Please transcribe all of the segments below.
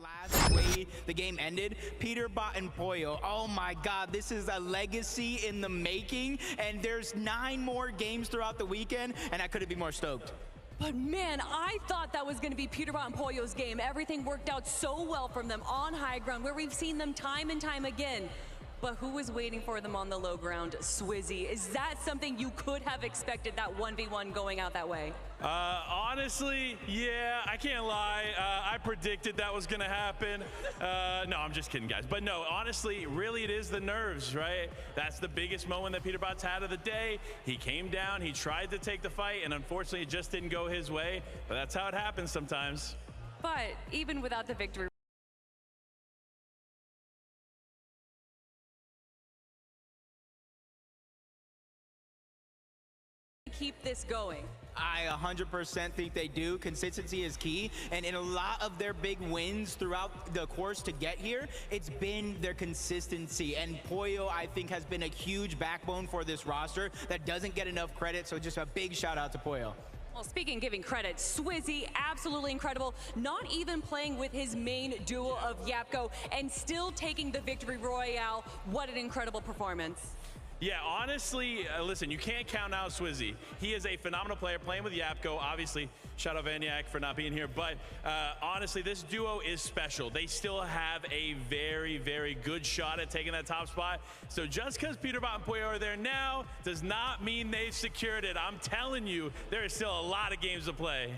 Last way the game ended, Peterbot and Pollo. Oh my God, this is a legacy in the making, and there's 9 more games throughout the weekend, and I couldn't be more stoked. But man, I thought that was going to be Peterbot and Pollo's game. Everything worked out so well from them on high ground, where we've seen them time and time again. But who was waiting for them on the low ground? Swizzy. Is that something you could have expected, that 1v1 going out that way? Honestly, yeah, I can't lie. I predicted that was going to happen. No, I'm just kidding, guys. But no, honestly, really it is the nerves, right? That's the biggest moment that Peterbot's had of the day. He came down, he tried to take the fight, and unfortunately it just didn't go his way. But that's how it happens sometimes. But even without the victory, keep this going. I 100% think they do. Consistency is key, and in a lot of their big wins throughout the course to get here, it's been their consistency, and Pollo, I think, has been a huge backbone for this roster that doesn't get enough credit, so just a big shout out to Pollo. Well, speaking of giving credit, Swizzy, absolutely incredible. Not even playing with his main duo of Yapko and still taking the victory royale. What an incredible performance. Yeah, honestly, listen, you can't count out Swizzy. He is a phenomenal player playing with Yapko. Obviously, shout out Vanyak for not being here. But honestly, this duo is special. They still have a very, very good shot at taking that top spot. So just because Peterbot and Pollo are there now does not mean they've secured it. I'm telling you, there is still a lot of games to play.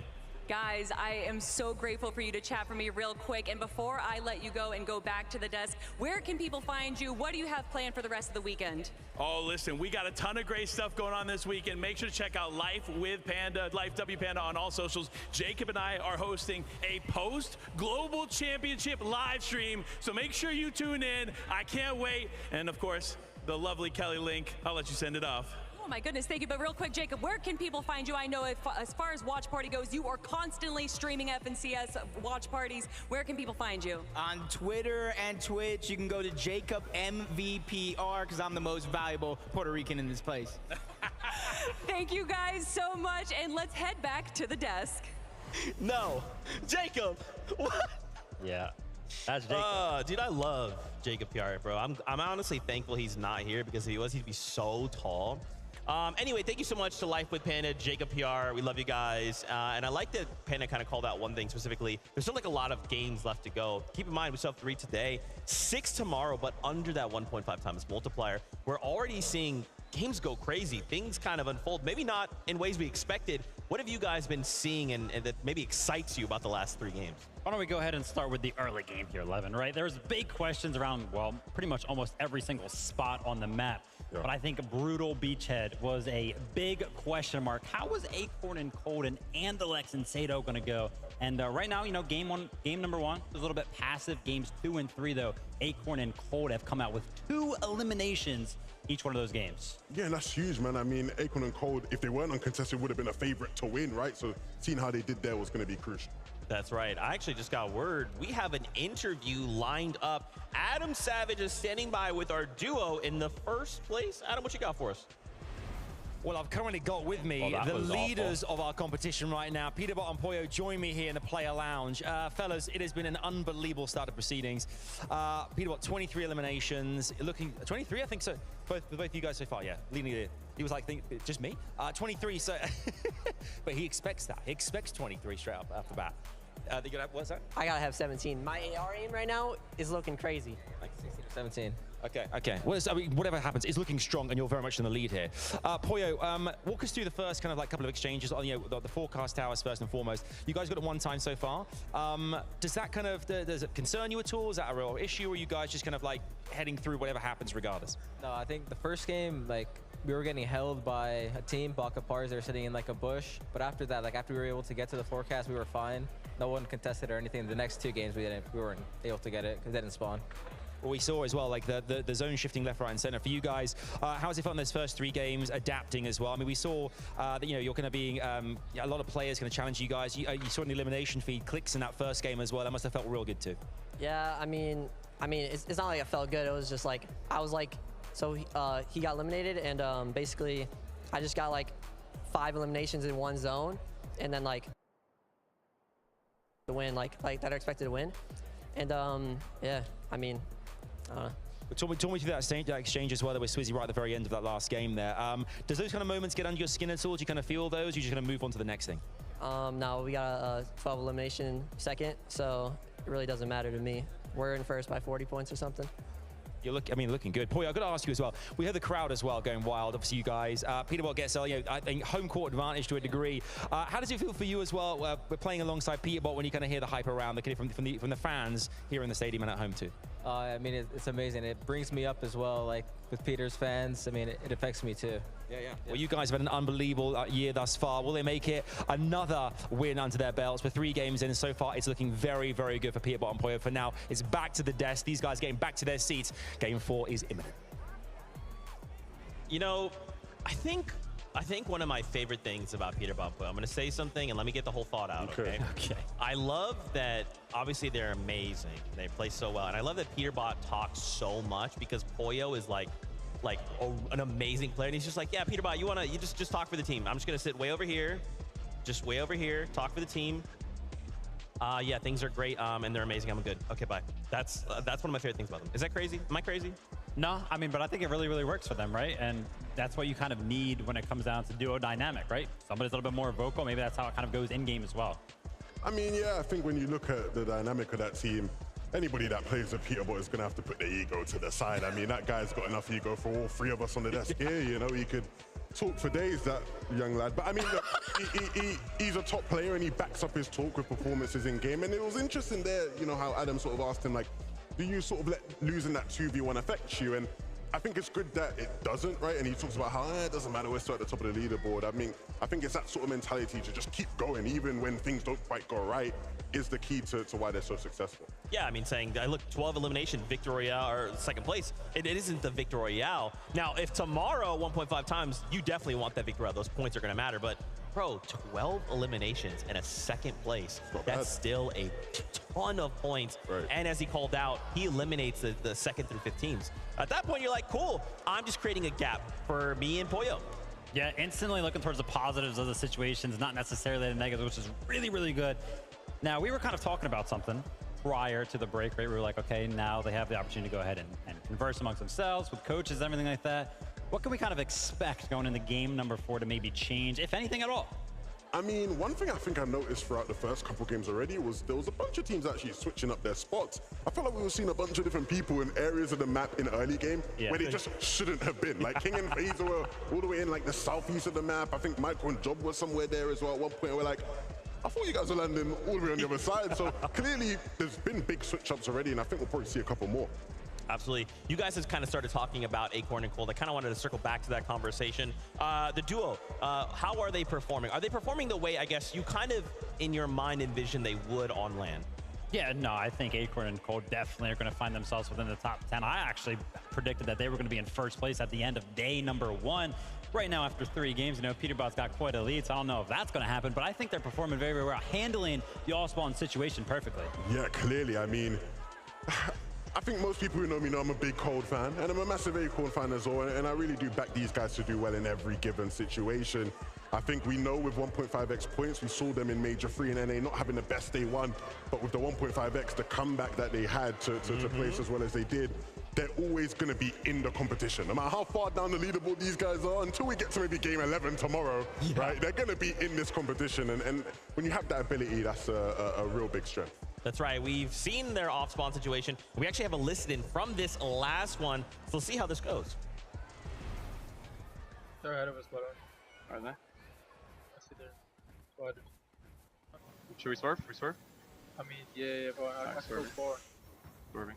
Guys, I am so grateful for you to chat for me real quick. And before I let you go and go back to the desk, where can people find you? What do you have planned for the rest of the weekend? Oh, listen, we got a ton of great stuff going on this weekend. Make sure to check out Life with Panda, Life W Panda on all socials. Jacob and I are hosting a post-Global Championship live stream, so make sure you tune in. I can't wait. And of course, the lovely Kelly Link. I'll let you send it off. Oh my goodness, thank you. But real quick, Jacob, where can people find you? I know as far as watch party goes, you are constantly streaming FNCS watch parties. Where can people find you? On Twitter and Twitch, you can go to Jacob MVPR, because I'm the most valuable Puerto Rican in this place. Thank you guys so much, and let's head back to the desk. No, Jacob, what? Yeah, that's Jacob. Dude, I love Jacob PR, bro. I'm honestly thankful he's not here, because if he was, he'd be so tall. Anyway, thank you so much to Life with Panda, Jacob PR. We love you guys. And I like that Panda kind of called out one thing specifically. There's still like a lot of games left to go. Keep in mind, we still have 3 today, 6 tomorrow, but under that 1.5 times multiplier. We're already seeing games go crazy. Things kind of unfold, maybe not in ways we expected. What have you guys been seeing and that maybe excites you about the last 3 games? Why don't we go ahead and start with the early game here, Levin, right? There's big questions around, well, pretty much almost every single spot on the map. Yeah. But I think Brutal Beachhead was a big question mark. How was Acorn and Cold and Andalex and Sato going to go? And right now, you know, game number 1 was a little bit passive. Games 2 and 3, though, Acorn and Cold have come out with 2 eliminations each one of those games. Yeah, and that's huge, man. I mean, Acorn and Cold, if they weren't uncontested, would have been a favorite to win, right? So seeing how they did there was going to be crucial. That's right. I actually just got word. We have an interview lined up. Adam Savage is standing by with our duo in the first place. Adam, what you got for us? Well, I've currently got with me the leaders of our competition right now. Peterbot and Pollo join me here in the player lounge. Fellas, it has been an unbelievable start of proceedings. Peterbot, 23 eliminations. Looking 23, I think so. Both of you guys so far, yeah. Leading it. He was like, just me? 23, so. But he expects that. He expects 23 straight up off the bat. What's that? I gotta have 17. My AR aim right now is looking crazy. Like 16 or 17. Okay. Well, I mean, whatever happens, it's looking strong, and you're very much in the lead here. Pollo, walk us through the first kind of like couple of exchanges on the forecast towers first and foremost. You guys got it 1 time so far. Does that kind of does it concern you at all? Is that a real issue, or are you guys just kind of like heading through whatever happens regardless? No, I think the first game, like, we were getting held by a team, Baka Pars. They were sitting in like a bush. But after that, like after we were able to get to the forecast, we were fine. No one contested or anything. The next 2 games we weren't able to get it because they didn't spawn. Well, we saw as well, like the zone shifting left, right, and center for you guys. How has it felt in those first 3 games, adapting as well? I mean, we saw that you're going to be a lot of players going to challenge you guys. You saw an elimination feed clicks in that first game as well. That must have felt real good too. Yeah, I mean, it's not like it felt good. It was just like I was like, so he got eliminated, and basically, I just got like 5 eliminations in 1 zone, and then like the win, like that I expected to win. And yeah, I mean, Talk me through that exchange as well. There was Swizzy right at the very end of that last game there. Does those kind of moments get under your skin at all? Do you kind of feel those? Or you just going to move on to the next thing? now we got a 12 elimination second, so it really doesn't matter to me. We're in first by 40 points or something. You look, I mean, looking good. Poyo, I've got to ask you as well. We heard the crowd as well going wild. Obviously, you guys. Peterbot gets, I think, home court advantage to a degree. How does it feel for you as well? We're playing alongside Peterbot when you kind of hear the hype around from the fans here in the stadium and at home too. I mean, it's amazing. It brings me up as well, like with Peter's fans. I mean, it affects me too. Yeah. Well, you guys have had an unbelievable year thus far. Will they make it another win under their belts? We're 3 games in, and so far it's looking very, very good for Peterbot and Poyo. For now, it's back to the desk. These guys getting back to their seats. Game 4 is imminent. You know, I think one of my favorite things about Peterbot and Poyo, I'm going to say something and let me get the whole thought out, okay? I love that, obviously, they're amazing. They play so well. And I love that Peterbot talks so much because Poyo is like an amazing player. And he's just like, yeah, Peterbot, you just talk for the team. I'm just going to sit way over here, talk for the team. Yeah, things are great, and they're amazing. I'm good. Okay, bye. That's one of my favorite things about them. Is that crazy? Am I crazy? No, I mean, but I think it really, really works for them, right? And that's what you kind of need when it comes down to duo dynamic, right? Somebody's a little bit more vocal. Maybe that's how it kind of goes in-game as well. I mean, yeah, I think when you look at the dynamic of that team, anybody that plays with Peterbot is going to have to put their ego to the side. I mean, that guy's got enough ego for all 3 of us on the desk here, you know? He could talk for days, that young lad. But I mean, look, he's a top player and he backs up his talk with performances in game. And it was interesting there, you know, how Adam sort of asked him, like, do you sort of let losing that 2v1 affect you? And I think it's good that it doesn't, right? And he talks about how it doesn't matter, we're still at the top of the leaderboard. I mean, I think it's that sort of mentality to just keep going, even when things don't quite go right, is the key to why they're so successful. Yeah, I mean, saying, look, 12 elimination, Victor Royale, or second place, it isn't the Victor Royale. Now, if tomorrow, 1.5 times, you definitely want that Victor Royale. Those points are going to matter. But, bro, 12 eliminations and a second place, that's still a ton of points. Right. And as he called out, he eliminates the 2nd through 5th teams. At that point, you're like, cool, I'm just creating a gap for me and Poyo. Yeah, instantly looking towards the positives of the situations, not necessarily the negatives, which is really, really good. Now, we were kind of talking about something prior to the break, right? We were like, okay, now they have the opportunity to go ahead and converse amongst themselves with coaches, everything like that. What can we kind of expect going into game number 4 to maybe change, if anything at all? I mean, one thing I think I noticed throughout the first couple games already was there was a bunch of teams actually switching up their spots. I felt like we were seeing a bunch of different people in areas of the map in early game where they just shouldn't have been. Like King and FaZe were all the way in like the southeast of the map. I think Michael and Job was somewhere there as well. At one point we're like, I thought you guys were landing all the way on the other side. So clearly there's been big switch ups already, and I think we'll probably see a couple more. Absolutely. You guys have kind of started talking about Acorn and Cold. I kind of wanted to circle back to that conversation. The duo, how are they performing? Are they performing the way, I guess, you kind of, in your mind, envision they would on LAN? Yeah, no, I think Acorn and Cold definitely are going to find themselves within the top 10. I actually predicted that they were going to be in first place at the end of day number 1. Right now, after 3 games, you know, Peterbot's got quite a lead, so I don't know if that's going to happen, but I think they're performing very, very well, handling the all-spawn situation perfectly. Yeah, clearly. I mean, I think most people who know me know I'm a big Cold fan, and I'm a massive Acorn fan as well, and I really do back these guys to do well in every given situation. I think we know with 1.5x points, we saw them in Major 3 and NA not having the best day 1, but with the 1.5x, the comeback that they had to place as well as they did, they're always going to be in the competition. No matter how far down the leaderboard these guys are, until we get to maybe game 11 tomorrow, right? They're going to be in this competition, and when you have that ability, that's a real big strength. That's right. We've seen their off-spawn situation. We actually have a listed in from this last one, so we'll see how this goes. They're ahead of us, but are they? I see they're squatters. Should we swerve? We swerve? I mean, yeah, but I have to go far. Swerving.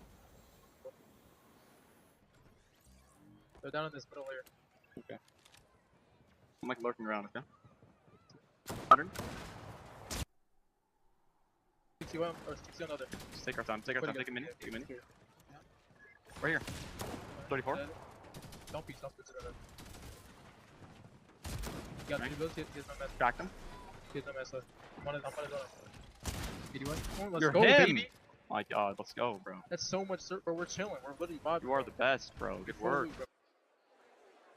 They're down in this middle here. Okay. I'm like lurking around, okay? 100. 61 or 60 another. Just take our time. Take our time. Take a minute. Take a minute. Right here. 34. Don't be to that. You got 3 builds. He has no mess. Cracked him. He has no mess left. I'm on his own. 81. Let's You're go, him. baby. My God, let's go, bro. That's so much, bro. We're chilling. We're literally vibing. You are the best, bro. Good work.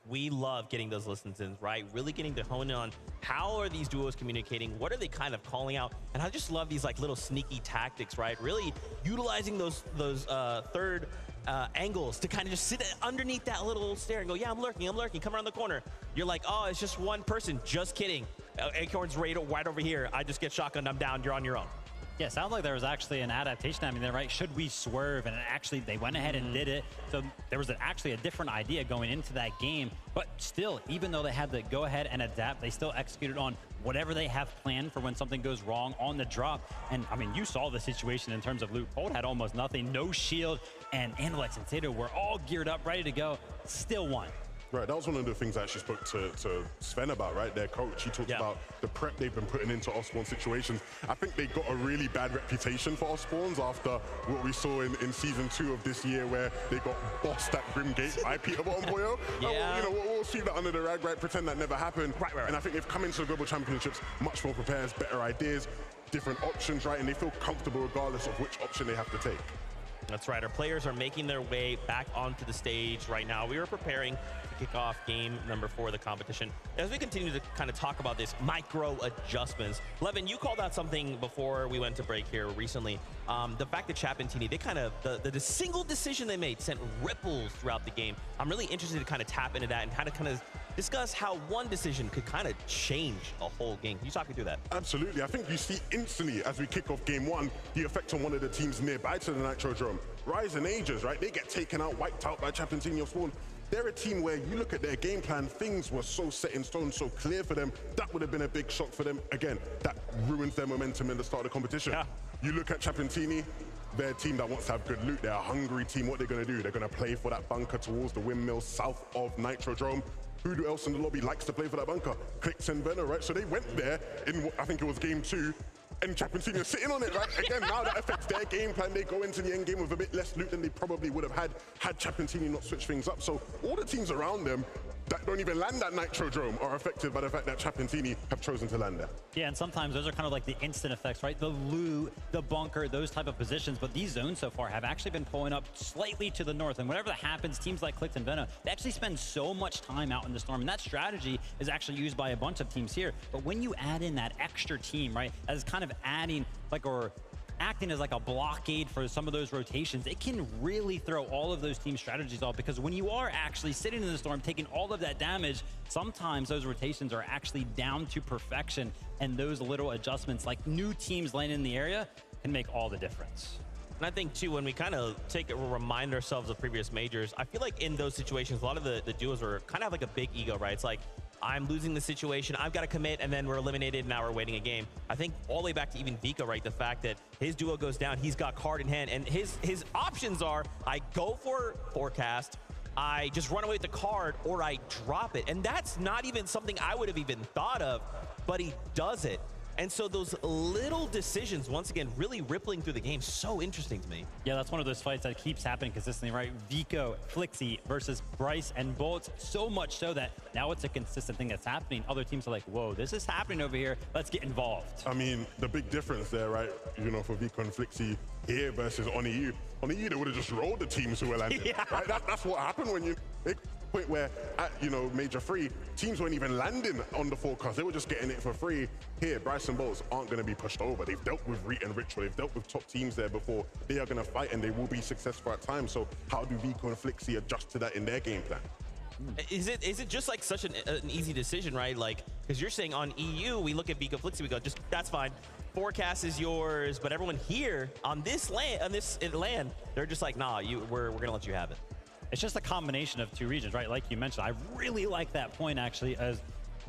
we love getting those listens-ins, right? Really getting to hone in on how are these duos communicating? What are they kind of calling out? And I just love these like little sneaky tactics, right? Really utilizing those third angles to kind of just sit underneath that little stair and go, yeah, I'm lurking, come around the corner. You're like, oh, it's just one person. Just kidding. Acorn's right over here. I just get shotgunned, I'm down, you're on your own. Yeah, sounds like there was actually an adaptation happening there, right? Should we swerve? And actually, they went ahead and did it. So there was actually a different idea going into that game. But still, even though they had to go ahead and adapt, they still executed on whatever they have planned for when something goes wrong on the drop. And I mean, you saw the situation in terms of loot. Cold had almost nothing, no shield, and Analex and Tato were all geared up, ready to go. Still won. Right, that was one of the things I actually spoke to Sven about, right? Their coach. He talked about the prep they've been putting into off-spawn situations. I think they got a really bad reputation for off-spawns after what we saw in season 2 of this year, where they got bossed at Grimgate by Peter Bottom Poyo. We'll sweep that under the rag, right? Pretend that never happened. Right. And I think they've come into the Global Championships much more prepared, better ideas, different options, right? And they feel comfortable regardless of which option they have to take. That's right. Our players are making their way back onto the stage right now. We are preparing to kick off game number 4 of the competition. As we continue to kind of talk about this micro adjustments, Levin, you called out something before we went to break here recently. The fact that Chapentini, they kind of, the single decision they made sent ripples throughout the game. I'm really interested to kind of tap into that and kind of discuss how one decision could kind of change a whole game. Can you talk me through that? Absolutely. I think you see instantly as we kick off game 1, the effect on one of the teams nearby to the Nitro Drone. Rise and Ages, right? They get taken out, wiped out by Chapentini of Spawn. They're a team where you look at their game plan, things were so set in stone, so clear for them. That would have been a big shock for them. Again, that ruins their momentum in the start of the competition. Yeah. You look at Chapentini, they're a team that wants to have good loot. They're a hungry team. What they're going to do, they're going to play for that bunker towards the windmill south of Nitrodrome. Who else in the lobby likes to play for that bunker? Clix and Venner, right? So they went there in, I think it was game 2, and Chapentini is sitting on it, right? Again, now that affects their game plan. They go into the end game with a bit less loot than they probably would have had Chapentini not switch things up. So all the teams around them that don't even land at Nitrodrome are affected by the fact that Chapentini have chosen to land there. Yeah, and sometimes those are kind of like the instant effects, right? The loot, the bunker, those type of positions. But these zones so far have actually been pulling up slightly to the north. And whenever that happens, teams like Clix and Venna, they actually spend so much time out in the storm. And that strategy is actually used by a bunch of teams here. But when you add in that extra team, right, as kind of adding like, or acting as like a blockade for some of those rotations, it can really throw all of those team strategies off, because when you are actually sitting in the storm taking all of that damage, sometimes those rotations are actually down to perfection, and those little adjustments like new teams landing in the area can make all the difference. And I think too, when we kind of remind ourselves of previous majors, I feel like in those situations, a lot of the duos are kind of like a big ego, right? It's like, I'm losing the situation, I've got to commit, and then we're eliminated, now we're waiting a game. I think all the way back to even Vika, right? The fact that his duo goes down, he's got card in hand, and his options are, I go for forecast, I just run away with the card, or I drop it. And that's not even something I would have even thought of, but he does it. And so those little decisions, once again, really rippling through the game, so interesting to me. Yeah, that's one of those fights that keeps happening consistently, right? Vico, Flixie versus Bryce and Bolts, so much so that now it's a consistent thing that's happening. Other teams are like, whoa, this is happening over here. Let's get involved. I mean, the big difference there, right? You know, for Vico and Flixie here versus on EU. On EU, they would have just rolled the teams who were landing, right? That's what happened when you... point where at, you know, Major 3, teams weren't even landing on the forecast. They were just getting it for free. Here, Bryce and Bolts aren't going to be pushed over. They've dealt with Reet and Ritual. They've dealt with top teams there before. They are going to fight, and they will be successful at times. So how do Vico and Flixie adjust to that in their game plan? Is it just like such an easy decision, right? Like, because you're saying on EU, we look at Vico Flixie, we go, just that's fine. Forecast is yours, but everyone here on this land, they're just like, nah, we're going to let you have it. It's just a combination of two regions, right? Like you mentioned, I really like that point, actually, as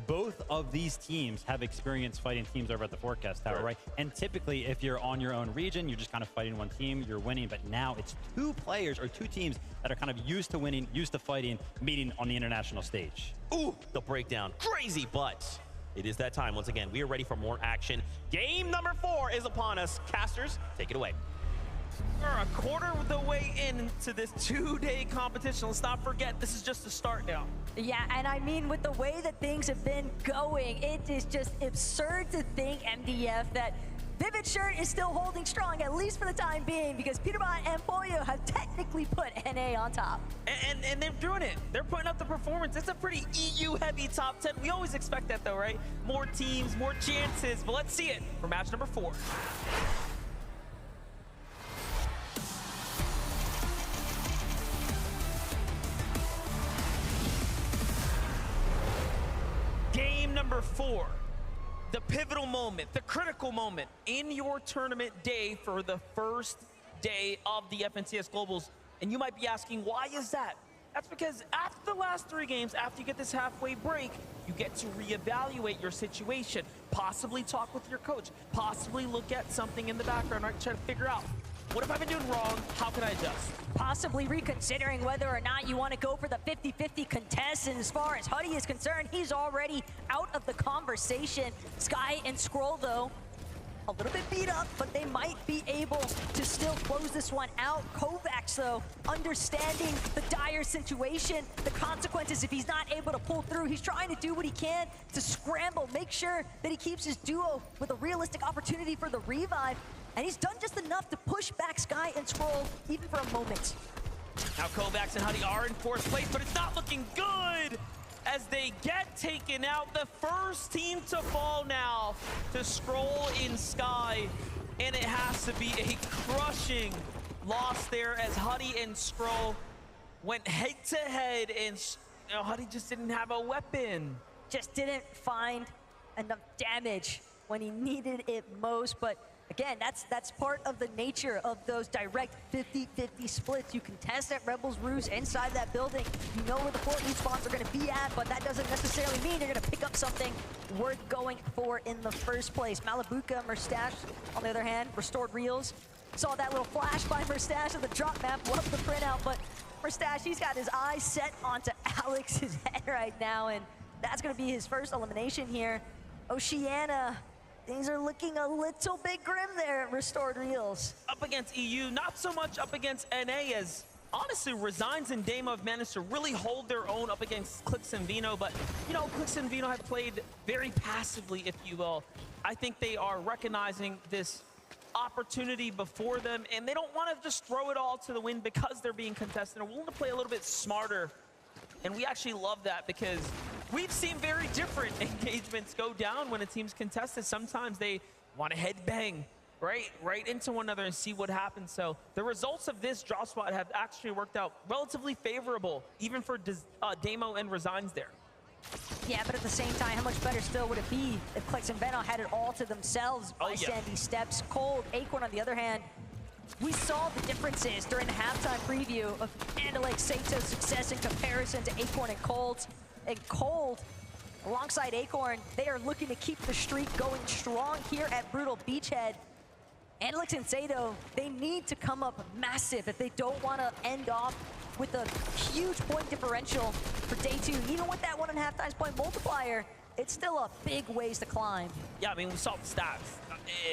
both of these teams have experience fighting teams over at the Forecast Tower, right? And typically, if you're on your own region, you're just kind of fighting one team, you're winning. But now it's two players or two teams that are kind of used to winning, used to fighting, meeting on the international stage. Ooh, the breakdown. Crazy, but it is that time. Once again, we are ready for more action. Game number 4 is upon us. Casters, take it away. We're a quarter of the way into this 2-day competition. Let's not forget, this is just the start now. Yeah, and I mean, with the way that things have been going, it is just absurd to think, MDF, that Vivid Shirt is still holding strong, at least for the time being, because Peterbot and Pollo have technically put NA on top. And they're doing it. They're putting up the performance. It's a pretty EU-heavy top 10. We always expect that, though, right? More teams, more chances. But let's see it for match number 4. Game number 4. The pivotal moment, the critical moment in your tournament day for the first day of the FNCS Globals. And you might be asking, why is that? That's because after the last 3 games, after you get this halfway break, you get to reevaluate your situation, possibly talk with your coach, possibly look at something in the background, right? Try to figure out, what have I been doing wrong? How can I adjust? Possibly reconsidering whether or not you want to go for the 50-50 contest. And as far as Huddy is concerned, he's already out of the conversation. Sky and Scroll, though, a little bit beat up, but they might be able to still close this one out. Kovacs, though, understanding the dire situation, the consequences if he's not able to pull through. He's trying to do what he can to scramble, make sure that he keeps his duo with a realistic opportunity for the revive. And he's done just enough to push back Sky and Scroll, even for a moment. Now Kovacs and Huddy are in 4th place, but it's not looking good as they get taken out. The first team to fall now to Scroll in Sky. And it has to be a crushing loss there as Huddy and Scroll went head-to-head, and Huddy just didn't have a weapon. Just didn't find enough damage when he needed it most, but again, that's part of the nature of those direct 50-50 splits. You can test at Rebels Ruse inside that building. You know where the 4 spawns are going to be at, but that doesn't necessarily mean you're going to pick up something worth going for in the first place. Malibuka, Merstash, on the other hand, restored reels. Saw that little flash by Merstash of the drop map. Love the printout, but Merstash, he's got his eyes set onto Alex's head right now, and that's going to be his first elimination here. Oceania, things are looking a little bit grim there at Restored Reels. Up against EU, not so much up against NA, as honestly, Resigns and Damo have managed to really hold their own up against Clix and Vino, but you know, Clix and Vino have played very passively, if you will. I think they are recognizing this opportunity before them, and they don't want to just throw it all to the wind because they're being contested. They're willing to play a little bit smarter, and we actually love that because we've seen very different engagements go down when a team's contested. Sometimes they want to headbang right into one another and see what happens. So the results of this drop spot have actually worked out relatively favorable, even for Damo and Resigns there. Yeah, but at the same time, how much better still would it be if Clix and Veno had it all to themselves by Sandy Steps? Cold, Acorn on the other hand, we saw the differences during the halftime preview of Andalake Sato's success in comparison to Acorn and Cold. And Cold, alongside Acorn, they are looking to keep the streak going strong here at Brutal Beachhead. Andalake and Sato, they need to come up massive if they don't want to end off with a huge point differential for day 2. Even with that 1.5 times point multiplier, it's still a big ways to climb. Yeah, I mean, we saw the stats.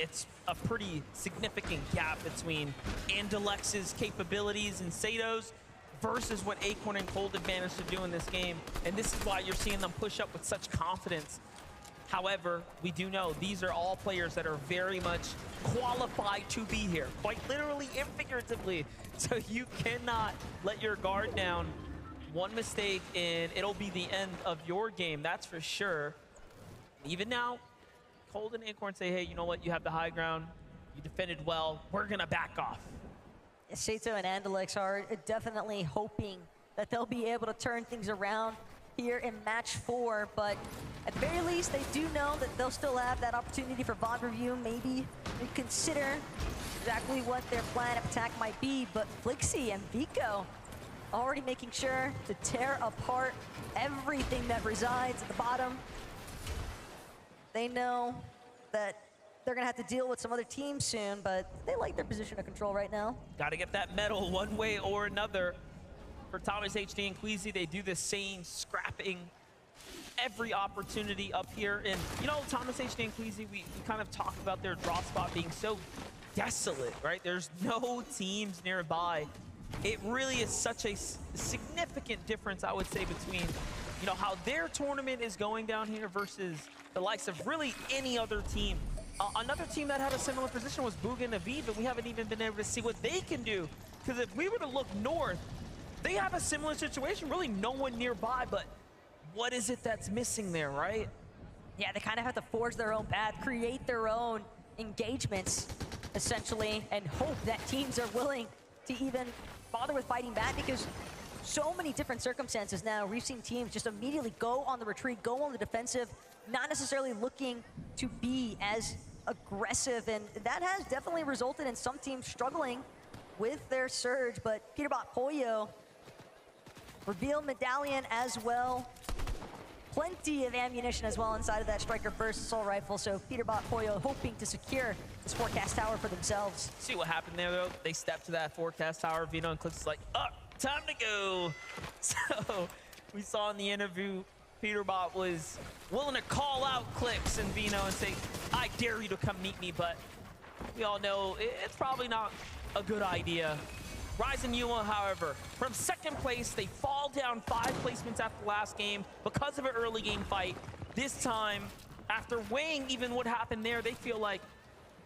It's a pretty significant gap between Andalex's capabilities and Sato's versus what Acorn and Cold have managed to do in this game. And this is why you're seeing them push up with such confidence. However, we do know these are all players that are very much qualified to be here, quite literally and figuratively. So you cannot let your guard down. One mistake and it'll be the end of your game, that's for sure. Even now, Cold and Acorn say, hey, you know what? You have the high ground. You defended well. We're going to back off. Sato and Andalex are definitely hoping that they'll be able to turn things around here in match 4, but at the very least, they do know that they'll still have that opportunity for VOD review, maybe reconsider exactly what their plan of attack might be, but Flixie and Vico already making sure to tear apart everything that resides at the bottom. They know that they're gonna have to deal with some other teams soon, but they like their position of control right now. Got to get that medal one way or another. For Thomas HD and Queasy, they do the same, scrapping every opportunity up here. And, you know, Thomas HD and Queasy, we kind of talk about their drop spot being so desolate, right? There's no teams nearby. It really is such a significant difference, I would say, between, you know, how their tournament is going down here versus the likes of really any other team Another team that had a similar position was Booga and Aviv, but we haven't even been able to see what they can do. Because if we were to look north, they have a similar situation, really no one nearby, but what is it that's missing there, right? Yeah, they kind of have to forge their own path, create their own engagements, essentially, and hope that teams are willing to even bother with fighting back, because so many different circumstances now. We've seen teams just immediately go on the retreat, go on the defensive, not necessarily looking to be as aggressive, and that has definitely resulted in some teams struggling with their surge. But Peterbot Pollo revealed medallion as well. Plenty of ammunition as well inside of that Striker Burst assault rifle. So Peterbot Pollo hoping to secure this forecast tower for themselves. See what happened there, though? They stepped to that forecast tower. Vino and Clix is like, oh, time to go. So we saw in the interview, Peterbot was willing to call out Clix and Vino and say, I dare you to come meet me, but we all know it's probably not a good idea. Rise and Yuma, however, from second place, they fall down 5 placements after the last game because of an early game fight. This time, after weighing even what happened there, they feel like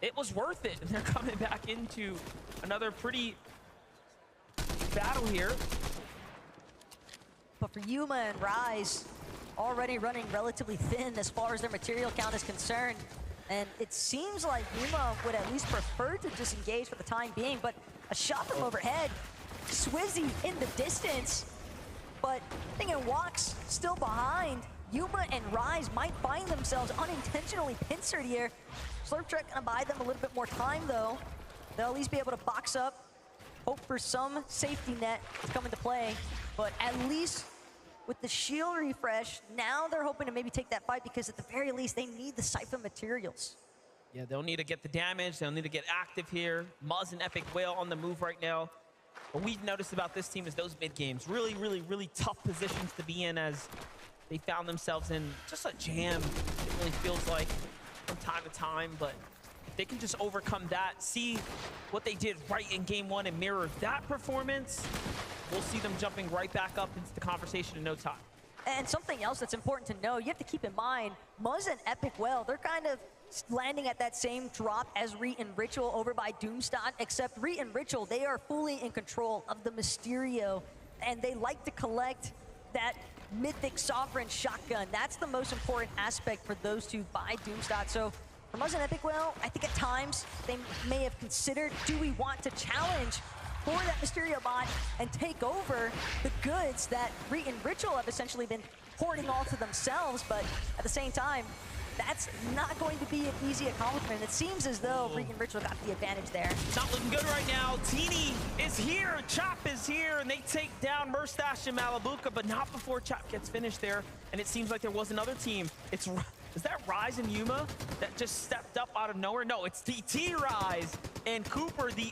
it was worth it. And they're coming back into another pretty battle here. But for Yuma and Rise, already running relatively thin as far as their material count is concerned. And it seems like Yuma would at least prefer to disengage for the time being, but a shot from overhead, Swizzy in the distance, but thinking Walk's still behind. Yuma and Rise might find themselves unintentionally pincered here. Slurp Trek gonna buy them a little bit more time though. They'll at least be able to box up, hope for some safety net to come into play, but at least with the shield refresh, now they're hoping to maybe take that fight, because at the very least, they need the Siphon materials. Yeah, they'll need to get the damage. They'll need to get active here. Muzz and Epic Whale on the move right now. What we've noticed about this team is those mid games. Really, really, really tough positions to be in, as they found themselves in just a jam, it really feels like, from time to time. But if they can just overcome that, see what they did right in game 1 and mirror that performance, we'll see them jumping right back up into the conversation in no time. And something else that's important to know, you have to keep in mind, Muzz and Epic Whale, they're kind of landing at that same drop as Reet and Ritual over by Doomstot, except Reet and Ritual, they are fully in control of the Mysterio, and they like to collect that mythic Sovereign shotgun. That's the most important aspect for those two by Doomstot. So for Muzz and Epic Whale, I think at times they may have considered, do we want to challenge for that Mysterio bot and take over the goods that Reet and Ritual have essentially been hoarding all to themselves? But at the same time, that's not going to be an easy accomplishment. It seems as though Reet and Ritual got the advantage there. It's not looking good right now. Teeny is here, Chop is here, and they take down Murstache and Malabuka, but not before Chop gets finished there. And it seems like there was another team. Is that Rise and Yuma that just stepped up out of nowhere? No, it's DT Rise and Cooper, the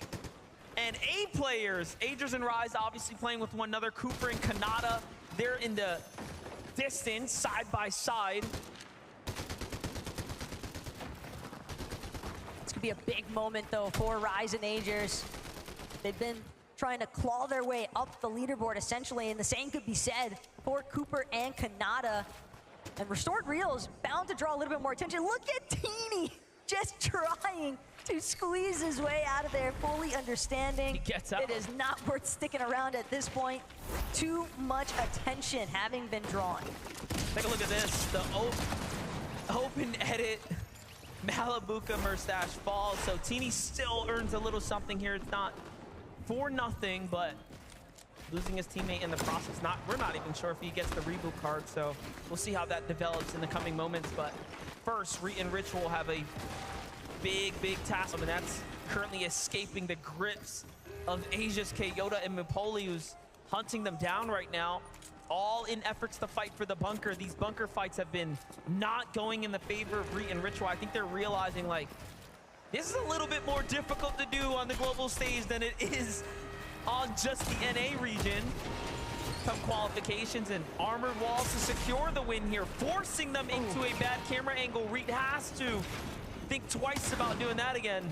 A players. Agers and Rise obviously playing with one another. Cooper and Kanata, they're in the distance, side by side. This could be a big moment, though, for Rise and Agers. They've been trying to claw their way up the leaderboard, essentially, and the same could be said for Cooper and Kanata. And Restored Real is bound to draw a little bit more attention. Look at Teeny just trying to squeeze his way out of there, fully understanding he gets out. It is not worth sticking around at this point. Too much attention having been drawn. Take a look at this. The open edit Malabuka Murstache falls, so Teeny still earns a little something here. It's not for nothing, but losing his teammate in the process, we're not even sure if he gets the reboot card, so we'll see how that develops in the coming moments. But first, Reet and Ritual have a big task, and that's currently escaping the grips of Asia's Yoda and Mipoli, who's hunting them down right now, all in efforts to fight for the bunker. These bunker fights have been not going in the favor of Reet and Ritual. I think they're realizing, like, this is a little bit more difficult to do on the global stage than it is on just the NA region. Come qualifications and armored walls to secure the win here, forcing them into a bad camera angle. Reet has to think twice about doing that again.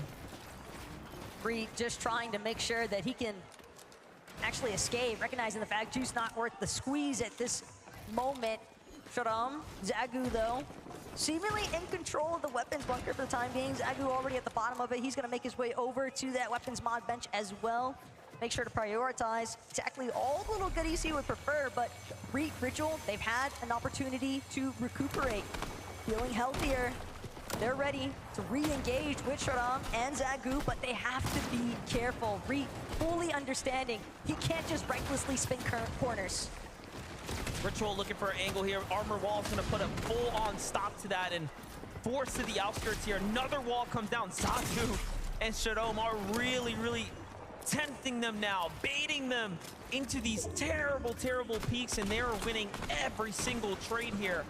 Reet just trying to make sure that he can actually escape, recognizing the fact Juice not worth the squeeze at this moment. Sharam, Zagu though, seemingly in control of the weapons bunker for the time being. Zagu already at the bottom of it. He's gonna make his way over to that weapons mod bench as well. Make sure to prioritize exactly all the little goodies he would prefer, but Ritual, they've had an opportunity to recuperate, feeling healthier. They're ready to re-engage with Sharam and Zagu, but they have to be careful. Fully understanding he can't just recklessly spin corners. Ritual looking for an angle here. Armor Wall's gonna put a full-on stop to that and force to the outskirts here. Another wall comes down. Zagu and Sharam are really tempting them now, baiting them into these terrible peaks, and they're winning every single trade here.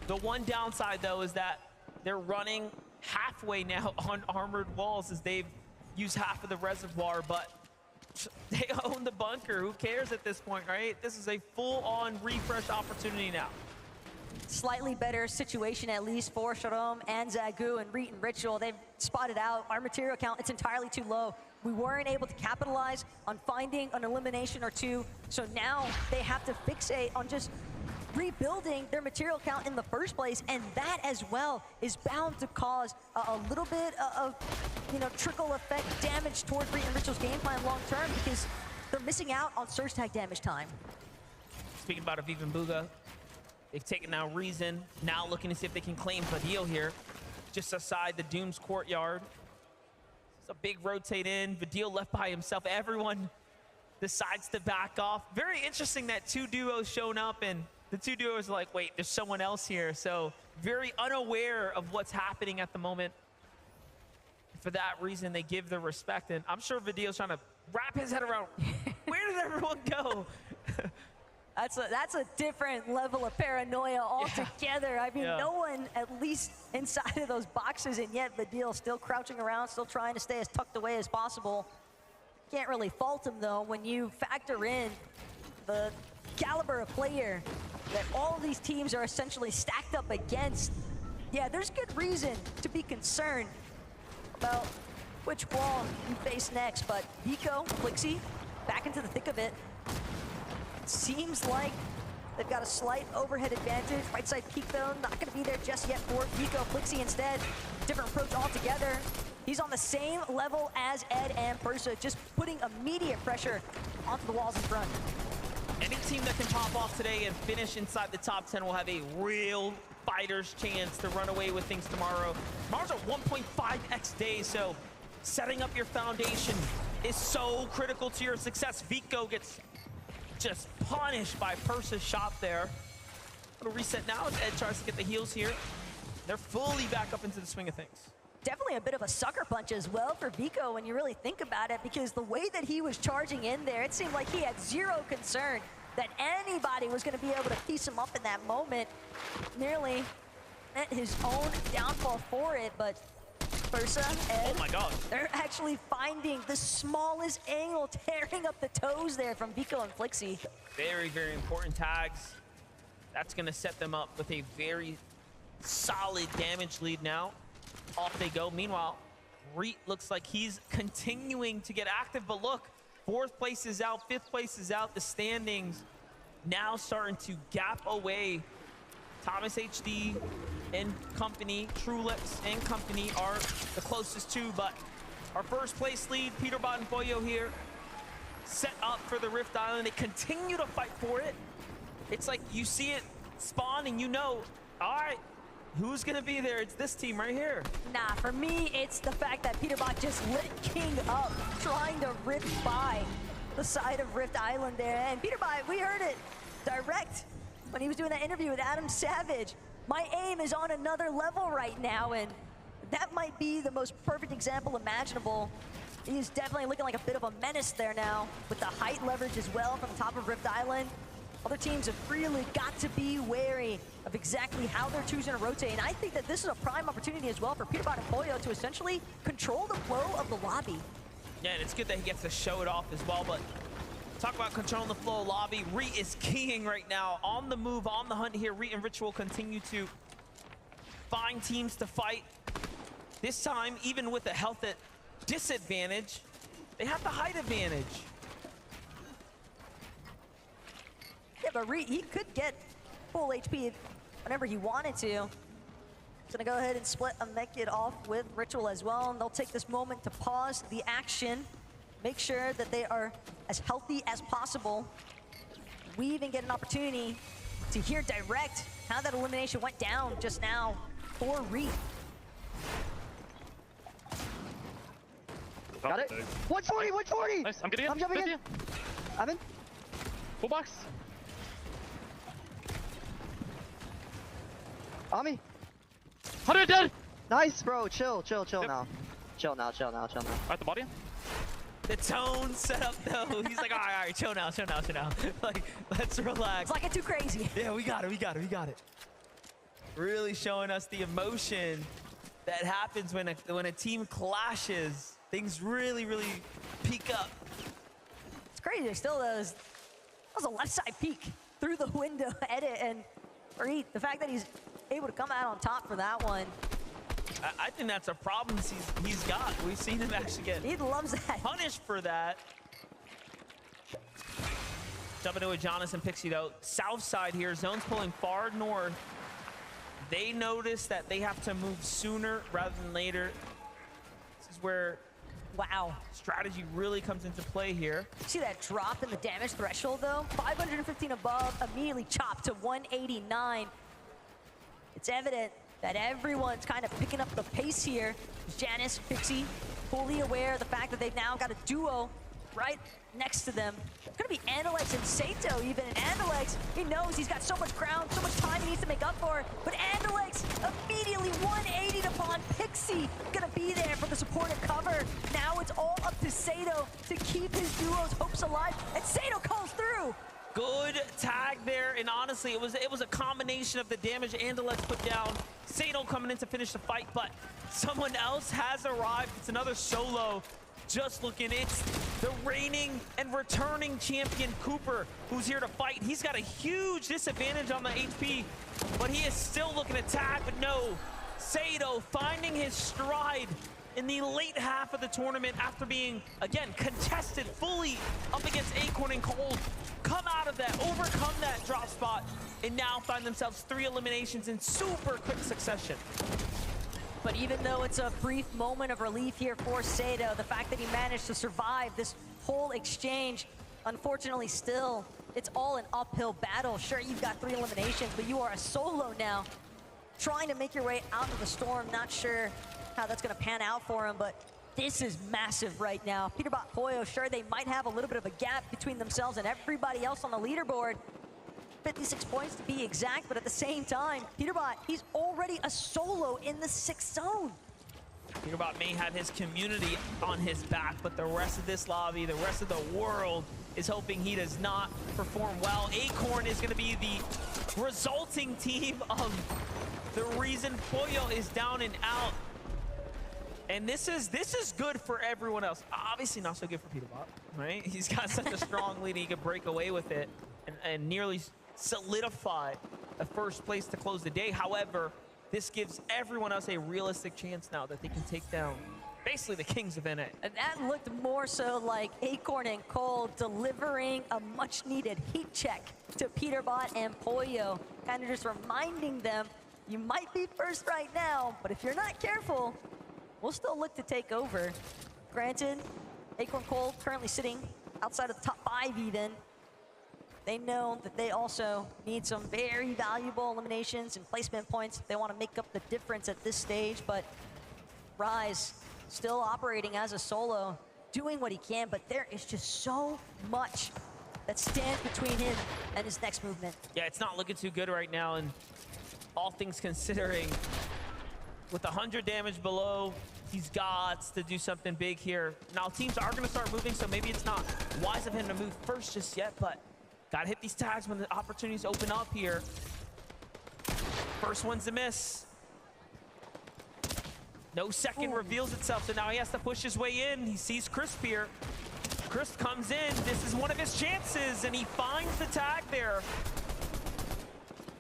The one downside, though, is that they're running halfway now on armored walls as they've used half of the reservoir, but they own the bunker. Who cares at this point, right? This is a full-on refresh opportunity now. Slightly better situation, at least, for Sharam and Zagu and Reet and Ritual. They've spotted out our material count. It's entirely too low. We weren't able to capitalize on finding an elimination or two, so now they have to fixate on just rebuilding their material count in the first place, and that as well is bound to cause a little bit of, trickle effect damage towards Reet and Ritual's game plan long term, because they're missing out on surge tag damage time. Speaking about Aviv and Bugha, they've taken now Reason, now looking to see if they can claim Vadil here, just aside the Doom's courtyard. It's a big rotate in, Vadil left by himself. Everyone decides to back off. Very interesting that two duos shown up, and the two duos are like, wait, there's someone else here. So very unaware of what's happening at the moment. For that reason, they give the respect, and I'm sure Vadil's trying to wrap his head around, where did everyone go? That's a different level of paranoia altogether. I mean, no one, at least inside of those boxes, and yet Vadil still crouching around, still trying to stay as tucked away as possible. Can't really fault him, though, when you factor in the caliber of player that all these teams are essentially stacked up against. Yeah, there's good reason to be concerned about which wall you face next, but Vico, Flixie, back into the thick of it. Seems like they've got a slight overhead advantage. Right side peak, though, not going to be there just yet for Vico. Flixie instead, different approach altogether. He's on the same level as Ed and Persa, just putting immediate pressure onto the walls in front. Any team that can pop off today and finish inside the top 10 will have a real fighter's chance to run away with things tomorrow. Tomorrow's a 1.5x day, so setting up your foundation is so critical to your success. Vico gets just punished by Persa's shot there. Little reset now as Ed tries to get the heals here. They're fully back up into the swing of things. Definitely a bit of a sucker punch as well for Vico when you really think about it, because the way that he was charging in there, it seemed like he had zero concern that anybody was going to be able to piece him up in that moment. Nearly met his own downfall for it, but Persa, Ed, oh my God, they're actually finding the smallest angle, tearing up the toes there from Vico and Flixie. Very important tags. That's going to set them up with a very solid damage lead now. Off they go. Meanwhile, Reet looks like he's continuing to get active, but look, 4th place is out, 5th place is out. The standings now starting to gap away. Thomas HD and company, Trulips and company are the closest two, but our 1st place lead, Peterbot and Pollo here, set up for the Rift Island. They continue to fight for it. It's like you see it spawn and you know, all right, who's gonna be there? It's this team right here. Nah, for me, it's the fact that Peterbot just lit King up, trying to rip by the side of Rift Island there. And Peterbot, we heard it direct when he was doing that interview with Adam Savage. My aim is on another level right now, and that might be the most perfect example imaginable. He's definitely looking like a bit of a menace there now, with the height leverage as well from the top of Rift Island. Other teams have really got to be wary of exactly how they're choosing to rotate, and I think that this is a prime opportunity as well for Peterbot and Pollo to essentially control the flow of the lobby. Yeah, and it's good that he gets to show it off as well, but talk about controlling the flow of lobby. Reet is keying right now, on the move, on the hunt here. Reet and Ritual continue to find teams to fight. This time, even with a health at disadvantage, they have the height advantage. Yeah, but Reet, he could get full HP whenever he wanted to. He's gonna go ahead and split a mech kit off with Ritual as well, and they'll take this moment to pause the action, make sure that they are as healthy as possible. We even get an opportunity to hear direct how that elimination went down just now for Reed. Got it. 140, 140! Nice, I'm getting in. I'm jumping in. I'm in. Full box. On me. 100 dead! Nice, bro. Chill Yep. now. Chill now. Alright, the body. The tone set up though. He's like, all right, chill now. Like, let's relax. It's like it's too crazy. Yeah, we got it. Really showing us the emotion that happens when a team clashes. Things really peak up. It's crazy. Still, that was a left side peek through the window edit, and Reed, the fact that he's able to come out on top for that one. I think that's a problem he's got. We've seen him actually get He loves that. punished for that. Jumping into a Jonas and Pixie though. South side here, zone's pulling far north. They notice that they have to move sooner rather than later. This is where strategy really comes into play here. See that drop in the damage threshold though? 515 above, immediately chopped to 189. It's evident that everyone's kind of picking up the pace here. Janice, Pixie, fully aware of the fact that they've now got a duo right next to them. It's gonna be Andalex and Sato even, and Andalex, he knows he's got so much ground, so much time he needs to make up for it, but Andalex immediately 180'd upon Pixie, gonna be there for the supportive cover. Now it's all up to Sato to keep his duo's hopes alive, and Sato calls through. Good tag there, and honestly, it was a combination of the damage Andalex put down, Sato coming in to finish the fight, but someone else has arrived. It's another solo. Just looking, it's the reigning and returning champion Cooper who's here to fight. He's got a huge disadvantage on the HP, but he is still looking to tag, but no. Sato finding his stride in the late half of the tournament after being, again, contested fully up against Acorn and Cold. Come out of that, overcome that drop spot, and now find themselves 3 eliminations in super quick succession. But even though it's a brief moment of relief here for Sato, the fact that he managed to survive this whole exchange, unfortunately still, it's all an uphill battle. Sure, you've got 3 eliminations, but you are a solo now, trying to make your way out of the storm. Not sure how that's gonna pan out for him, but this is massive right now. Peterbot Poyo, sure, they might have a little bit of a gap between themselves and everybody else on the leaderboard. 56 points to be exact, but at the same time, Peterbot, he's already a solo in the 6th zone. Peterbot may have his community on his back, but the rest of this lobby, the rest of the world is hoping he does not perform well. Acorn is going to be the resulting team of the reason Poyo is down and out. And this is good for everyone else. Obviously not so good for Peterbot, right? He's got such a strong lead, he could break away with it and nearly solidify a first place to close the day. However, this gives everyone else a realistic chance now that they can take down basically the kings of NA. And that looked more so like Acorn and Cole delivering a much needed heat check to Peterbot and Poyo, kind of just reminding them, you might be first right now, but if you're not careful, we'll still look to take over. Granted, Acorn Cole currently sitting outside of the top 5 even. They know that they also need some very valuable eliminations and placement points. They want to make up the difference at this stage, but Rise still operating as a solo, doing what he can, but there is just so much that stands between him and his next movement. Yeah, it's not looking too good right now, and all things considering, with 100 damage below, he's got to do something big here. Now, teams are going to start moving, so maybe it's not wise of him to move first just yet, but gotta hit these tags when the opportunities open up here. First one's a miss. No second reveals itself, so now he has to push his way in. He sees Crisp here. Crisp comes in. This is one of his chances, and he finds the tag there.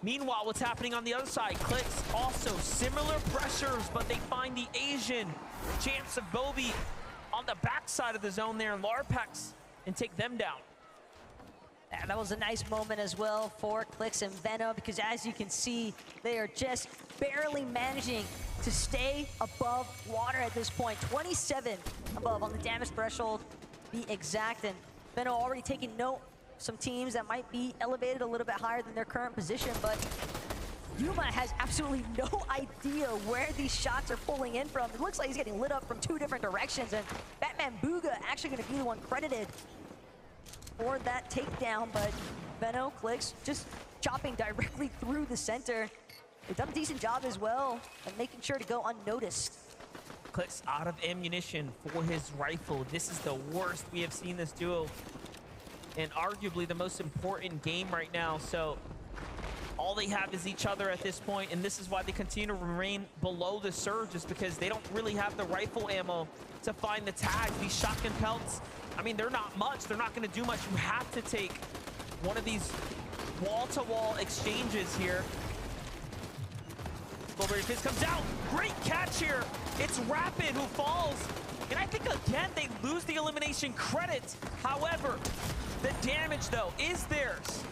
Meanwhile, what's happening on the other side? Clicks also similar pressures, but they find the Asian champs of Bobby on the backside of the zone there, and Larpex, and take them down. That was a nice moment as well for Clix and Veno, because as you can see, they are just barely managing to stay above water at this point. 27 above on the damage threshold, be exact. And Veno already taking note some teams that might be elevated a little bit higher than their current position, but Yuma has absolutely no idea where these shots are pulling in from. It looks like he's getting lit up from 2 different directions, and Batman Booga actually going to be the one credited for that takedown, but Veno, Clix just chopping directly through the center. They've done a decent job as well of making sure to go unnoticed. Clix out of ammunition for his rifle. This is the worst we have seen this duo, and arguably the most important game right now. So all they have is each other at this point, and this is why they continue to remain below the surge, is because they don't really have the rifle ammo to find the tags. These shotgun pelts, I mean, they're not much. They're not going to do much. You have to take one of these wall-to-wall exchanges here. Flowberry Fizz comes out. Great catch here. It's Rapid who falls. And I think, again, they lose the elimination credit. However, the damage, though, is theirs.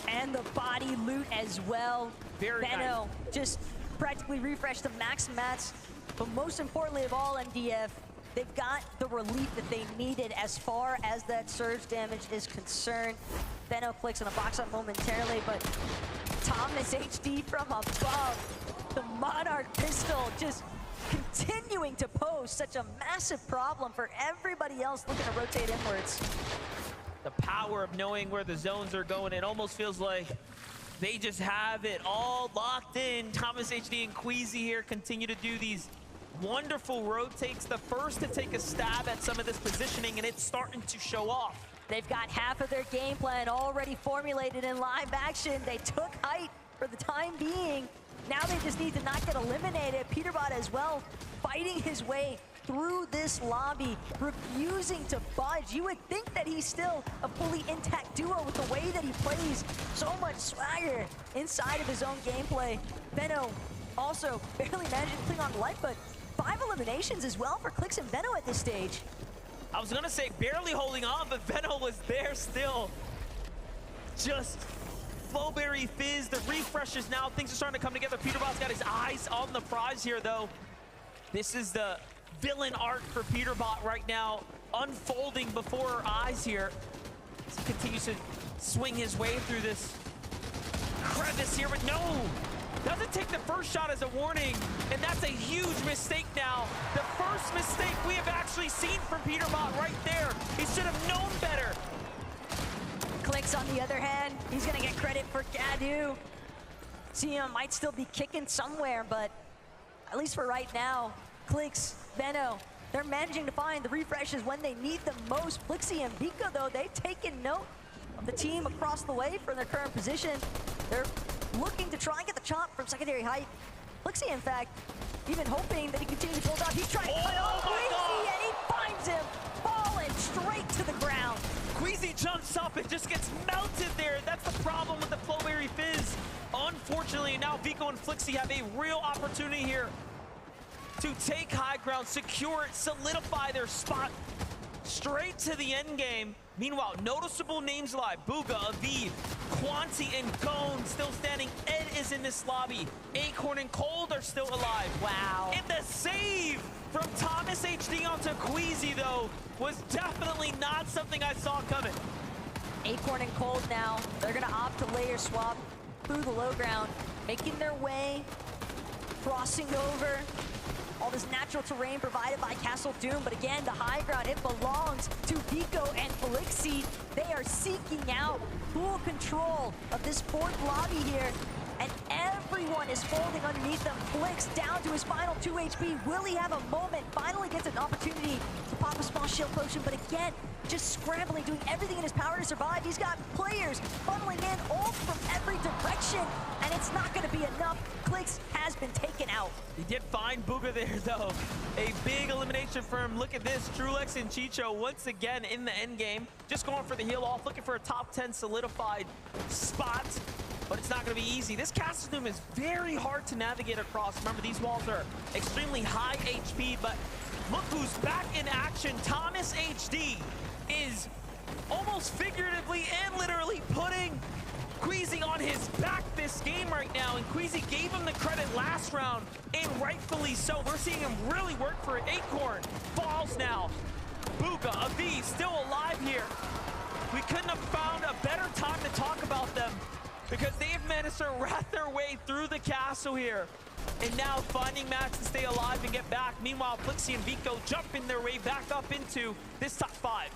And the body loot as well. Very Veno nice. just practically refreshed the max mats. But most importantly of all, MDF, they've got the relief that they needed as far as that surge damage is concerned. Veno clicks on a box up momentarily, but Thomas HD from above. The Monarch pistol just continuing to pose such a massive problem for everybody else looking to rotate inwards. The power of knowing where the zones are going, it almost feels like they just have it all locked in. Thomas HD and Queasy here continue to do these wonderful rotates, the first to take a stab at some of this positioning, and it's starting to show off. They've got half of their game plan already formulated in live action. They took height for the time being. Now they just need to not get eliminated. Peterbot as well, fighting his way through this lobby, refusing to budge. You would think that he's still a fully intact duo with the way that he plays. So much swagger inside of his own gameplay. Veno also barely managing to cling on to life, but 5 eliminations as well for Clix and Veno at this stage. I was gonna say barely holding on, but Veno was there still. Just Flowberry Fizz, the refreshes now, things are starting to come together. Peterbot's got his eyes on the prize here, though. This is the villain arc for Peterbot right now, unfolding before our eyes here. As he continues to swing his way through this crevice here, but no! Doesn't take the first shot as a warning, and that's a huge mistake now. The first mistake we have actually seen from Peterbot right there. He should have known better. Clix on the other hand, he's gonna get credit for Gadu. CM might still be kicking somewhere, but at least for right now, Clix, Veno, they're managing to find the refreshes when they need them most. Flixie and Vika, though, they've taken note of the team across the way from their current position. They're looking to try and get the chop from secondary height. Flixie, in fact, even hoping that he continues to hold off. He's trying to cut off Queasy, and he finds him falling straight to the ground. Queasy jumps up and just gets melted there. That's the problem with the Flowberry Fizz. Unfortunately, now Vico and Flixie have a real opportunity here to take high ground, secure it, solidify their spot straight to the end game. Meanwhile, noticeable names alive. Booga, Aviv, Quanti, and Gone still standing. Ed is in this lobby. Acorn and Cold are still alive. Wow. And the save from Thomas HD onto Queasy, though, was definitely not something I saw coming. Acorn and Cold now, they're gonna opt to layer swap through the low ground, making their way, crossing over all this natural terrain provided by Castle Doom. But again, the high ground, it belongs to Vico and Felixi. They are seeking out full control of this fourth lobby here, and everyone is folding underneath them. Flix down to his final 2 HP. Will he have a moment? Finally gets an opportunity to pop a small shield potion, but again, just scrambling, doing everything in his power to survive. He's got players funneling in ult from every direction, and it's not going to be enough. Clix has been taken out. He did find Booga there, though. A big elimination for him. Look at this. Trulex and Chicho once again in the end game. Just going for the heal off, looking for a top 10 solidified spot. But it's not going to be easy. This Castle Doom is very hard to navigate across. Remember, these walls are extremely high HP, but look who's back in action. Thomas HD is almost figuratively and literally putting Queasy on his back this game right now, and Queasy gave him the credit last round, and rightfully so. We're seeing him really work for it. Acorn falls now. Bugha, Aviv still alive here. We couldn't have found a better time to talk about them because they've managed to rat their way through the castle here. And now finding Max to stay alive and get back. Meanwhile, Flixie and Vico jumping their way back up into this top 5.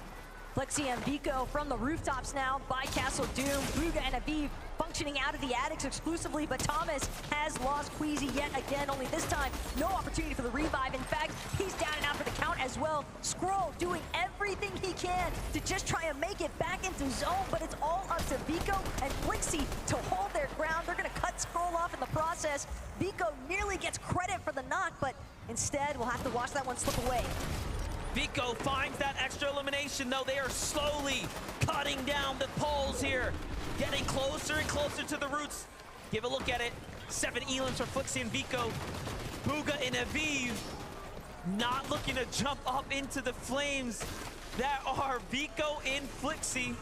Flexi and Vico from the rooftops now by Castle Doom. Bugha and Aviv functioning out of the attics exclusively, but Thomas has lost Queasy yet again, only this time no opportunity for the revive. In fact, he's down and out for the count as well. Skrull doing everything he can to just try and make it back into zone, but it's all up to Vico and Flixie to hold their ground. They're gonna cut Skrull off in the process. Vico nearly gets credit for the knock, but instead we'll have to watch that one slip away. Vico finds that extra elimination, though. They are slowly cutting down the poles here, getting closer and closer to the roots. Give a look at it. 7 elims for Flixie and Vico. Bugha and Aviv not looking to jump up into the flames that are Vico and Flixie.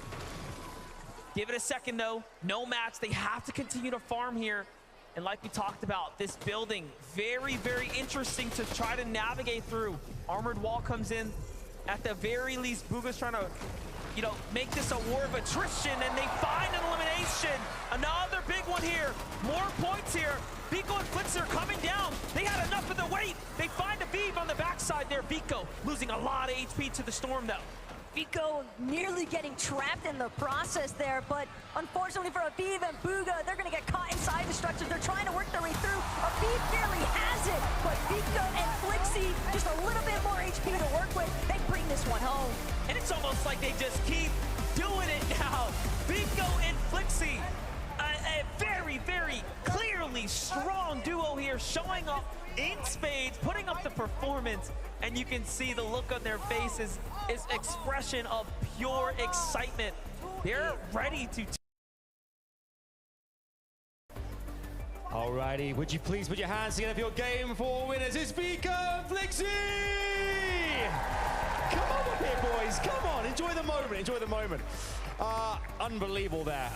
Give it a second, though. No match. They have to continue to farm here. And like we talked about, this building, very, very interesting to try to navigate through. Armored wall comes in. At the very least, Bugha's trying to, make this a war of attrition, and they find an elimination. Another big one here. More points here. Vico and Flixie are coming down. They had enough of the weight. They find Aviv on the backside there. Vico losing a lot of HP to the storm, though. Vico nearly getting trapped in the process there, but unfortunately for Aviv and Bugha, they're gonna get caught inside the structures. They're trying to work their way through. Aviv nearly has it, but Vico and Flixie, just a little bit more HP to work with. They bring this one home. And it's almost like they just keep doing it now. Vico and Flixie, a very, very clearly strong duo here, showing up in spades, putting up the performance, and you can see the look on their faces is expression of pure excitement. They're ready to. Alrighty, would you please put your hands together for your game 4 winners? It's Vico and Flixie! Come on up here, boys. Come on, enjoy the moment. Enjoy the moment. Unbelievable there.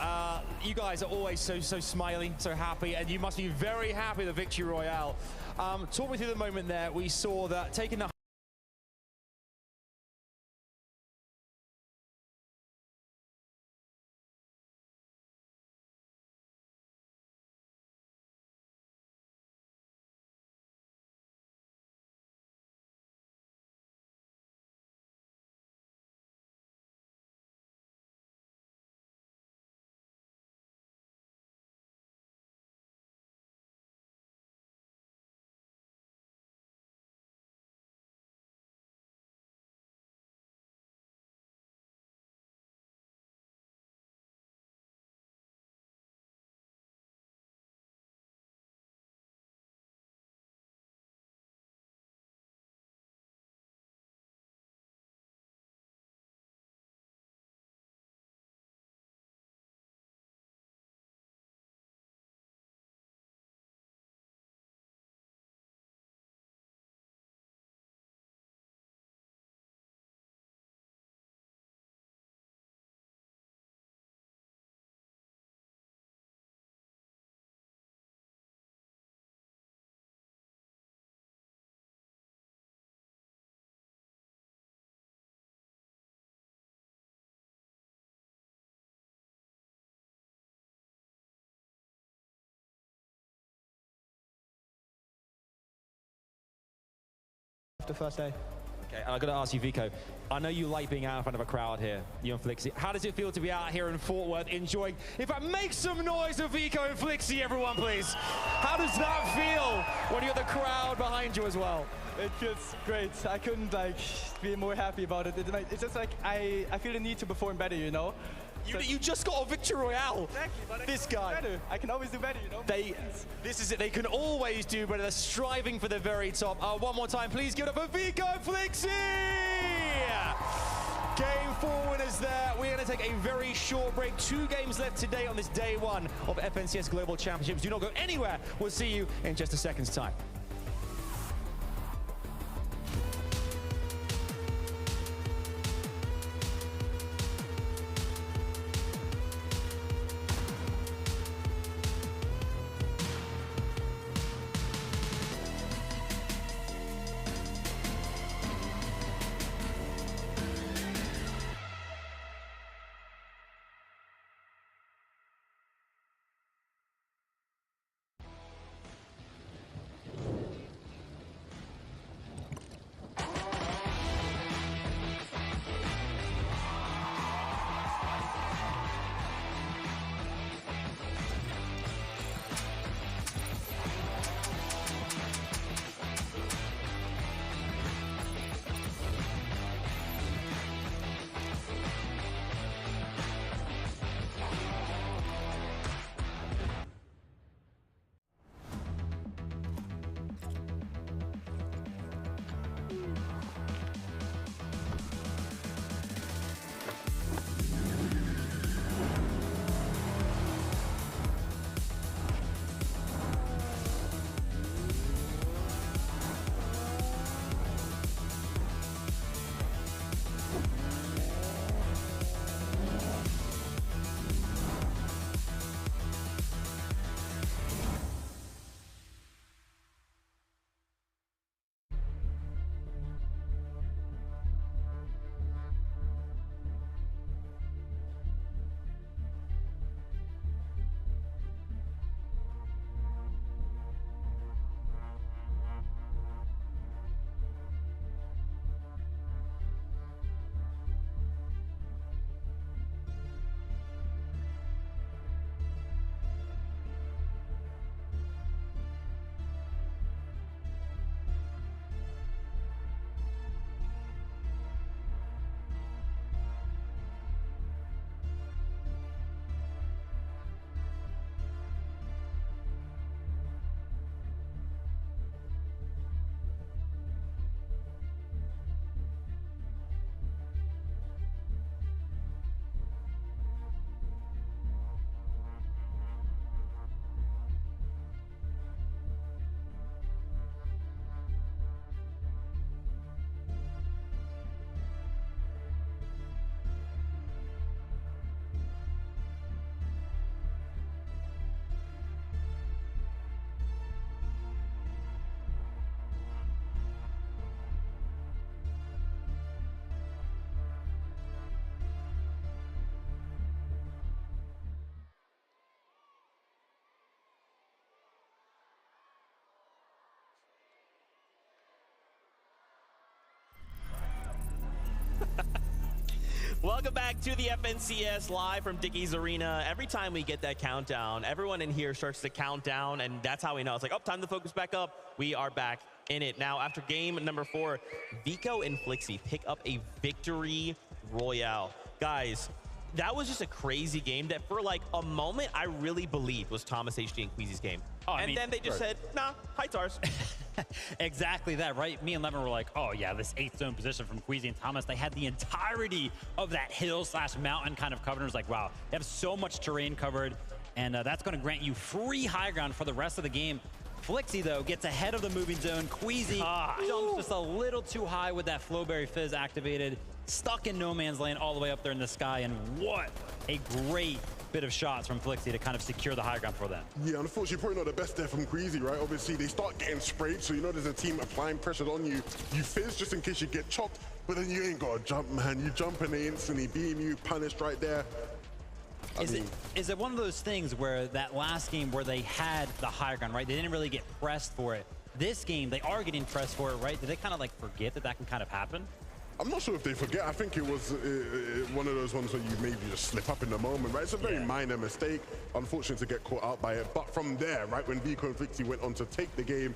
You guys are always so smiley, so happy, and you must be very happy with the Victory Royale. Talk me through the moment there. We saw that taking the the first day. Okay, and I've got to ask you, Vico, I know you like being out in front of a crowd here, you and Flixie. How does it feel to be out here in Fort Worth enjoying? In fact, make some noise for Vico and Flixie, everyone, please. How does that feel when you got the crowd behind you as well? It feels great. I couldn't be more happy about it. It's just like I feel the need to perform better, You just got a Victory Royale. Exactly, but this guy. Better. I can always do better, This is it. They can always do better. They're striving for the very top. One more time, please give it up for Vico and Flixie. Game 4 winners there. We're going to take a very short break. 2 games left today on this day 1 of FNCS Global Championships. Do not go anywhere. We'll see you in just a second's time. Welcome back to the FNCS live from Dickey's Arena. Every time we get that countdown, everyone in here starts to count down, and that's how we know. It's like, oh, time to focus back up. We are back in it. Now, after game number 4, Vico and Flixie pick up a victory royale. Guys, that was just a crazy game that for like a moment I really believed was Thomas HD and Queasy's game. Then they just said, nah, Height's ours. Exactly that, right? Me and Levin were like, oh yeah, this 8th zone position from Queasy and Thomas, they had the entirety of that hill/mountain kind of covered. It was like, wow, they have so much terrain covered, and that's going to grant you free high ground for the rest of the game. Flixie, though, gets ahead of the moving zone. Queasy jumps just a little too high with that Flowberry Fizz activated, stuck in no man's land all the way up there in the sky, and what a great bit of shots from Flixie to kind of secure the high ground for them. Yeah, unfortunately, probably not the best there from Queasy, right? Obviously, they start getting sprayed, so you know there's a team applying pressure on you. You fizz just in case you get chopped, but then you ain't got to jump, man. You jump and they instantly beam you, punished right there. Is it one of those things where that last game where they had the high ground, right? They didn't really get pressed for it. This game, they are getting pressed for it, right? Did they kind of like forget that that can kind of happen? I'm not sure if they forget. I think it was one of those ones where you maybe just slip up in the moment, right? It's a very minor mistake. Unfortunate to get caught out by it. But from there, right, when Vico and Flixie went on to take the game,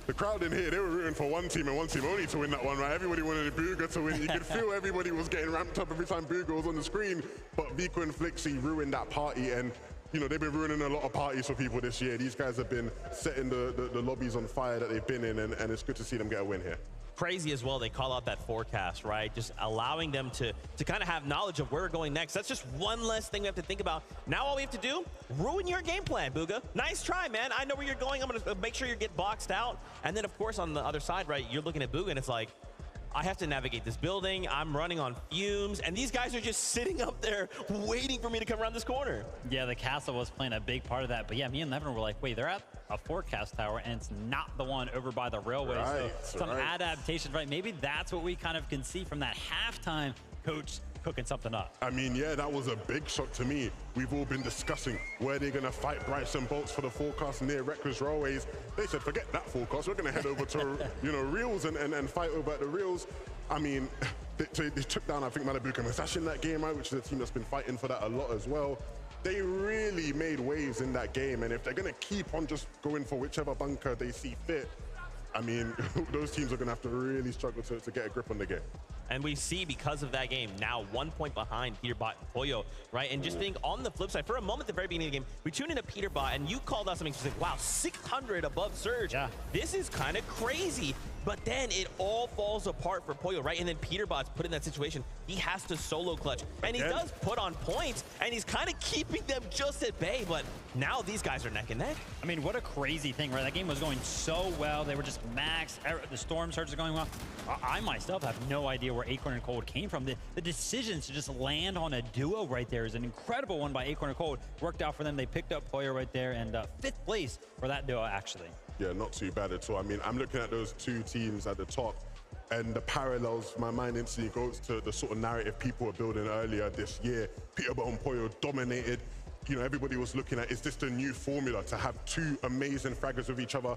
the crowd in here, they were rooting for one team and one team only to win that one, right? Everybody wanted Booga to win. You could feel everybody was getting ramped up every time Booga was on the screen. But Vico and Flixie ruined that party, and you know, they've been ruining a lot of parties for people this year. These guys have been setting the lobbies on fire that they've been in, and it's good to see them get a win here. Crazy as well, they call out that forecast, right? Just allowing them to kind of have knowledge of where we're going next. That's just one less thing we have to think about. Now all we have to do, ruin your game plan, Booga. Nice try, man. I know where you're going. I'm going to make sure you get boxed out. And then, of course, on the other side, right, you're looking at Booga, and it's like, I have to navigate this building. I'm running on fumes, and these guys are just sitting up there waiting for me to come around this corner. Yeah, the castle was playing a big part of that. But yeah, me and Levin were like, wait, they're at a forecast tower, and it's not the one over by the railway. Right, so some adaptations, right? Maybe that's what we kind of can see from that halftime coach cooking something up. I mean, yeah, that was a big shock to me. We've all been discussing where they're going to fight Brights and Bolts for the forecast near Reckless Railways. They said, forget that forecast. We're going to head over to, you know, Reels and fight over at the Reels. I mean, they took down, I think, Malibu and Masashi in that game, right, which is a team that's been fighting for that a lot as well. They really made waves in that game, and if they're going to keep on just going for whichever bunker they see fit, I mean, those teams are going to have to really struggle to get a grip on the game. And we see, because of that game, now 1 point behind Peterbot and Pollo, right? And just think on the flip side, for a moment at the very beginning of the game, we tuned into Peterbot, and you called out something specific. Wow, 600 above Surge. Yeah. This is kind of crazy. But then it all falls apart for Pollo, right? And then Peterbot's put in that situation. He has to solo clutch. And he does put on points, and he's kind of keeping them just at bay. But now these guys are neck and neck. I mean, what a crazy thing, right? That game was going so well. They were just max. The Storm Surge is going well. I myself have no idea where Acorn and Cold came from. The decisions to just land on a duo right there is an incredible one by Acorn and Cold. Worked out for them. They picked up Pollo right there, and 5th place for that duo, actually. Yeah, not too bad at all. I mean, I'm looking at those two teams at the top, and the parallels, my mind instantly goes to the sort of narrative people were building earlier this year. Peterbot and Pollo dominated. You know, everybody was looking at, is this the new formula to have two amazing fraggers with each other?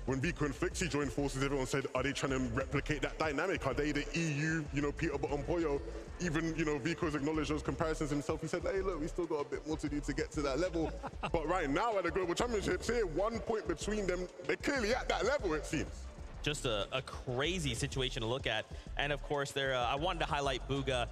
When Vico and Flixie joined forces, everyone said, are they trying to replicate that dynamic? Are they the EU, you know, Peterbot and Pollo? Even, you know, Vico's acknowledged those comparisons himself. He said, hey, look, we still got a bit more to do to get to that level. But right now at the Global Championships here, 1 point between them, they're clearly at that level, it seems. Just a crazy situation to look at. And of course, I wanted to highlight Booga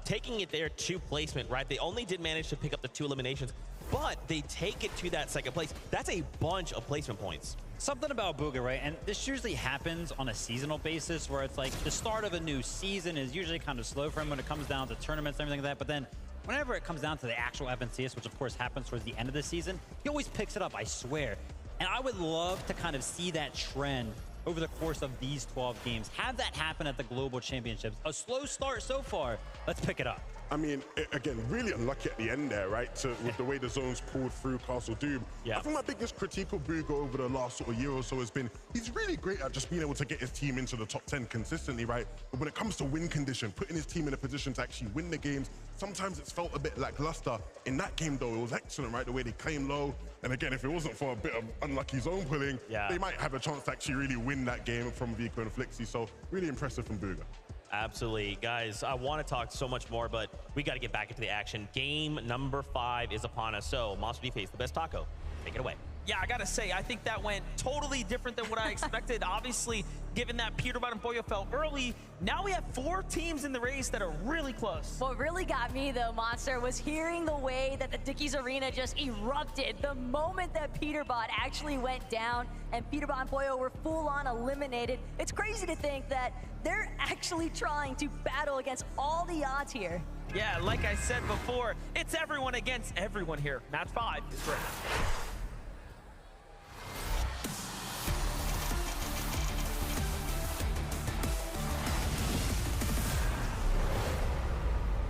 taking it there to placement, right? They only did manage to pick up the 2 eliminations, but they take it to that 2nd place. That's a bunch of placement points. Something about Booga, right? And this usually happens on a seasonal basis where it's like the start of a new season is usually kind of slow for him when it comes down to tournaments and everything like that. But then whenever it comes down to the actual FNCS, which of course happens towards the end of the season, he always picks it up, I swear. And I would love to kind of see that trend over the course of these 12 games. Have that happen at the Global Championships. A slow start so far. Let's pick it up. I mean, again, really unlucky at the end there, right? With the way the zones pulled through Castle Doom. Yeah. I think my biggest critique of Booga over the last sort of year or so has been, he's really great at just being able to get his team into the top 10 consistently, right? But when it comes to win condition, putting his team in a position to actually win the games, sometimes it's felt a bit lackluster. In that game, though, it was excellent, right? The way they claimed low. And again, if it wasn't for a bit of unlucky zone pulling, they might have a chance to actually really win that game from Vico and Flixie. So really impressive from Booga. Absolutely. Guys, I want to talk so much more, but we got to get back into the action. Game number 5 is upon us. So, Monster D Face, the best taco. Take it away. Yeah, I gotta say, I think that went totally different than what I expected. Obviously, given that Peterbot and Pollo fell early, now we have 4 teams in the race that are really close. What really got me, though, Monster, was hearing the way that the Dickies Arena just erupted the moment that Peterbot actually went down and Peterbot and Pollo were full-on eliminated. It's crazy to think that they're actually trying to battle against all the odds here. Yeah, like I said before, it's everyone against everyone here. Match 5 is great.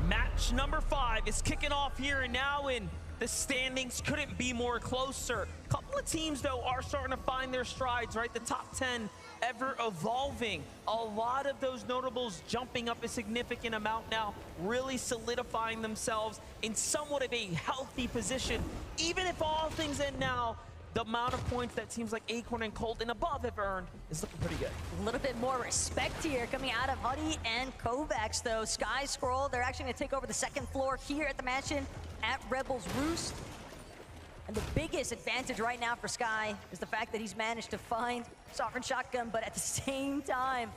Match number 5 is kicking off here and now, and the standings couldn't be more closer. A couple of teams, though, are starting to find their strides, right? The top 10 ever evolving. A lot of those notables jumping up a significant amount now, really solidifying themselves in somewhat of a healthy position. Even if all things end now, the amount of points that teams like Acorn and Colt and above have earned is looking pretty good. A little bit more respect here coming out of Huddy and Kovacs, though. Sky Scroll, they're actually going to take over the 2nd floor here at the mansion at Rebels Roost. And the biggest advantage right now for Sky is the fact that he's managed to find Sovereign Shotgun, but at the same time,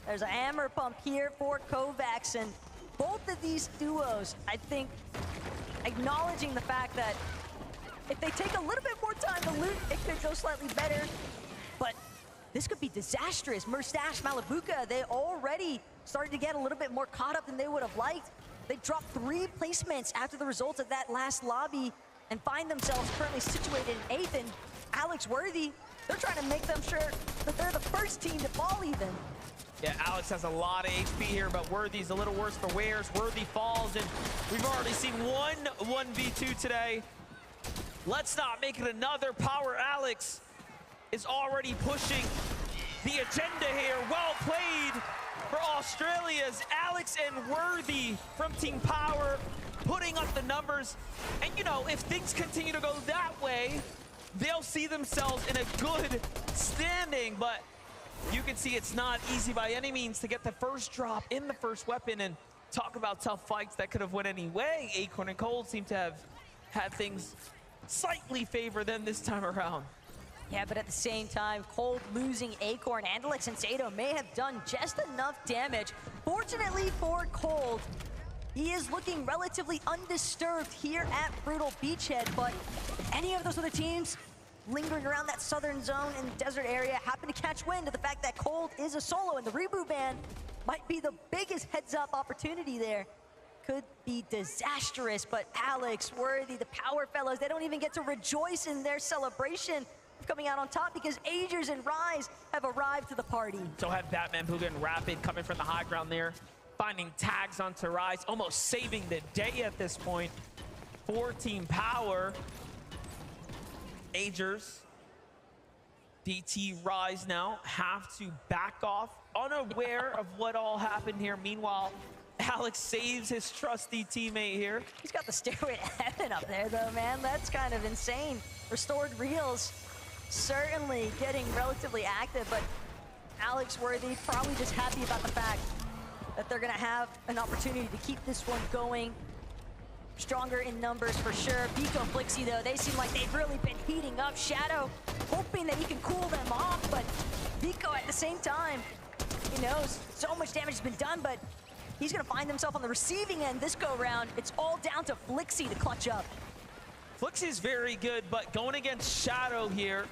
there's a hammer pump here for Kovacs. And both of these duos, I think, acknowledging the fact that if they take a little bit more time to loot, it could go slightly better. But this could be disastrous. Murstache, Malabuka, they already started to get a little bit more caught up than they would have liked. They dropped 3 placements after the results of that last lobby and find themselves currently situated in 8th. And Alex Worthy, they're trying to make them sure that they're the first team to fall even. Yeah, Alex has a lot of HP here, but Worthy's a little worse for wears. Worthy falls, and we've already seen one 1v2 today. Let's not make it another. Power Alex is already pushing the agenda here. Well played for Australia's Alex and Worthy from Team Power, putting up the numbers. And you know, if things continue to go that way, they'll see themselves in a good standing. But you can see it's not easy by any means to get the first drop in the first weapon. And talk about tough fights that could have went any way. Acorn and Cold seem to have had things slightly favor them this time around. Yeah, but at the same time, Cold losing Acorn and Alex Sensado may have done just enough damage. Fortunately for Cold, he is looking relatively undisturbed here at Brutal Beachhead, but any of those other teams lingering around that southern zone in the desert area happen to catch wind of the fact that Cold is a solo, and the reboot ban might be the biggest heads-up opportunity there. Could be disastrous, but Alex, Worthy, the Power Fellows, they don't even get to rejoice in their celebration of coming out on top because Agers and Rise have arrived to the party. So have Batman, Puga, and Rapid coming from the high ground there, finding tags onto Rise, almost saving the day at this point for Team Power. Agers, DT, Rise now have to back off, unaware of what all happened here. Meanwhile, Alex saves his trusty teammate here. He's got the stairway to heaven up there, though, man. That's kind of insane. Restored Reels certainly getting relatively active, but Alex Worthy probably just happy about the fact that they're going to have an opportunity to keep this one going. Stronger in numbers for sure. Vico and Flixie, though, they seem like they've really been heating up. Shadow hoping that he can cool them off, but Vico at the same time, he knows so much damage has been done, but he's going to find himself on the receiving end this go-round. It's all down to Flixie to clutch up. Flixie's very good, but going against Shadow here,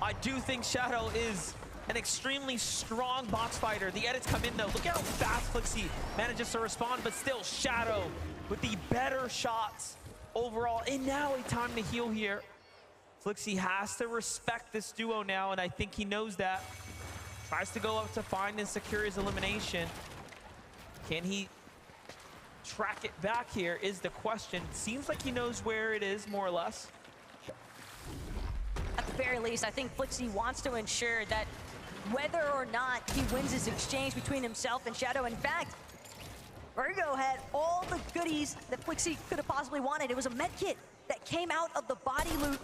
I do think Shadow is an extremely strong box fighter. The edits come in, though. Look at how fast Flixie manages to respond, but still Shadow with the better shots overall. And now a time to heal here. Flixie has to respect this duo now, and I think he knows that. Tries to go up to find and secure his elimination. Can he track it back here is the question. Seems like he knows where it is, more or less. At the very least, I think Flixie wants to ensure that whether or not he wins his exchange between himself and Shadow. In fact, Virgo had all the goodies that Flixie could have possibly wanted. It was a med kit that came out of the body loot.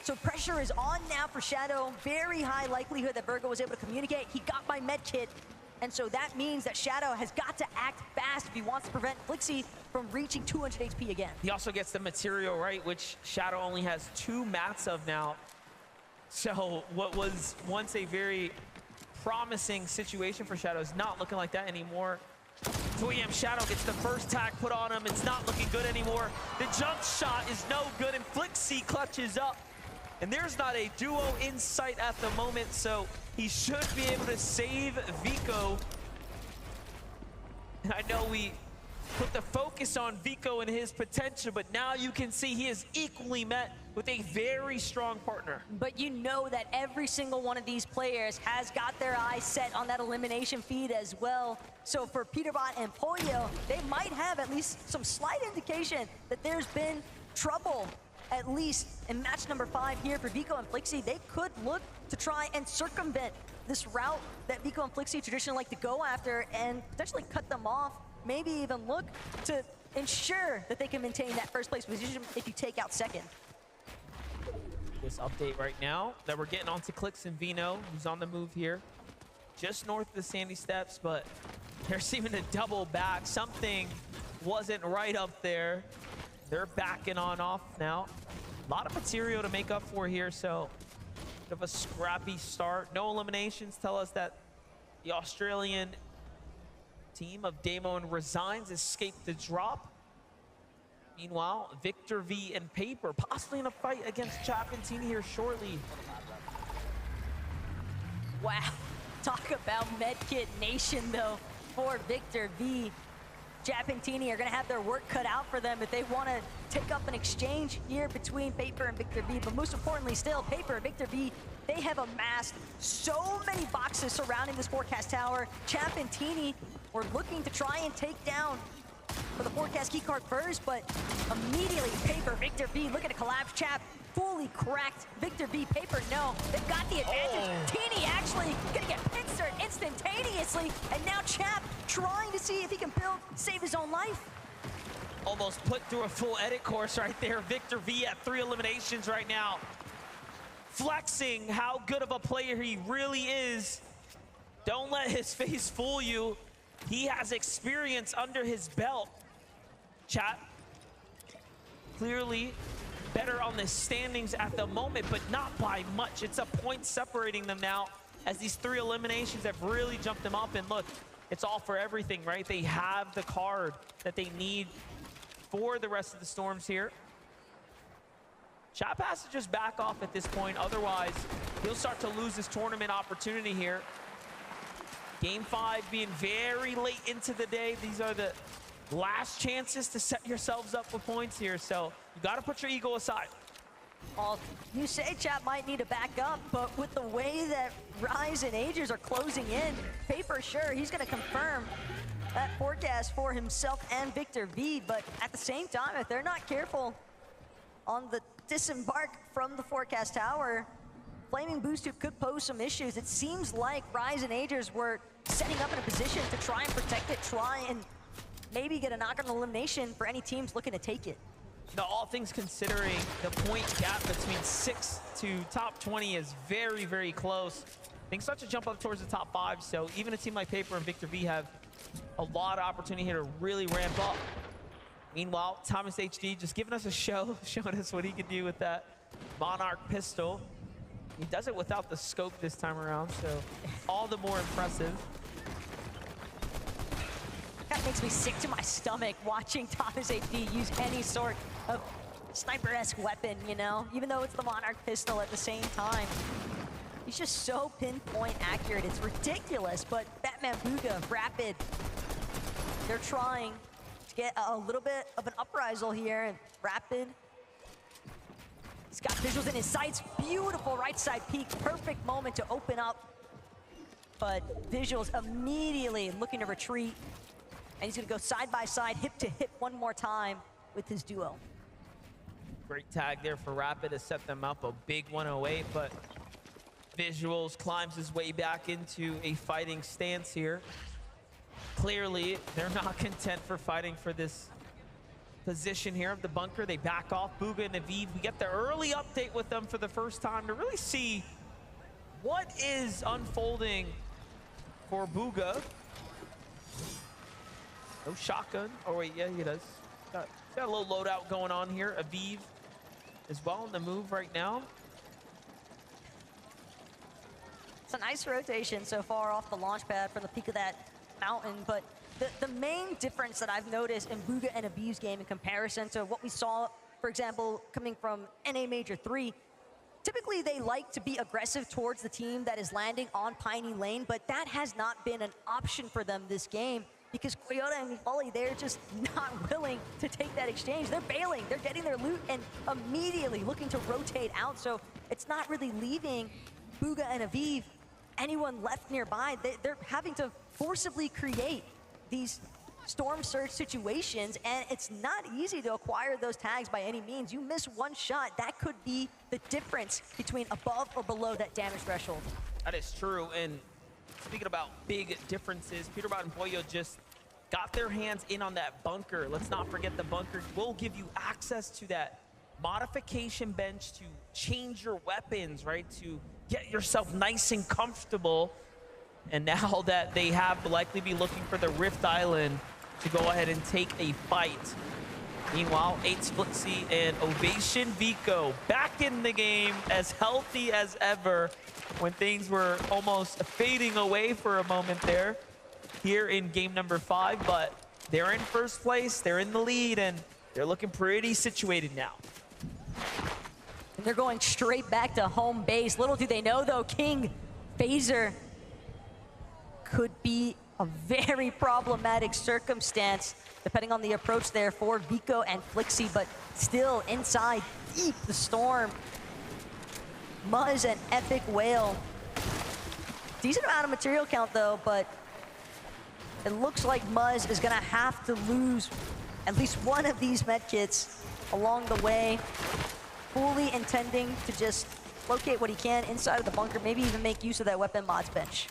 So pressure is on now for Shadow. Very high likelihood that Virgo was able to communicate. He got my med kit. And so that means that Shadow has got to act fast if he wants to prevent Flixie from reaching 200 HP again. He also gets the material, right, which Shadow only has 2 mats of now. So what was once a very promising situation for Shadow is not looking like that anymore. 2AM Shadow gets the first tag put on him. It's not looking good anymore. The jump shot is no good, and Flixie clutches up. And there's not a duo in sight at the moment, so he should be able to save Vico. And I know we put the focus on Vico and his potential, but now you can see he is equally met with a very strong partner. But you know that every single one of these players has got their eyes set on that elimination feed as well. So for Peterbot and Pollo, they might have at least some slight indication that there's been trouble, at least in match number 5 here for Vico and Flixie. They could look to try and circumvent this route that Vico and Flixie traditionally like to go after and potentially cut them off, maybe even look to ensure that they can maintain that first place position if you take out second. This update right now that we're getting onto Clix and Vino, who's on the move here, just north of the Sandy Steps, but they're seeming to double back. Something wasn't right up there. They're backing on off now. A lot of material to make up for here, so bit of a scrappy start. No eliminations tell us that the Australian team of Damo and Resigns escaped the drop. Meanwhile, Victor V and Paper possibly in a fight against Chapentini here shortly. Wow, talk about Medkit Nation though for Victor V. Chapentini are gonna have their work cut out for them if they wanna take up an exchange here between Paper and Victor V. But most importantly still, Paper and Victor V, they have amassed so many boxes surrounding this forecast tower. Chapentini were looking to try and take down for the forecast keycard first, but immediately Paper, Victor V looking to collapse. Chap fully cracked Victor V. Paper, no, they've got the advantage. Teeny actually gonna get pincered instantaneously, and now Chap trying to see if he can save his own life. Almost put through a full edit course right there. Victor V at 3 eliminations right now. Flexing how good of a player he really is. Don't let his face fool you. He has experience under his belt. Chat, clearly better on the standings at the moment, but not by much. It's a point separating them now, as these 3 eliminations have really jumped them up. And look, it's all for everything, right? They have the card that they need for the rest of the Storms here. Chap has to just back off at this point, otherwise he'll start to lose his tournament opportunity here. Game 5 being very late into the day. These are the last chances to set yourselves up with points here, so you got to put your ego aside. Well, you say Chap might need to back up, but with the way that Rise and Ages are closing in, Paper, sure, he's going to confirm that forecast for himself and Victor V, but at the same time, if they're not careful on the disembark from the forecast tower, Flaming Boost could pose some issues. It seems like Rise and Agers were setting up in a position to try and protect it, try and maybe get a knock-on elimination for any teams looking to take it. Now, all things considering, the point gap between 6 to top 20 is very, very close. Things start to jump up towards the top 5, so even a team like Paper and Victor V have a lot of opportunity here to really ramp up. Meanwhile, Thomas HD just giving us a show, showing us what he can do with that Monarch pistol. He does it without the scope this time around, so all the more impressive. That makes me sick to my stomach watching Thomas HD use any sort of sniper-esque weapon, you know? Even though it's the Monarch pistol at the same time. He's just so pinpoint accurate, it's ridiculous, but Batman Booga, Rapid, they're trying to get a little bit of an uprisal here, and Rapid, he's got visuals in his sights, beautiful right side peek, perfect moment to open up, but Visuals immediately looking to retreat, and he's gonna go side by side, hip to hip one more time with his duo. Great tag there for Rapid to set them up, a big 108, but Visuals climbs his way back into a fighting stance here. Clearly, they're not content for fighting for this position here of the bunker. They back off. Booga and Aviv, we get the early update with them for the first time to really see what is unfolding for Bugha. No shotgun. Oh, wait, yeah, he does. Got a little loadout going on here. Aviv as well on the move right now. It's a nice rotation so far off the launch pad from the peak of that mountain, but the main difference that I've noticed in Bugha and Aviv's game in comparison to what we saw, for example, coming from NA Major 3, typically they like to be aggressive towards the team that is landing on Piney Lane, but that has not been an option for them this game because Toyota and Mifali, they're just not willing to take that exchange. They're bailing, they're getting their loot and immediately looking to rotate out, so it's not really leaving Bugha and Aviv anyone left nearby. They're having to forcibly create these storm surge situations, and it's not easy to acquire those tags by any means. You miss one shot, that could be the difference between above or below that damage threshold. That is true, and speaking about big differences, Peterbot and Pollo just got their hands in on that bunker. Let's not forget the bunker will give you access to that modification bench to change your weapons, right? To get yourself nice and comfortable. And now that they have to likely be looking for the Rift Island to go ahead and take a fight. Meanwhile, 8's Flixie and Ovation Vico back in the game, as healthy as ever when things were almost fading away for a moment there here in game number 5. But they're in first place, they're in the lead, and they're looking pretty situated now. And they're going straight back to home base. Little do they know, though, King Phaser could be a very problematic circumstance, depending on the approach there for Vico and Flixie, but still inside, deep the storm. Muzz and Epic Whale. Decent amount of material count, though, but it looks like Muzz is gonna have to lose at least one of these medkits along the way, fully intending to just locate what he can inside of the bunker, maybe even make use of that weapon mods bench.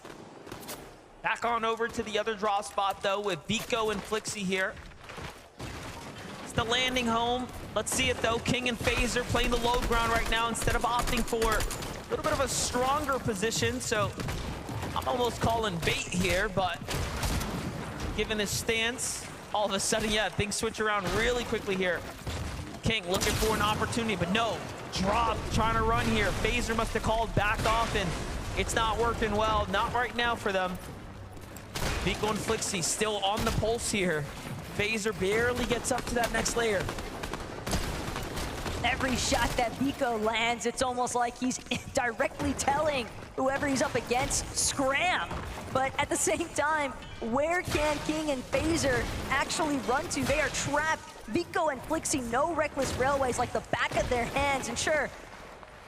Back on over to the other draw spot, though, with Vico and Flixie here. It's the landing home. Let's see it, though. King and Phaser playing the low ground right now instead of opting for a little bit of a stronger position. So I'm almost calling bait here, but given his stance, all of a sudden, yeah, things switch around really quickly here. King looking for an opportunity, but no. Drop, trying to run here. Phaser must have called back off, and it's not working well. Not right now for them. Vico and Flixie still on the pulse here. Phaser barely gets up to that next layer. Every shot that Vico lands, it's almost like he's directly telling whoever he's up against, scram. But at the same time, where can King and Phaser actually run to? They are trapped. Vico and Flixie know Reckless Railways like the back of their hands. And sure,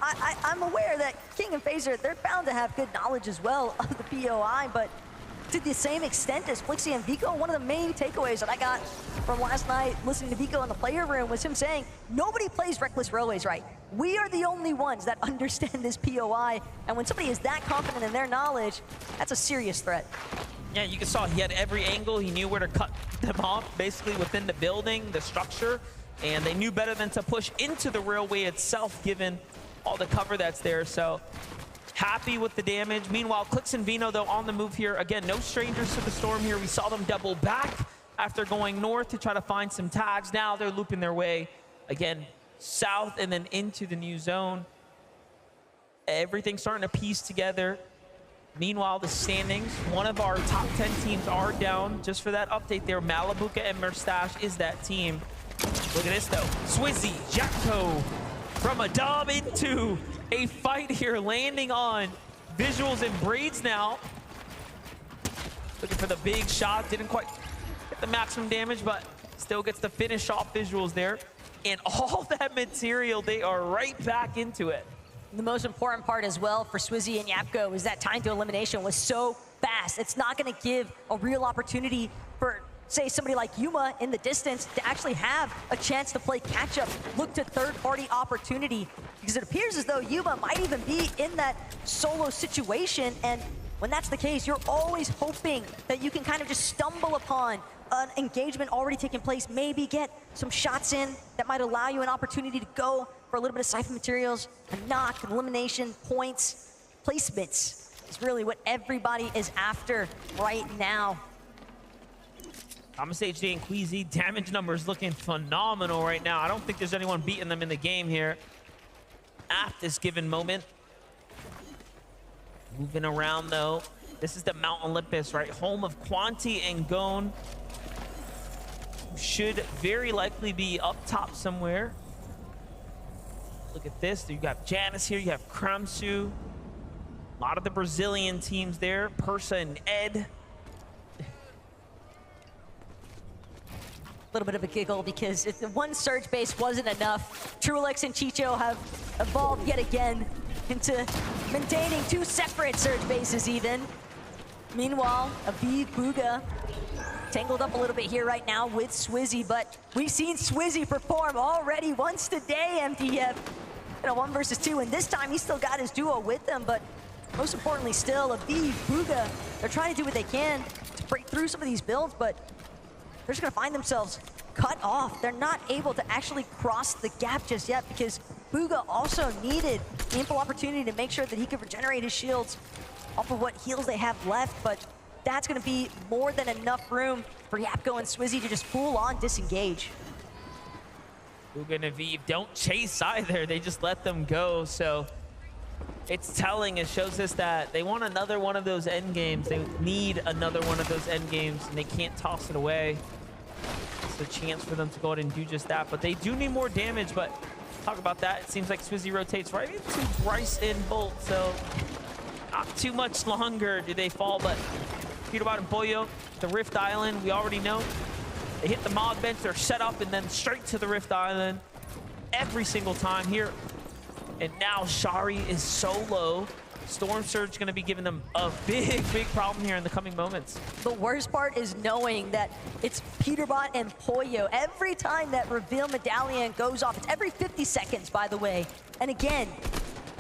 I'm aware that King and Phaser, they're bound to have good knowledge as well of the POI, but to the same extent as Flixie and Vico, one of the main takeaways that I got from last night listening to Vico in the player room was him saying, nobody plays Reckless Railways right. We are the only ones that understand this POI, and when somebody is that confident in their knowledge, that's a serious threat. Yeah, you saw he had every angle. He knew where to cut them off, basically within the building, the structure, and they knew better than to push into the railway itself, given all the cover that's there. So happy with the damage. Meanwhile, Clix and Vino, though, on the move here. Again, no strangers to the storm here. We saw them double back after going north to try to find some tags. Now they're looping their way, again, south and then into the new zone. Everything's starting to piece together. Meanwhile, the standings, one of our top 10 teams are down. Just for that update there, Malabuka and Merstash is that team. Look at this, though. Swizzy, Jacko, from a dub into a fight here, landing on Visuals and Braids now. Looking for the big shot, didn't quite get the maximum damage, but still gets to finish off Visuals there. And all that material, they are right back into it. The most important part as well for Swizzy and Yapko is that time to elimination was so fast. It's not going to give a real opportunity for, say, somebody like Yuma in the distance to actually have a chance to play catch-up, look to third-party opportunity, because it appears as though Yuma might even be in that solo situation, and when that's the case, you're always hoping that you can kind of just stumble upon an engagement already taking place, maybe get some shots in that might allow you an opportunity to go for a little bit of siphon materials, a knock, an elimination, points, placements. is really what everybody is after right now. Thomas HD and Queasy, damage numbers looking phenomenal right now. I don't think there's anyone beating them in the game here at this given moment. Moving around though. This is the Mount Olympus, right? Home of Quanti and Gone. Should very likely be up top somewhere. Look at this. You got Janice here. You have Kramsu. A lot of the Brazilian teams there. Persa and Ed. A little bit of a giggle because if the one surge base wasn't enough, Trulix and Chicho have evolved yet again into maintaining 2 separate surge bases even. Meanwhile, Aviv Bugha tangled up a little bit here right now with Swizzy, but we've seen Swizzy perform already once today, MDF. In a 1 versus 2, and this time he still got his duo with them, but most importantly still, Aviv Bugha, they're trying to do what they can to break through some of these builds, but they're just gonna find themselves cut off. They're not able to actually cross the gap just yet because Bugha also needed ample opportunity to make sure that he could regenerate his shields off of what heals they have left, but that's gonna be more than enough room for Yapko and Swizzy to just full on disengage. Bugha and Aviv don't chase either. They just let them go. So it's telling. It shows us that they want another one of those end games. They need another one of those end games, and they can't toss it away. It's a chance for them to go ahead and do just that. But they do need more damage. But talk about that. It seems like Swizzy rotates right into Bryce and Bolt. So not too much longer do they fall. But Peterbot and Pollo, the Rift Island, we already know. They hit the mod bench, they're set up, and then straight to the Rift Island every single time here. And now Shari is so low. Storm Surge gonna be giving them a big problem here in the coming moments. The worst part is knowing that it's Peterbot and Pollo. Every time that reveal medallion goes off, it's every 50 seconds, by the way. And again,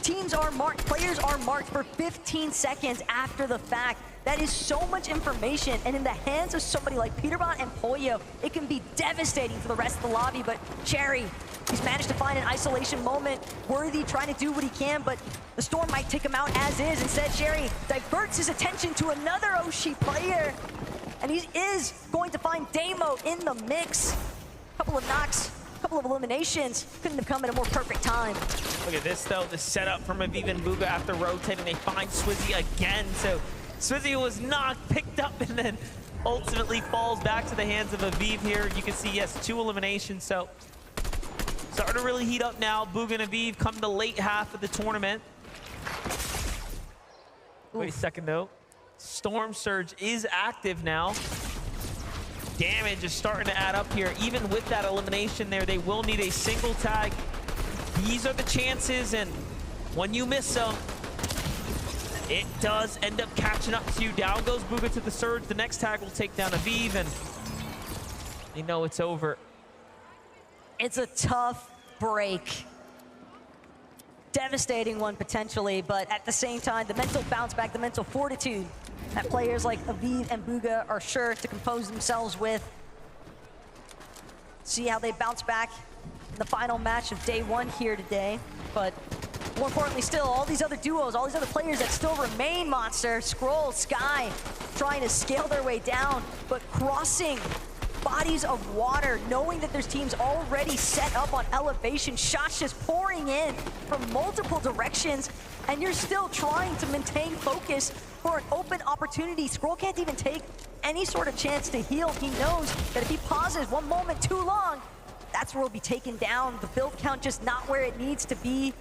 teams are marked, players are marked for 15 seconds after the fact. That is so much information, and in the hands of somebody like Peterbot and Pollo, it can be devastating for the rest of the lobby, but Cherry, he's managed to find an isolation moment. Worthy trying to do what he can, but the Storm might take him out as is. Instead, Cherry diverts his attention to another Oshi player, and he is going to find Damo in the mix. Couple of knocks, couple of eliminations. Couldn't have come at a more perfect time. Look at this, though, the setup from Aviv and Bugha after rotating. They find Swizzy again, so Swizzy was knocked, picked up, and then ultimately falls back to the hands of Aviv here. You can see, yes, 2 eliminations, so starting to really heat up now. Bugha and Aviv come to the late half of the tournament. Wait a second, though. Storm Surge is active now. Damage is starting to add up here. Even with that elimination there, they will need a single tag. These are the chances, and when you miss them, it does end up catching up to you. Down goes Bugha to the Surge. The next tag will take down Aviv, and they know it's over. It's a tough break. Devastating one potentially, but at the same time, the mental bounce back, the mental fortitude that players like Aviv and Bugha are sure to compose themselves with. See how they bounce back in the final match of day 1 here today, but more importantly still, all these other duos, all these other players that still remain, Monster, Skrull, Sky, trying to scale their way down, but crossing bodies of water, knowing that there's teams already set up on elevation, shots just pouring in from multiple directions, and you're still trying to maintain focus for an open opportunity. Skrull can't even take any sort of chance to heal. He knows that if he pauses 1 moment too long, that's where he'll be taken down. The build count just not where it needs to be.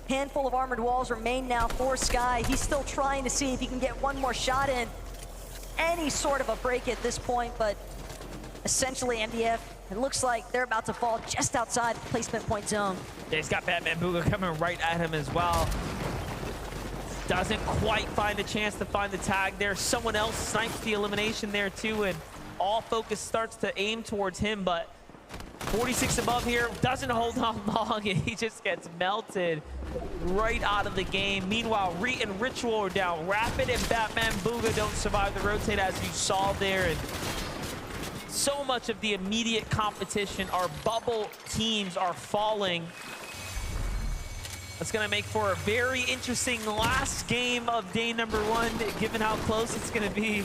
Handful of armored walls remain now for Sky. He's still trying to see if he can get 1 more shot in. Any sort of a break at this point, but essentially MDF, it looks like they're about to fall just outside the placement point zone. Yeah, he's got Batman Bugha coming right at him as well. Doesn't quite find a chance to find the tag there. Someone else snipes the elimination there too, and all focus starts to aim towards him, but 46 above here, doesn't hold on long, and he just gets melted right out of the game. Meanwhile, Reet and Ritual are down. Rapid and Batman Bugha don't survive the rotate, as you saw there, and so much of the immediate competition, our bubble teams are falling. That's going to make for a very interesting last game of day number 1, given how close it's going to be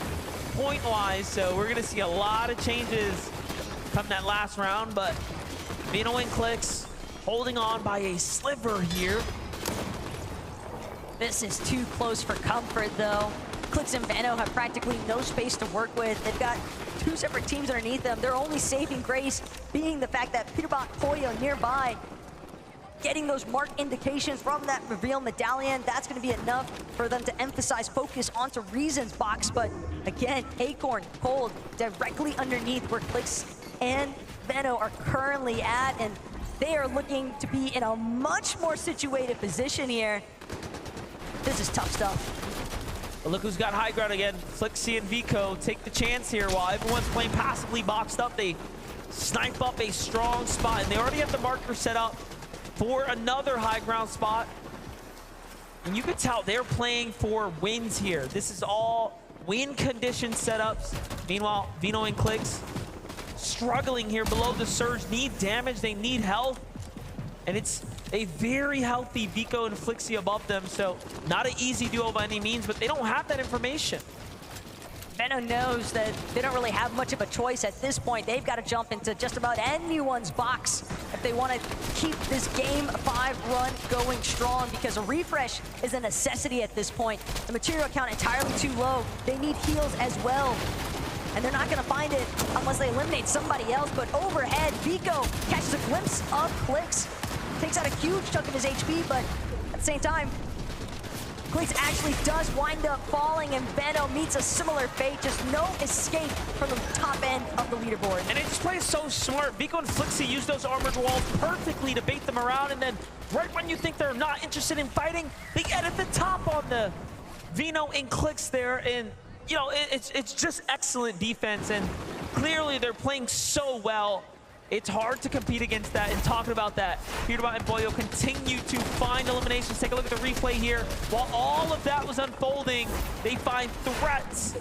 point-wise. So we're going to see a lot of changes come that last round, but Vino and Clix holding on by a sliver here. This is too close for comfort, though. Clix and Vano have practically no space to work with. They've got 2 separate teams underneath them. Their only saving grace being the fact that Peterbot Poyo nearby, getting those mark indications from that reveal medallion. That's going to be enough for them to emphasize focus onto Reason's box. But again, Acorn, Cold, directly underneath where Clix and Vano are currently at, and they are looking to be in a much more situated position here. This is tough stuff. But look who's got high ground again. Flixie and Vico take the chance here while everyone's playing passively boxed up. They snipe up a strong spot, and they already have the marker set up for another high ground spot. And you can tell they're playing for wins here. This is all win condition setups. Meanwhile, Vino and Clix struggling here below the surge, need damage, they need health. And it's a very healthy Vico and Flixie above them, so not an easy duo by any means, but they don't have that information. Veno knows that they don't really have much of a choice at this point. They've got to jump into just about anyone's box if they want to keep this Game 5 run going strong, because a refresh is a necessity at this point. The material count entirely too low. They need heals as well, and they're not going to find it unless they eliminate somebody else. But overhead, Vico catches a glimpse of Clix, takes out a huge chunk of his HP, but at the same time, Clix actually does wind up falling, and Veno meets a similar fate. Just no escape from the top end of the leaderboard. And they just play so smart. Vico and Flixie use those armored walls perfectly to bait them around, and then right when you think they're not interested in fighting, they get at the top on the Vino and Clix there, and you know, it's just excellent defense, and clearly they're playing so well. It's hard to compete against that. And talking about that, Peterbot and Boyo continue to find eliminations. Take a look at the replay here. While all of that was unfolding, they find threats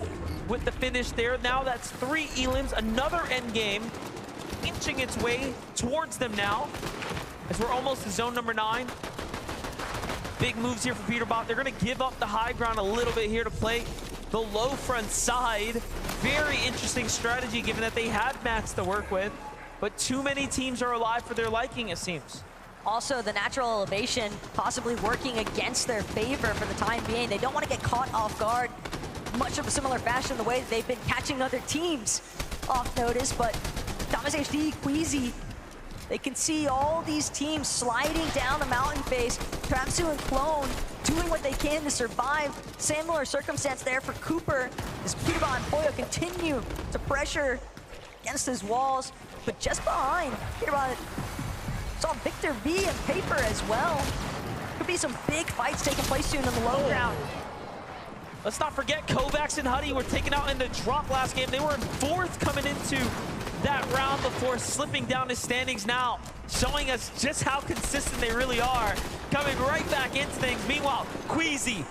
with the finish there. Now that's 3 elims, another end game, inching its way towards them now, as we're almost to zone number 9. Big moves here for Peterbot. They're gonna give up the high ground a little bit here to play the low front side. Very interesting strategy given that they had mats to work with, but too many teams are alive for their liking, it seems. Also, the natural elevation possibly working against their favor for the time being. They don't want to get caught off guard, much of a similar fashion the way that they've been catching other teams off notice. But Thomas HD, Queasy, they can see all these teams sliding down the mountain face. Trapsu and Clone doing what they can to survive. Similar circumstance there for Cooper as Peterbot and Poyo continue to pressure against his walls. But just behind, Peterbot saw Victor V and Paper as well. Could be some big fights taking place soon on the low ground. Let's not forget Kovacs and Huddy were taken out in the drop last game. They were in 4th coming into that round before slipping down the standings now, showing us just how consistent they really are, coming right back into things. Meanwhile, Queasy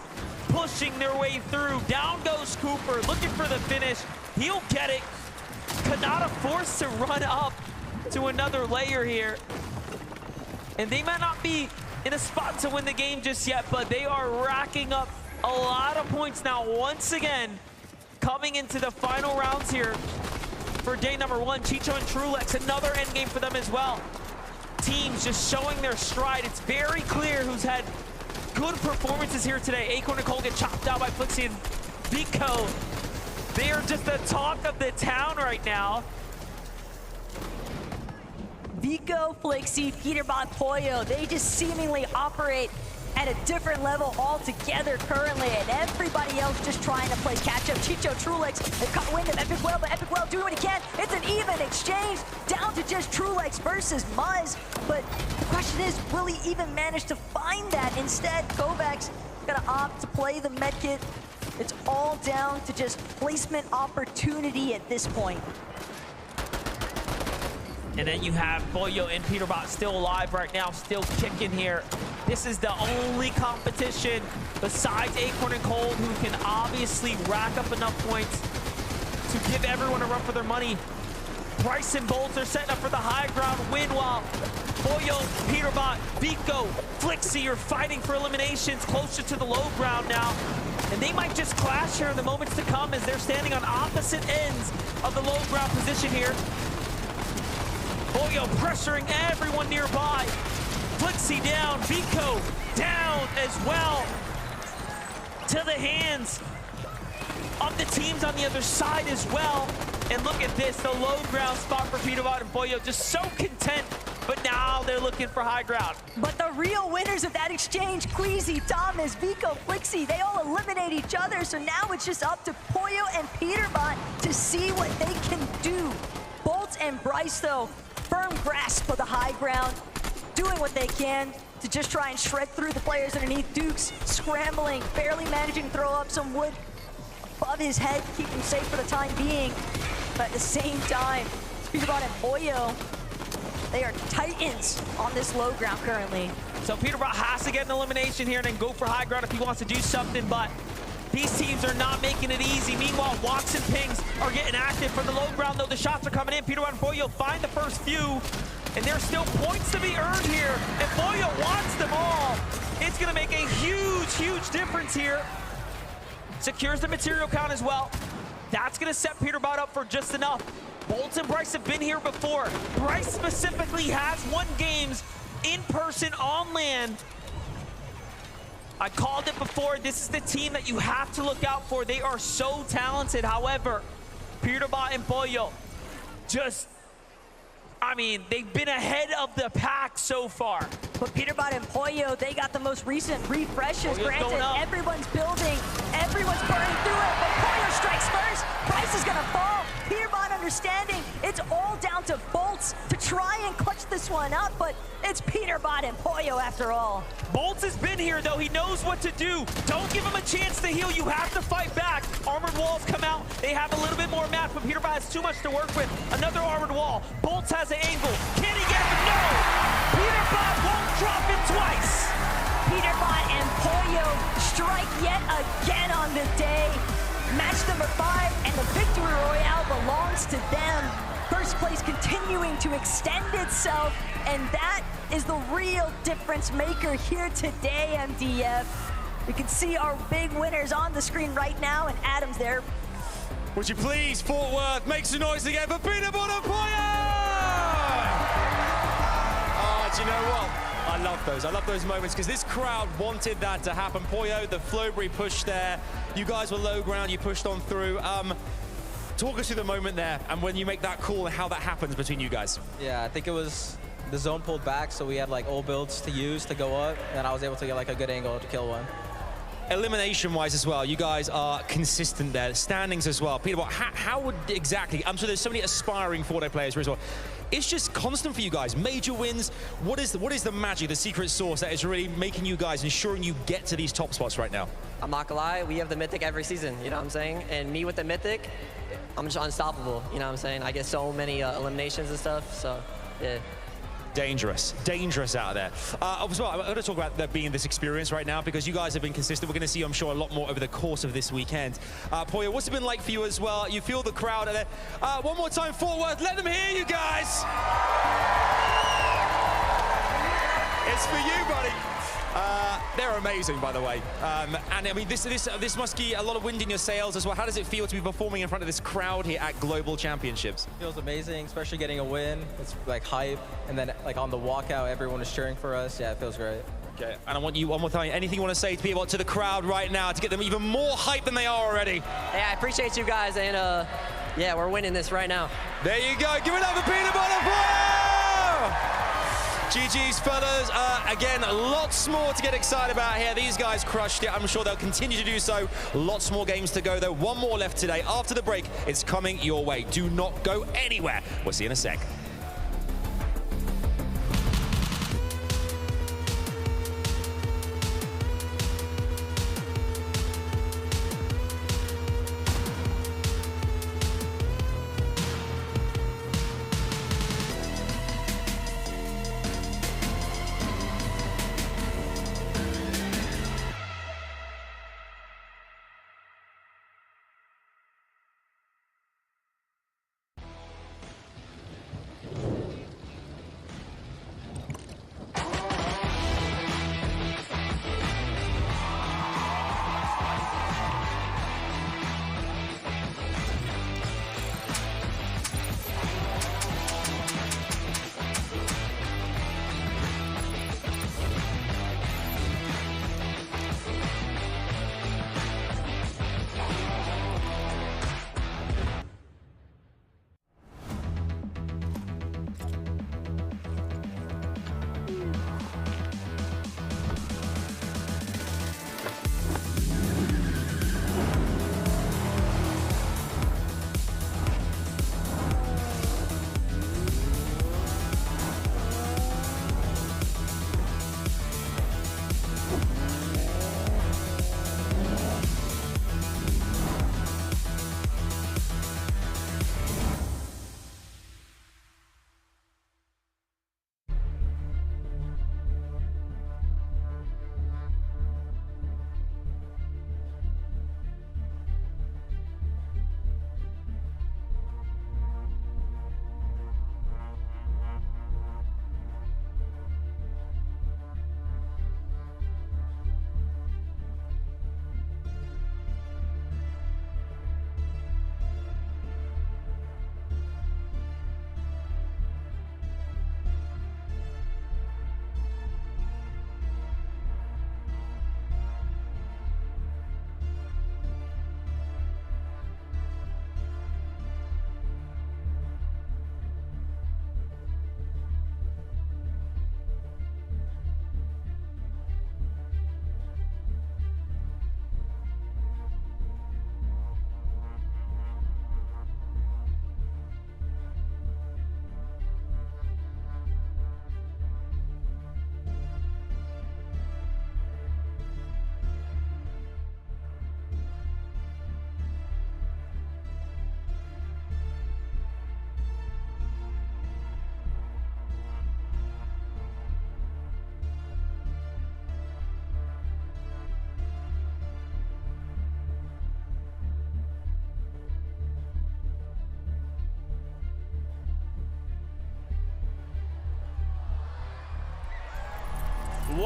pushing their way through. Down goes Cooper, looking for the finish. He'll get it. Kanata forced to run up to another layer here. And they might not be in a spot to win the game just yet, but they are racking up a lot of points now. Once again, coming into the final rounds here for day number 1. Chicho and Trulex, another end game for them as well. Teams just showing their stride. It's very clear who's had good performances here today. Acorn and Cole get chopped out by Flixie and Vico. They are just the talk of the town right now. Vico, Flixie, Peterbot, Poyo, they just seemingly operate at a different level altogether currently, and everybody else just trying to play catch-up. Chicho, Trulex, they caught wind of Epic Well, but Epic Well doing what he can. It's an even exchange, down to just Trulex versus Muzz. But the question is, will he even manage to find that? Instead, Kovacs gonna opt to play the medkit. It's all down to just placement opportunity at this point. And then you have Boyo and Peterbot still alive right now, still kicking here. This is the only competition besides Acorn and Cold who can obviously rack up enough points to give everyone a run for their money. Bryce and Bolt are setting up for the high ground win while Pollo, Peterbot, Vico, Flixie are fighting for eliminations closer to the low ground now. And they might just clash here in the moments to come as they're standing on opposite ends of the low ground position here. Pollo pressuring everyone nearby. Flixie down, Vico down as well. To the hands of the teams on the other side as well. And look at this, the low ground spot for Peterbot and Pollo, just so content, but now they're looking for high ground. But the real winners of that exchange, Queasy, Thomas, Vico, Flixie, they all eliminate each other, so now it's just up to Pollo and Peterbot to see what they can do. Bolt and Bryce, though, firm grasp of the high ground, doing what they can to just try and shred through the players underneath. Dukes scrambling, barely managing to throw up some wood above his head, keep him safe for the time being. But at the same time, Peterbot and Pollo, they are titans on this low ground currently. So Peterbot has to get an elimination here and then go for high ground if he wants to do something, but these teams are not making it easy. Meanwhile, Watson Pings are getting active for the low ground, though the shots are coming in. Peterbot and Pollo find the first few, and there's still points to be earned here, and Pollo wants them all. It's gonna make a huge, huge difference here. Secures the material count as well. That's gonna set Peterbot up for just enough. Bolt and Bryce have been here before. Bryce specifically has won games in person on land. I called it before, this is the team that you have to look out for. They are so talented. However, Peterbot and Pollo just, I mean, they've been ahead of the pack so far. But Peterbot and Pollo, they got the most recent refreshes. Pollo's Granted, everyone's building, everyone's burning through it, but Pollo strikes first. Bryce is gonna fall. Peterbot understanding it's all down to Bolts to try and clutch this one up, but it's Peterbot and Pollo after all. Bolts has been here, though. He knows what to do. Don't give him a chance to heal. You have to fight back. Armored walls come out. They have a little bit more map, but Peterbot has too much to work with. Another armored wall. Bolts has an angle. Can he get him? No! Peterbot won't drop him twice. Peterbot and Pollo strike yet again on the day. Match number 5, and the victory royale belongs to them. First place continuing to extend itself, and that is the real difference maker here today, MDF. We can see our big winners on the screen right now, and Adam's there. Would you please, Fort Worth, make some noise again for Peterbot and Pollo! Do you know what? I love those moments because this crowd wanted that to happen. Pollo, the Flowberry push there. You guys were low ground, you pushed on through. Talk us through the moment there and when you make that call and how that happens between you guys. Yeah, I think it was the zone pulled back, so we had like old builds to use to go up, and I was able to get like a good angle to kill one. Elimination-wise as well, you guys are consistent there. Standings as well. Peterbot, how would exactly, I'm sure there's so many aspiring Fortnite players here as well. It's just constant for you guys. Major wins. What is the magic, the secret sauce that is really making you guys, ensuring you get to these top spots right now? I'm not gonna lie, we have the Mythic every season, you know what I'm saying? And me with the Mythic, I'm just unstoppable, you know what I'm saying? I get so many eliminations and stuff, so yeah. Dangerous out of there. As well, I'm going to talk about that being this experience right now because you guys have been consistent. We're going to see, I'm sure, a lot more over the course of this weekend. Pollo, what's it been like for you as well? You feel the crowd out there. One more time, Fort Worth, let them hear you guys. It's for you, buddy. They're amazing, by the way. And I mean, this must be a lot of wind in your sails as well. How does it feel to be performing in front of this crowd here at Global Championships? It feels amazing, especially getting a win. It's like hype, and then like on the walkout, everyone is cheering for us. Yeah, it feels great. Okay, and I want you one more time. Anything you want to say to people, to the crowd right now, to get them even more hype than they are already? Hey, I appreciate you guys, and yeah, we're winning this right now. There you go. Give it up for Peterbot and Pollo! GG's, fellas. Again, lots more to get excited about here. These guys crushed it. I'm sure they'll continue to do so. Lots more games to go, though. One more left today. After the break, it's coming your way. Do not go anywhere. We'll see you in a sec.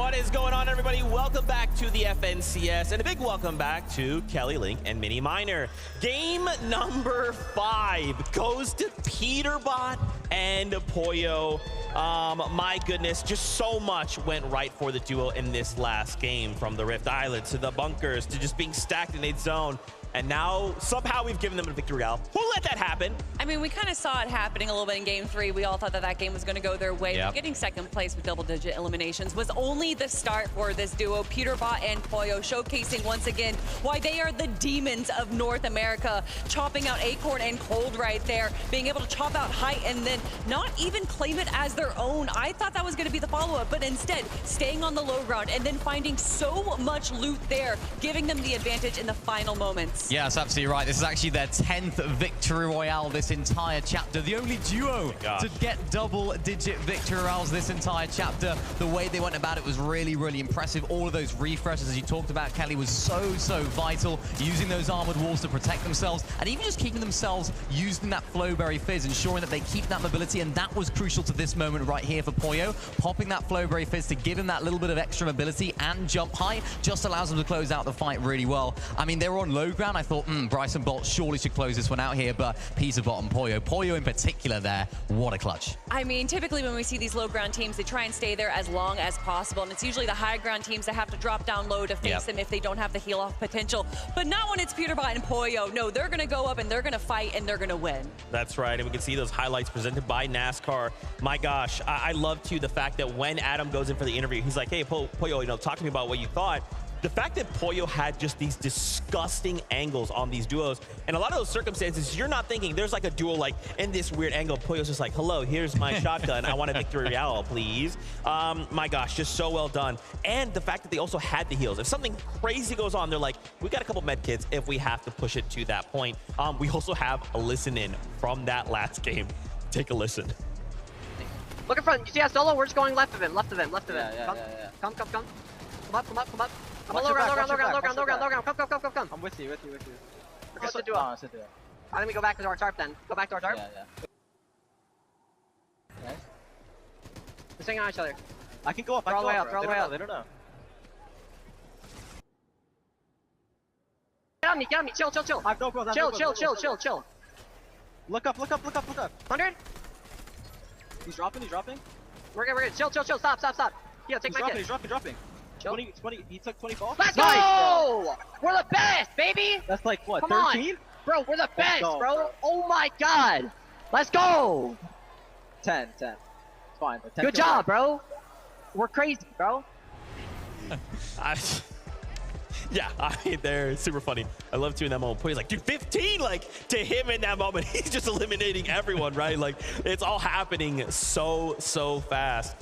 What is going on, everybody? Welcome back to the FNCS, and a big welcome back to Kelly Link and Mini Miner. Game number 5 goes to Peterbot and Poyo. My goodness, just so much went right for the duo in this last game, from the Rift Island to the bunkers to just being stacked in a zone. And now, somehow, we've given them a victory royale. Who let that happen? I mean, we kind of saw it happening a little bit in Game 3. We all thought that that game was going to go their way. Yep. But getting second place with double-digit eliminations was only the start for this duo. Peterbot and Poyo showcasing once again why they are the demons of North America, chopping out Acorn and Cold right there, being able to chop out Height and then not even claim it as their own. I thought that was going to be the follow-up, but instead, staying on the low ground and then finding so much loot there, giving them the advantage in the final moments. Yeah, that's absolutely right. This is actually their 10th victory royale this entire chapter. The only duo to get double-digit victory royales this entire chapter. The way they went about it was really, really impressive. All of those refreshes, as you talked about, Kelly, was so vital. Using those armored walls to protect themselves, and even just keeping themselves using that Flowberry Fizz, ensuring that they keep that mobility, and that was crucial to this moment right here for Poyo. Popping that Flowberry Fizz to give him that little bit of extra mobility and jump high just allows them to close out the fight really well. I mean, they were on low ground. I thought, Bryson Bolt surely should close this one out here, but Peterbot and Poyo in particular there, what a clutch. I mean, typically when we see these low ground teams, they try and stay there as long as possible, and it's usually the high ground teams that have to drop down low to face them if they don't have the heal off potential. But not when it's Peterbot and Poyo. No, they're going to go up and they're going to fight and they're going to win. That's right, and we can see those highlights presented by NASCAR. My gosh, I love too the fact that when Adam goes in for the interview, he's like, hey, Poyo, talk to me about what you thought. The fact that Poyo had just these disgusting angles on these duos, and a lot of those circumstances, you're not thinking there's like a duo like in this weird angle. Poyo's just like, hello, here's my shotgun. I want a victory royale, please. My gosh, just so well done. And the fact that they also had the heals. If something crazy goes on, they're like, we got a couple med kits if we have to push it to that point. We also have a listen in from that last game. Take a listen. Look in front. You see that solo? We're just going left of him. Yeah. Come up. Come up. Come on, low ground. Come. I'm with you. We're just a duo. Alright, let me go back to our tarp then. Go back to our tarp. Yeah. Nice. We're staying on each other. I can go up. Throw all the way up. They don't know. Get on me. Chill. I have no close. Chill. Look up. 100. He's dropping. We're good. Chill. Stop. Yeah, take my kit. He's dropping. 20, he took 20 balls. Let's go! We're the best, baby! That's like, what, Come 13? On. Bro, we're the best, bro. Oh my god! Let's go! 10. It's fine. 10 Good job, bro. We're crazy, bro. Yeah, I mean, they're super funny. I love too in that moment. He's like, dude, 15, like, to him in that moment, he's just eliminating everyone, right? Like, it's all happening so fast.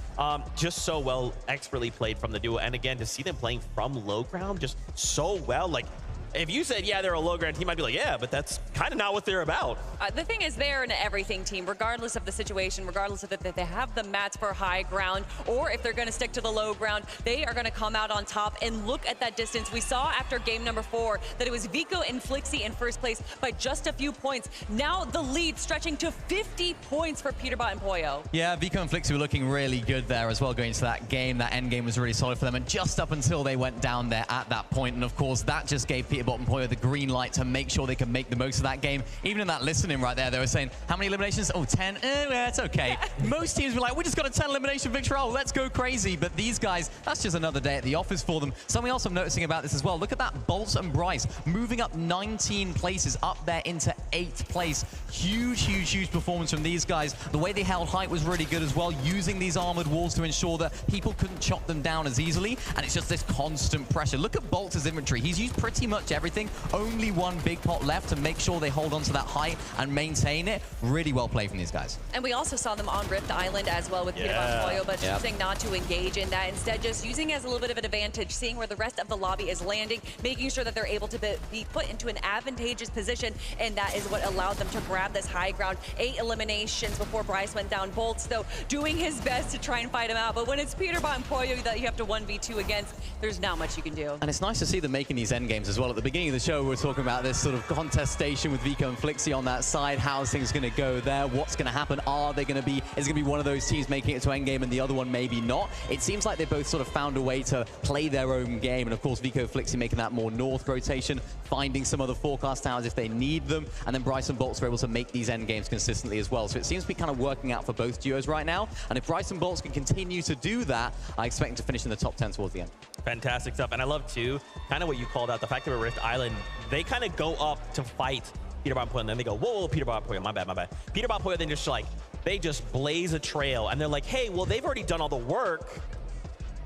Just so well, expertly played from the duo. And again, to see them playing from low ground just so well, like, if you said, yeah, they're a low ground, he might be like, yeah, but that's kind of not what they're about. The thing is, they're an everything team, regardless of the situation, regardless of if they have the mats for high ground, or if they're going to stick to the low ground, they are going to come out on top. And look at that distance. We saw after game number 4 that it was Vico and Flixie in first place by just a few points. Now the lead stretching to 50 points for Peterbot and Poyo. Yeah, Vico and Flixie were looking really good there as well going into that game. That end game was really solid for them, and just up until they went down there at that point. And of course, that just gave Peterbot and Poyo the green light to make sure they can make the most of that game. Even in that listening right there, they were saying, how many eliminations? Oh, 10? Yeah, it's okay. Most teams were like, we just got a 10 elimination victory. Oh, let's go crazy. But these guys, that's just another day at the office for them. Something else I'm noticing about this as well. Look at that, Bolt and Bryce moving up 19 places up there into 8th place. Huge performance from these guys. The way they held height was really good as well, using these armored walls to ensure that people couldn't chop them down as easily. And it's just this constant pressure. Look at Bolt's inventory. He's used pretty much everything. Only one big pot left to make sure they hold on to that height and maintain it. Really well played from these guys. And we also saw them on Rift Island as well with Peterbot and Poyo, but choosing not to engage in that. Instead, just using it as a little bit of an advantage, seeing where the rest of the lobby is landing, making sure that they're able to be put into an advantageous position, and that is what allowed them to grab this high ground. 8 eliminations before Bryce went down. Bolt's, though, doing his best to try and fight him out, but when it's Peterbot and Poyo that you have to 1v2 against, there's not much you can do. And it's nice to see them making these end games as well at the beginning of the show, we were talking about this sort of contestation with Vico and Flixie on that side. How's things going to go there? What's going to happen? Are they going to be, is it going to be one of those teams making it to endgame and the other one maybe not? It seems like they both sort of found a way to play their own game. And of course, Vico and Flixie making that more north rotation, finding some other forecast towers if they need them. And then Bryson Bolts are able to make these endgames consistently as well. So it seems to be kind of working out for both duos right now. And if Bryson Bolts can continue to do that, I expect him to finish in the top 10 towards the end. Fantastic stuff. And I love, too, kind of what you called out, the fact that we're Rift Island, they kind of go up to fight Peter Bob Poyo, and then they go, whoa, Peter Bob Poyo, my bad. Peter Bob Poyo then just like, they just blaze a trail, and they're like, hey, well, they've already done all the work.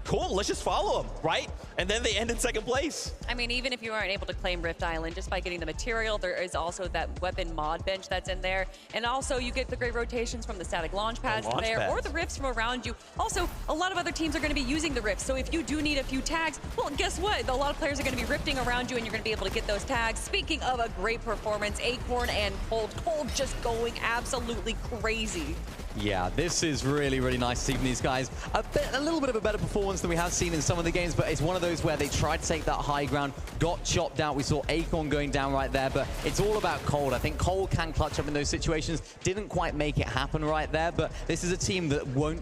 Cool, let's just follow them, right? And then they end in second place. I mean, even if you aren't able to claim Rift Island, just by getting the material, there is also that weapon mod bench that's in there. And also, you get the great rotations from the static launch pads there, or the rifts from around you. Also, a lot of other teams are going to be using the rifts. So if you do need a few tags, well, guess what? A lot of players are going to be rifting around you, and you're going to be able to get those tags. Speaking of a great performance, Acorn and Cold just going absolutely crazy. Yeah, this is really, really nice to see from these guys. A little bit of a better performance than we have seen in some of the games, but it's one of those where they tried to take that high ground, got chopped out. We saw Acorn going down right there, but it's all about Cold. I think Cold can clutch up in those situations. Didn't quite make it happen right there, but this is a team that won't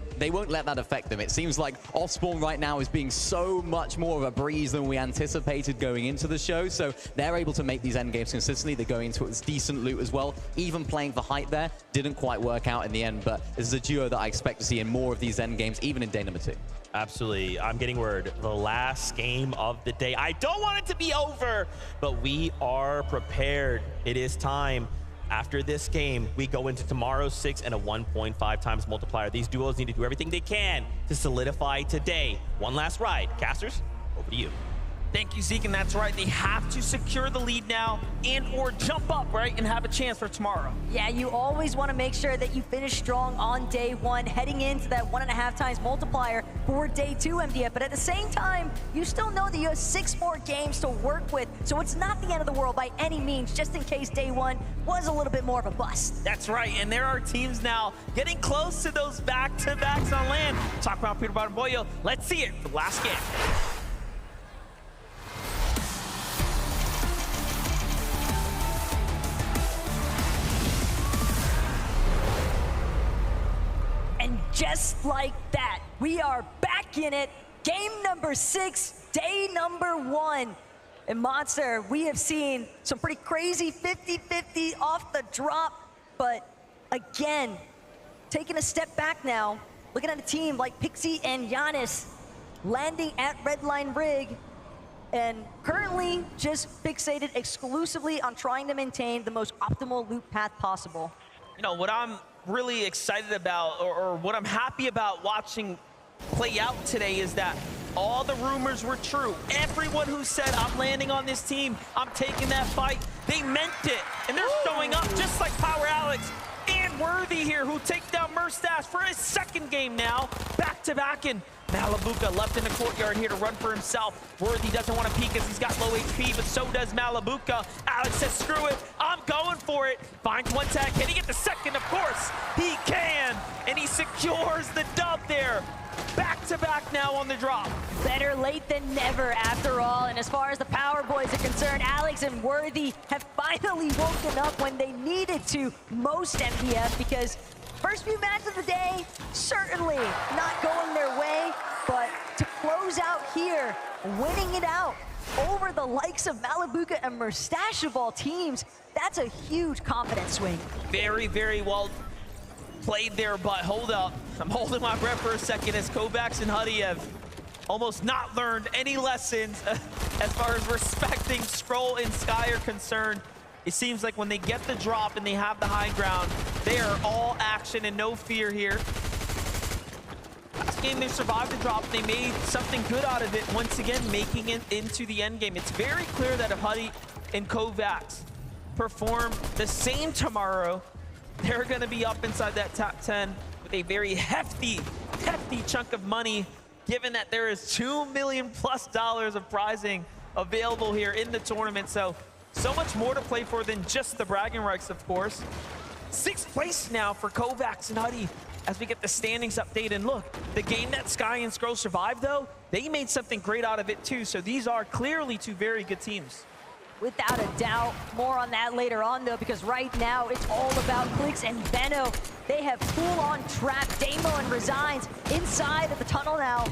let that affect them. It seems like Osborne right now is being so much more of a breeze than we anticipated going into the show, so they're able to make these end games consistently. They're going into it decent loot as well. Even playing for height there, didn't quite work out in the end, but this is a duo that I expect to see in more of these end games, even in day number 2. Absolutely. I'm getting word. The last game of the day. I don't want it to be over, but we are prepared. It is time. After this game, we go into tomorrow's 6 and a 1.5 times multiplier. These duos need to do everything they can to solidify today. One last ride. Casters, over to you. Thank you, Zeke, and that's right. They have to secure the lead now and or jump up, right, and have a chance for tomorrow. Yeah, you always want to make sure that you finish strong on day 1, heading into that 1.5 times multiplier for day 2, MDF. But at the same time, you still know that you have 6 more games to work with, so it's not the end of the world by any means, just in case day 1 was a little bit more of a bust. That's right, and there are teams now getting close to those back-to-backs on land. Talk about Peter Bob Poyo. Let's see it for the last game. And just like that, we are back in it. Game number 6, day number 1. And Monster, we have seen some pretty crazy 50-50 off the drop. But again, taking a step back now, looking at a team like Pixie and Giannis landing at Redline Rig, and currently just fixated exclusively on trying to maintain the most optimal loop path possible. You know, what I'm really excited about, or what I'm happy about watching play out today, is that all the rumors were true. Everyone who said, I'm landing on this team, I'm taking that fight, they meant it. And they're showing up just like Power Alex and Worthy here, who take down Merstash for his 2nd game now, back-to-back. And Malibuka left in the courtyard here to run for himself. Worthy doesn't want to peek as he's got low HP, but so does Malibuka. Alex says, screw it, I'm going for it. Finds one tag, can he get the 2nd? Of course, he can, and he secures the dub there. Back-to-back now on the drop. Better late than never, after all. And as far as the Power Boys are concerned, Alex and Worthy have finally woken up when they needed to most, MDF, because first few matches of the day, certainly not going their way, but to close out here, winning it out over the likes of Malibuka and Merstash of all teams, that's a huge confidence swing. Very, very well played there, but hold up. I'm holding my breath for a second as Kovacs and Huddy have almost not learned any lessons as far as respecting Scroll and Sky are concerned. It seems like when they get the drop and they have the high ground, they are all action and no fear here. Last game they survived the drop, they made something good out of it, once again making it into the end game. It's very clear that if Huddy and Kovacs perform the same tomorrow, they're going to be up inside that top 10 with a very hefty chunk of money, given that there is $2 million+ of prizing available here in the tournament. So much more to play for than just the bragging rights, of course. 6th place now for Kovacs and Huddy as we get the standings update. And look, the game that Sky and Scroll survived, though, they made something great out of it too. So these are clearly 2 very good teams. without a doubt. More on that later on, though, because right now it's all about Clix and Benno. They have full-on trapped Damo and Resigns inside of the tunnel now.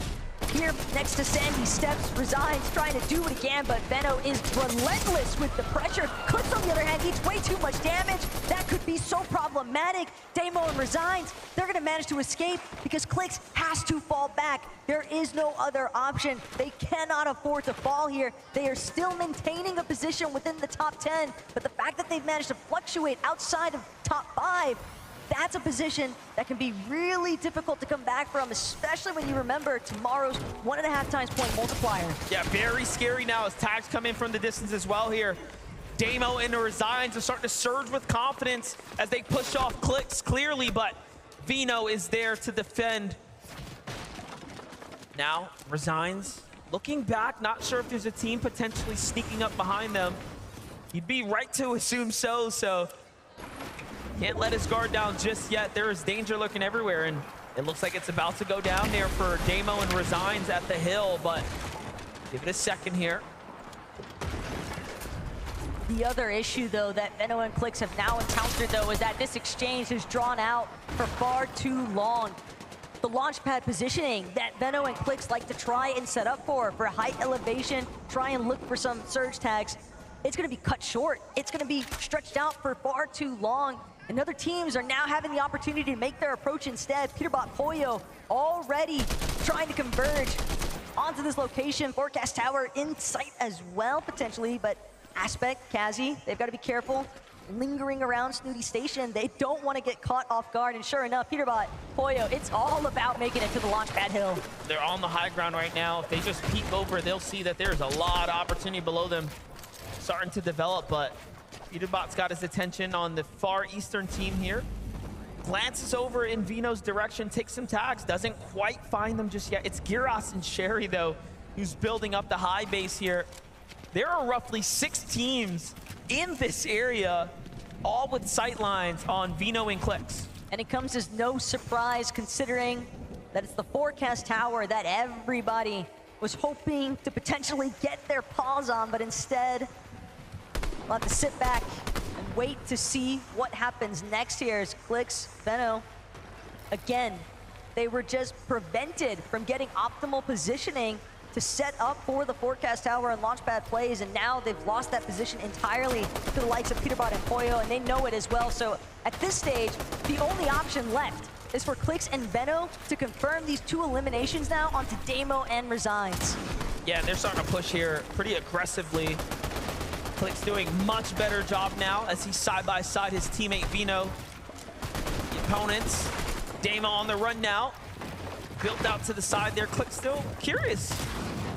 Here next to Sandy steps, Resigns trying to do what he can, but Benno is relentless with the pressure. Clix, on the other hand, eats way too much damage. That could be so problematic. Damo and Resigns, they're gonna manage to escape because Clix has to fall back. There is no other option. They cannot afford to fall here. They are still maintaining a position within the top 10, but the fact that they've managed to fluctuate outside of top 5, that's a position that can be really difficult to come back from, especially when you remember tomorrow's 1.5 times point multiplier. Yeah, very scary now as tags come in from the distance as well here. Damo and Resigns are starting to surge with confidence as they push off Clix clearly, but Vino is there to defend. Now, Resigns looking back, not sure if there's a team potentially sneaking up behind them. You'd be right to assume so can't let his guard down just yet. There is danger lurking everywhere, and it looks like it's about to go down there for Damo and Resigns at the hill, but give it a second here. The other issue, though, that Benno and Clix have now encountered, though, is that this exchange has drawn out for far too long. The launch pad positioning that Benno and Clix like to try and set up for height elevation, try and look for some surge tags, it's going to be cut short. It's going to be stretched out for far too long. And other teams are now having the opportunity to make their approach instead. Peterbot Pollo already trying to converge onto this location. Forecast Tower in sight as well, potentially, but Aspect, Kazi, they've got to be careful. Lingering around Snooty Station, they don't want to get caught off guard, and sure enough, Peterbot Pollo, it's all about making it to the launch pad hill. They're on the high ground right now. If they just peek over, they'll see that there's a lot of opportunity below them starting to develop, but Peterbot's got his attention on the far eastern team here. Glances over in Vino's direction, takes some tags, doesn't quite find them just yet. It's Gyros and Sherry, though, who's building up the high base here. There are roughly 6 teams in this area, all with sight lines on Vino and Clix. And it comes as no surprise considering that it's the Forecast Tower that everybody was hoping to potentially get their paws on, but instead we'll have to sit back and wait to see what happens next here as Clix, Benno, again, they were just prevented from getting optimal positioning to set up for the Forecast Tower and launchpad plays, and now they've lost that position entirely to the likes of Peterbot and Pollo, and they know it as well. So at this stage, the only option left is for Clix and Benno to confirm these 2 eliminations now onto Damo and Resigns. Yeah, they're starting to push here pretty aggressively. Clix doing much better job now as he's side by side his teammate Vino. The opponents, Damo on the run now. Built out to the side there. Clix still curious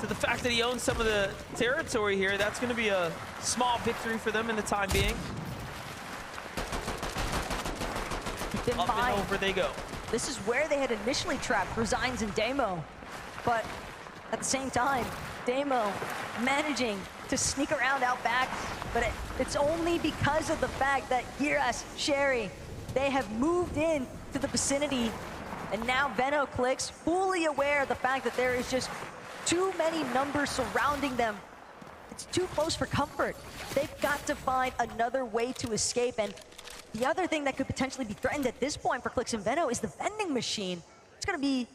to the fact that he owns some of the territory here. That's going to be a small victory for them in the time being. Up and over they go. This is where they had initially trapped Resigns and Damo, but at the same time, Damo managing to sneak around out back, but it's only because of the fact that Giras, Sherry, they have moved in to the vicinity, and now Benno Clix, fully aware of the fact that there is just too many numbers surrounding them. It's too close for comfort. They've got to find another way to escape, and the other thing that could potentially be threatened at this point for Clix and Benno is the vending machine. It's going to be,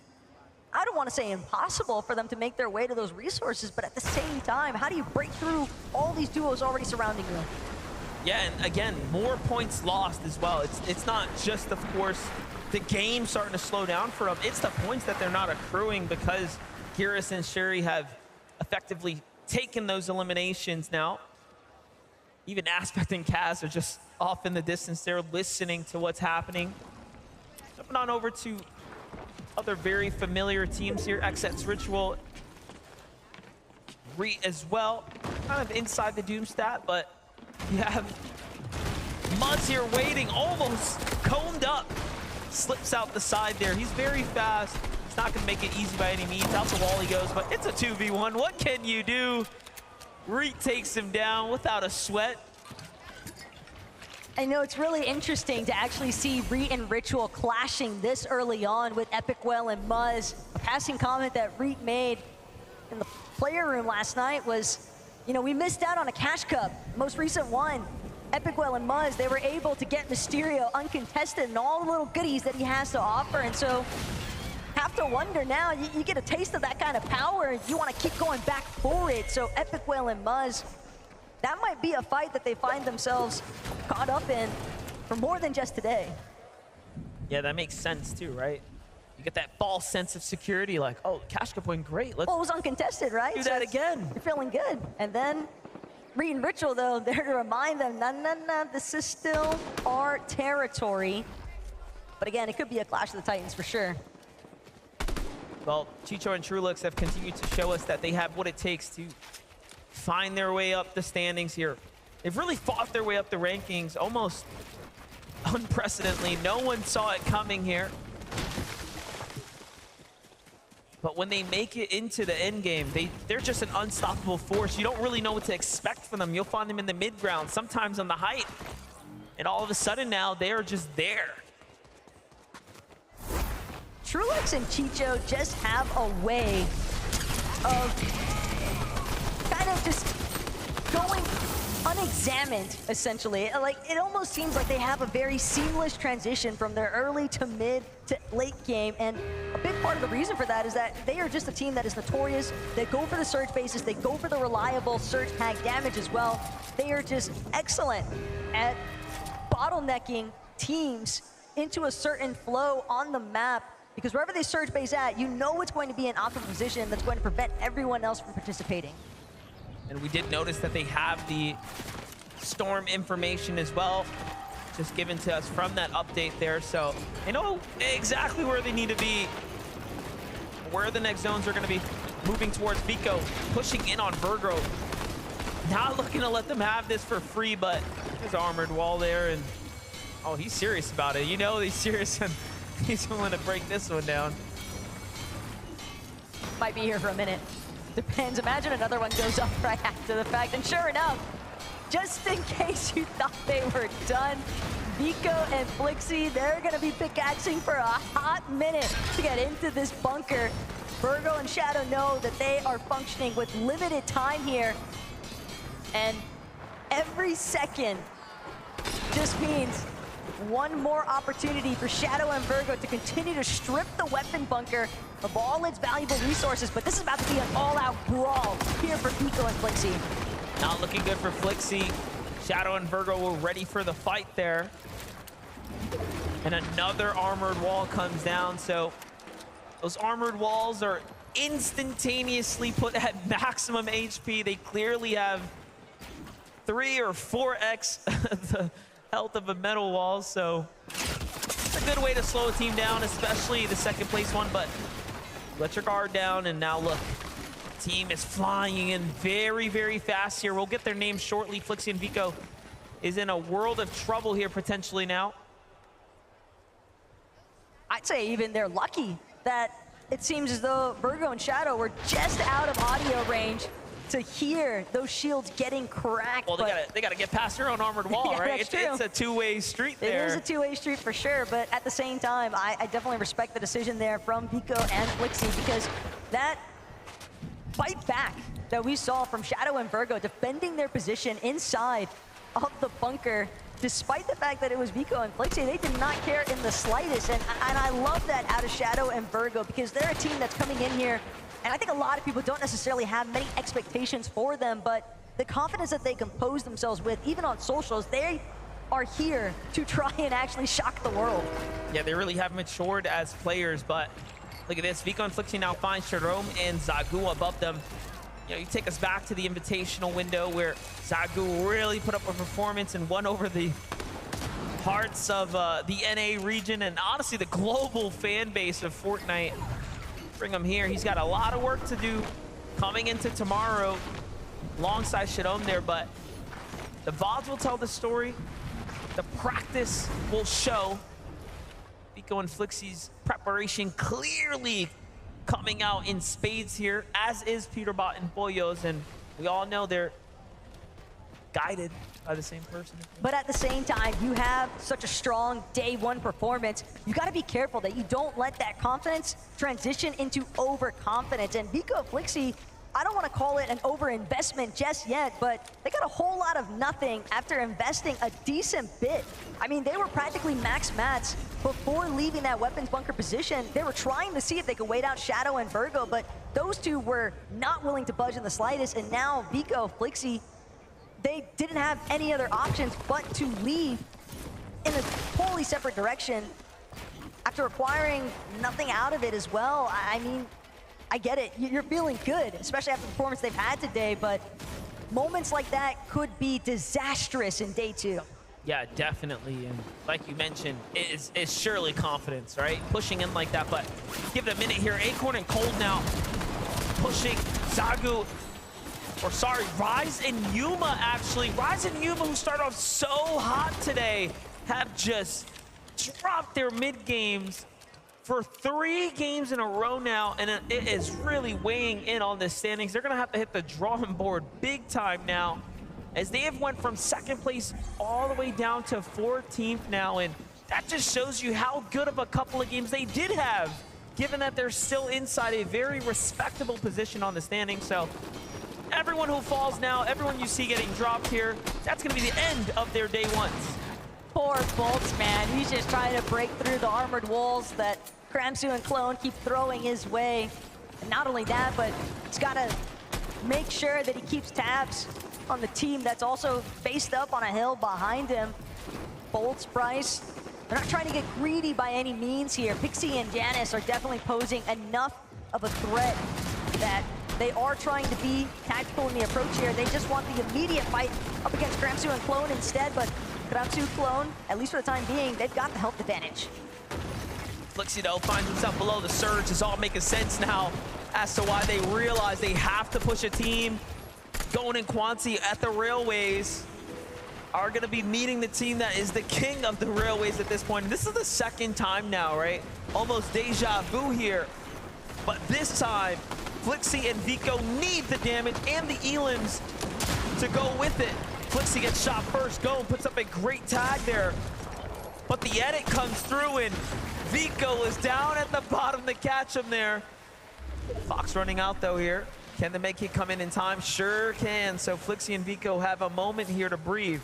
I don't want to say impossible for them to make their way to those resources, but at the same time, how do you break through all these duos already surrounding you? Yeah, and again, more points lost as well. It's not just, of course, the game starting to slow down for them. It's the points that they're not accruing because Giras and Sherry have effectively taken those eliminations now. Even Aspect and Kaz are just off in the distance. They're listening to what's happening. Jumping on over to other very familiar teams here. XX Ritual, Re as well. Kind of inside the Doom stat, but you have Muzz here waiting, almost combed up. Slips out the side there. He's very fast. It's not going to make it easy by any means. Out the wall he goes, but it's a 2v1. What can you do? Reet takes him down without a sweat. I know it's really interesting to actually see Reet and Ritual clashing this early on with Epicwell and Muzz. A passing comment that Reet made in the player room last night was, You know, we missed out on a Cash Cup, most recent one. Epicwell and Muzz, they were able to get Mysterio uncontested and all the little goodies that he has to offer. And so, have to wonder now, you get a taste of that kind of power and you want to keep going back for it. So Epicwell and Muzz, that might be a fight that they find themselves caught up in for more than just today. Yeah, that makes sense too, right? You get that false sense of security, like, oh, Cash Cup went great. Let's well, it was uncontested, right? do that again. You're feeling good. And then Reed and Ritual, though, there to remind them, no, this is still our territory. But again, it could be a clash of the Titans for sure. Well, Chicho and Trulux have continued to show us that they have what it takes to find their way up the standings here. They've really fought their way up the rankings almost unprecedentedly. No one saw it coming here. But when they make it into the end game, they're just an unstoppable force. You don't really know what to expect from them. You'll find them in the mid ground, sometimes on the height. And all of a sudden now, they are just there. Trulux and Chicho just have a way of kind of just going unexamined, essentially. Like, it almost seems like they have a very seamless transition from their early to mid to late game, and a big part of the reason for that is that they are just a team that is notorious. They go for the surge bases, they go for the reliable surge tag damage as well. They are just excellent at bottlenecking teams into a certain flow on the map, because wherever they surge base at, you know it's going to be an optimal position that's going to prevent everyone else from participating. And we did notice that they have the storm information as well, just given to us from that update there. So they know exactly where they need to be, where the next zones are going to be. Moving towards Vico, pushing in on Virgo. Not looking to let them have this for free, but his armored wall there, and oh, he's serious about it. You know he's serious, and he's willing to break this one down. Might be here for a minute. Depends. Imagine another one goes up right after the fact. And sure enough, just in case you thought they were done, Vico and Flixie, they're going to be pickaxing for a hot minute to get into this bunker. Virgo and Shadow know that they are functioning with limited time here. And every second just means one more opportunity for Shadow and Virgo to continue to strip the weapon bunker of all its valuable resources, but this is about to be an all-out brawl here for Vico and Flixie. Not looking good for Flixie. Shadow and Virgo were ready for the fight there. And another armored wall comes down, so those armored walls are instantaneously put at maximum HP. They clearly have 3 or 4x the health of a metal wall, so it's a good way to slow a team down, especially the second place one, but let your guard down. And now look, team is flying in very, very fast here. We'll get their names shortly. Flixie and Vico is in a world of trouble here potentially now. I'd say even they're lucky that it seems as though Virgo and Shadow were just out of audio range to hear those shields getting cracked. Well, they gotta get past their own armored wall, yeah, right? It's a two-way street there. It is a two-way street for sure, but at the same time, I definitely respect the decision there from Vico and Flixie, because that fight back that we saw from Shadow and Virgo defending their position inside of the bunker, despite the fact that it was Vico and Flixie, they did not care in the slightest. And I love that out of Shadow and Virgo, because they're a team that's coming in here, and I think a lot of people don't necessarily have many expectations for them, but the confidence that they compose themselves with, even on socials, they are here to try and actually shock the world. Yeah, they really have matured as players, but look at this. Vico and Flixie now find Jerome and Zagu above them. You know, you take us back to the invitational window where Zagu really put up a performance and won over the hearts of the NA region and honestly the global fan base of Fortnite. Bring him here. He's got a lot of work to do coming into tomorrow alongside Shadom there, but the VODs will tell the story. The practice will show. Vico and Flixie's preparation clearly coming out in spades here, as is Peterbot and Boyos, and we all know they're guided by the same person. But at the same time, you have such a strong day one performance. You got to be careful that you don't let that confidence transition into overconfidence. And Vico and Flixie, I don't want to call it an overinvestment just yet, but they got a whole lot of nothing after investing a decent bit. I mean, they were practically max mats before leaving that weapons bunker position. They were trying to see if they could wait out Shadow and Virgo, but those two were not willing to budge in the slightest, and now Vico, Flixie, they didn't have any other options but to leave in a totally separate direction after acquiring nothing out of it as well. I mean, I get it. You're feeling good, especially after the performance they've had today, but moments like that could be disastrous in day 2. Yeah, definitely. And like you mentioned, it's surely confidence, right? Pushing in like that, but give it a minute here. Acorn and Cold now pushing Zagu, or sorry, Rise and Yuma actually. Rise and Yuma, who started off so hot today, have just dropped their mid games for 3 games in a row now, and it is really weighing in on the standings. They're gonna have to hit the drawing board big time now, as they have went from 2nd place all the way down to 14th now, and that just shows you how good of a couple of games they did have, given that they're still inside a very respectable position on the standings. So everyone who falls now, everyone you see getting dropped here, that's gonna be the end of their day 1s. Poor Bolts, man. He's just trying to break through the armored walls that Kramsu and Clone keep throwing his way. And not only that, but he's got to make sure that he keeps tabs on the team that's also faced up on a hill behind him. Bolts, Bryce, they're not trying to get greedy by any means here. Pixie and Janice are definitely posing enough of a threat that they are trying to be tactical in the approach here. They just want the immediate fight up against Kramsu and Clone instead, but Kramsu, Clone, at least for the time being, they've got the health advantage. Flixie, though, finds himself below the surge. It's all making sense now as to why they realize they have to push a team. Gon and Quanti at the Railways are going to be meeting the team that is the king of the Railways at this point. This is the 2nd time now, right? Almost deja vu here. But this time, Flixie and Vico need the damage and the elims to go with it. Flixie gets shot first. Gon puts up a great tag there. But the edit comes through, and Vico is down at the bottom to catch him there. Fox running out, though, here. Can the med kit come in time? Sure can. So Flixie and Vico have a moment here to breathe.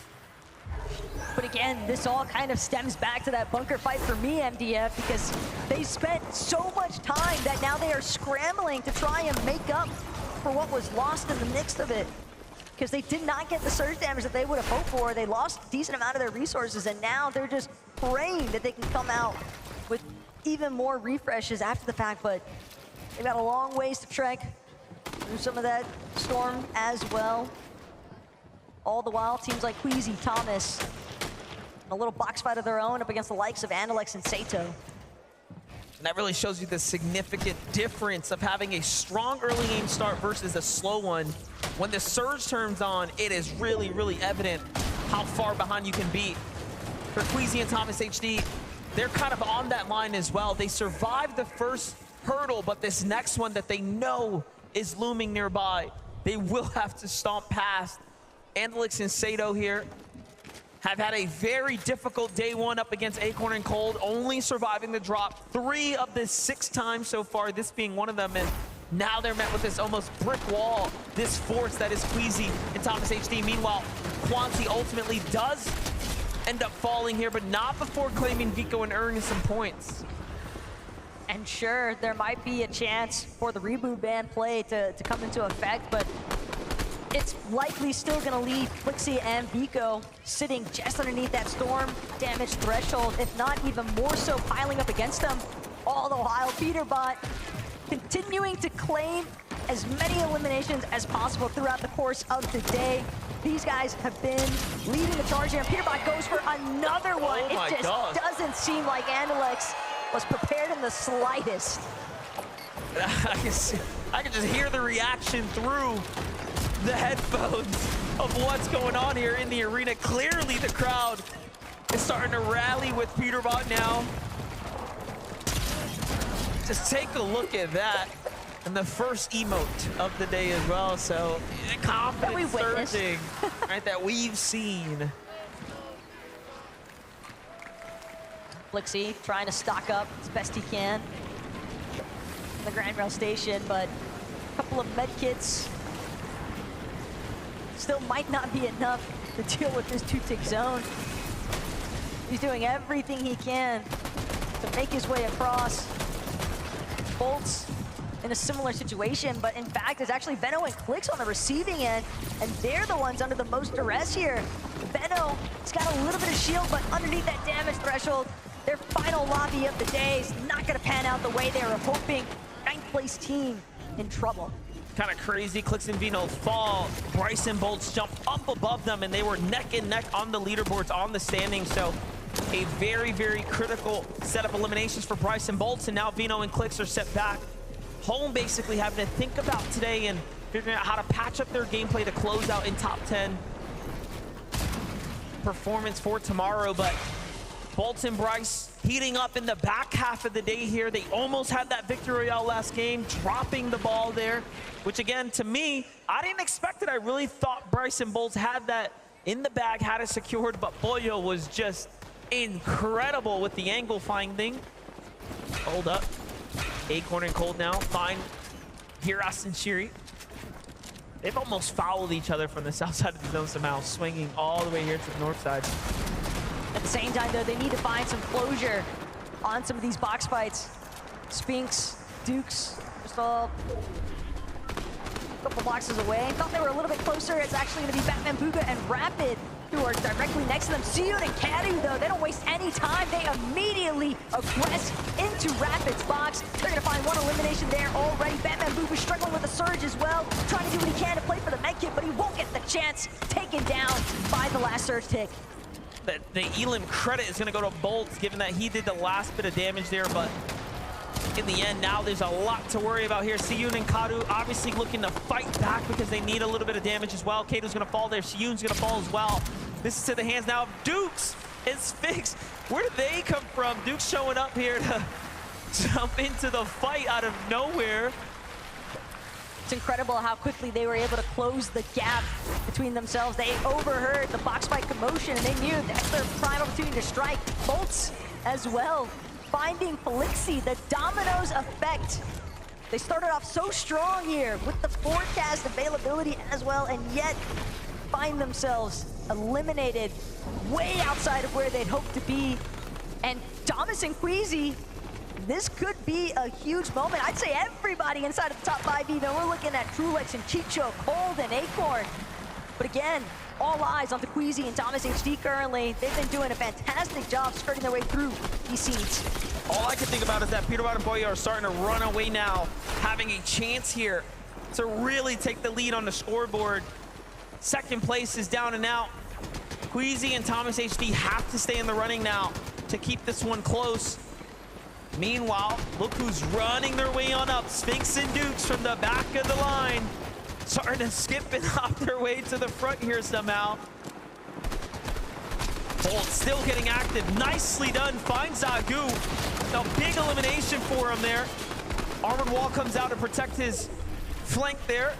But again, this all kind of stems back to that bunker fight for me, MDF, because they spent so much time that now they are scrambling to try and make up for what was lost in the midst of it. Because they did not get the surge damage that they would have hoped for. They lost a decent amount of their resources, and now they're just praying that they can come out with even more refreshes after the fact, but they've got a long ways to trek through some of that storm as well. All the while, teams like Queasy, Thomas, a little box fight of their own up against the likes of Analex and Sato. And that really shows you the significant difference of having a strong early game start versus a slow one. When the surge turns on, it is really, really evident how far behind you can be. For Queasy and Thomas HD, they're kind of on that line as well. They survived the first hurdle, but this next one that they know is looming nearby, they will have to stomp past. Andelix and Sato here have had a very difficult day 1 up against Acorn and Cold, only surviving the drop 3 of the 6 times so far, this being one of them, and now they're met with this almost brick wall, this force that is Queasy and Thomas HD. Meanwhile, Quanti ultimately does end up falling here, but not before claiming Vico and earning some points. And sure, there might be a chance for the reboot ban play to come into effect, but it's likely still going to leave Flixie and Vico sitting just underneath that storm damage threshold, if not even more so piling up against them. All the while, Peterbot continuing to claim as many eliminations as possible throughout the course of the day. These guys have been leading the charge here. Peterbot goes for another one. Oh it just doesn't seem like Analex was prepared in the slightest. I can just hear the reaction through the headphones of what's going on here in the arena. Clearly the crowd is starting to rally with Peterbot now. Just take a look at that. And the first emote of the day as well. So confidence surging, right, that we've seen. Flixie trying to stock up as best he can in the Grand Rail Station, but couple of med kits. Still might not be enough to deal with this 2-tick zone. He's doing everything he can to make his way across. Bolts in a similar situation, but in fact, it's actually Veno and Clicks on the receiving end, and they're the ones under the most duress here. Veno, he's got a little bit of shield, but underneath that damage threshold, their final lobby of the day is not gonna pan out the way they were hoping. 9th place team in trouble. Kind of crazy. Clicks and Vino fall. Bryce and Bolts jump up above them, and they were neck and neck on the leaderboards, on the standings. So a very, very critical set of eliminations for Bryce and Bolts, and now Vino and Clicks are set back home, basically having to think about today and figuring out how to patch up their gameplay to close out in top 10 performance for tomorrow. But Bolts and Bryce heating up in the back half of the day here. They almost had that victory royale last game, dropping the ball there, which again, to me, I didn't expect it. I really thought Bryce and Bolts had that in the bag, had it secured, but Pollo was just incredible with the angle finding. Hold up. Acorn and Cold now find Hiras and Shiri. They've almost fouled each other from the south side of the zone somehow, swinging all the way here to the north side. At the same time, though, they need to find some closure on some of these box fights. Spinks, Dukes, just all a couple boxes away. Thought they were a little bit closer. It's actually going to be Batman Booga and Rapid who are directly next to them. Siyun and Kadu, though, they don't waste any time. They immediately aggress into Rapid's box. They're going to find one elimination there already. Batman Booga struggling with the surge as well, trying to do what he can to play for the medkit, but he won't get the chance. Taken down by the last surge tick. The Elim credit is going to go to Bolts, given that he did the last bit of damage there, but in the end, now there's a lot to worry about here. Siyun and Kadu obviously looking to fight back because they need a little bit of damage as well. Kado's going to fall there. Siyun's going to fall as well. This is to the hands now of Dukes and Sphinx. Where did they come from? Dukes showing up here to jump into the fight out of nowhere. It's incredible how quickly they were able to close the gap between themselves. They overheard the box fight commotion, and they knew that's their prime opportunity to strike. Bolts as well, finding Felixi, the dominoes effect. They started off so strong here with the forecast availability as well, and yet find themselves eliminated way outside of where they'd hoped to be. And Thomas and Queasy, this could be a huge moment. I'd say everybody inside of the top 5 even. We're looking at Trulex and Chicho, Cold and Acorn. But again, all eyes on the Queasy and Thomas HD currently. They've been doing a fantastic job skirting their way through these seeds. All I can think about is that Peterbot and Pollo are starting to run away now, having a chance here to really take the lead on the scoreboard. Second place is down and out. Queasy and Thomas HD have to stay in the running now to keep this one close. Meanwhile, look who's running their way on up. Sphinx and Dukes from the back of the line, starting to skip and hop their way to the front here somehow. Bolt still getting active. Nicely done. Finds Zagu. A big elimination for him there. Armored Wall comes out to protect his flank there.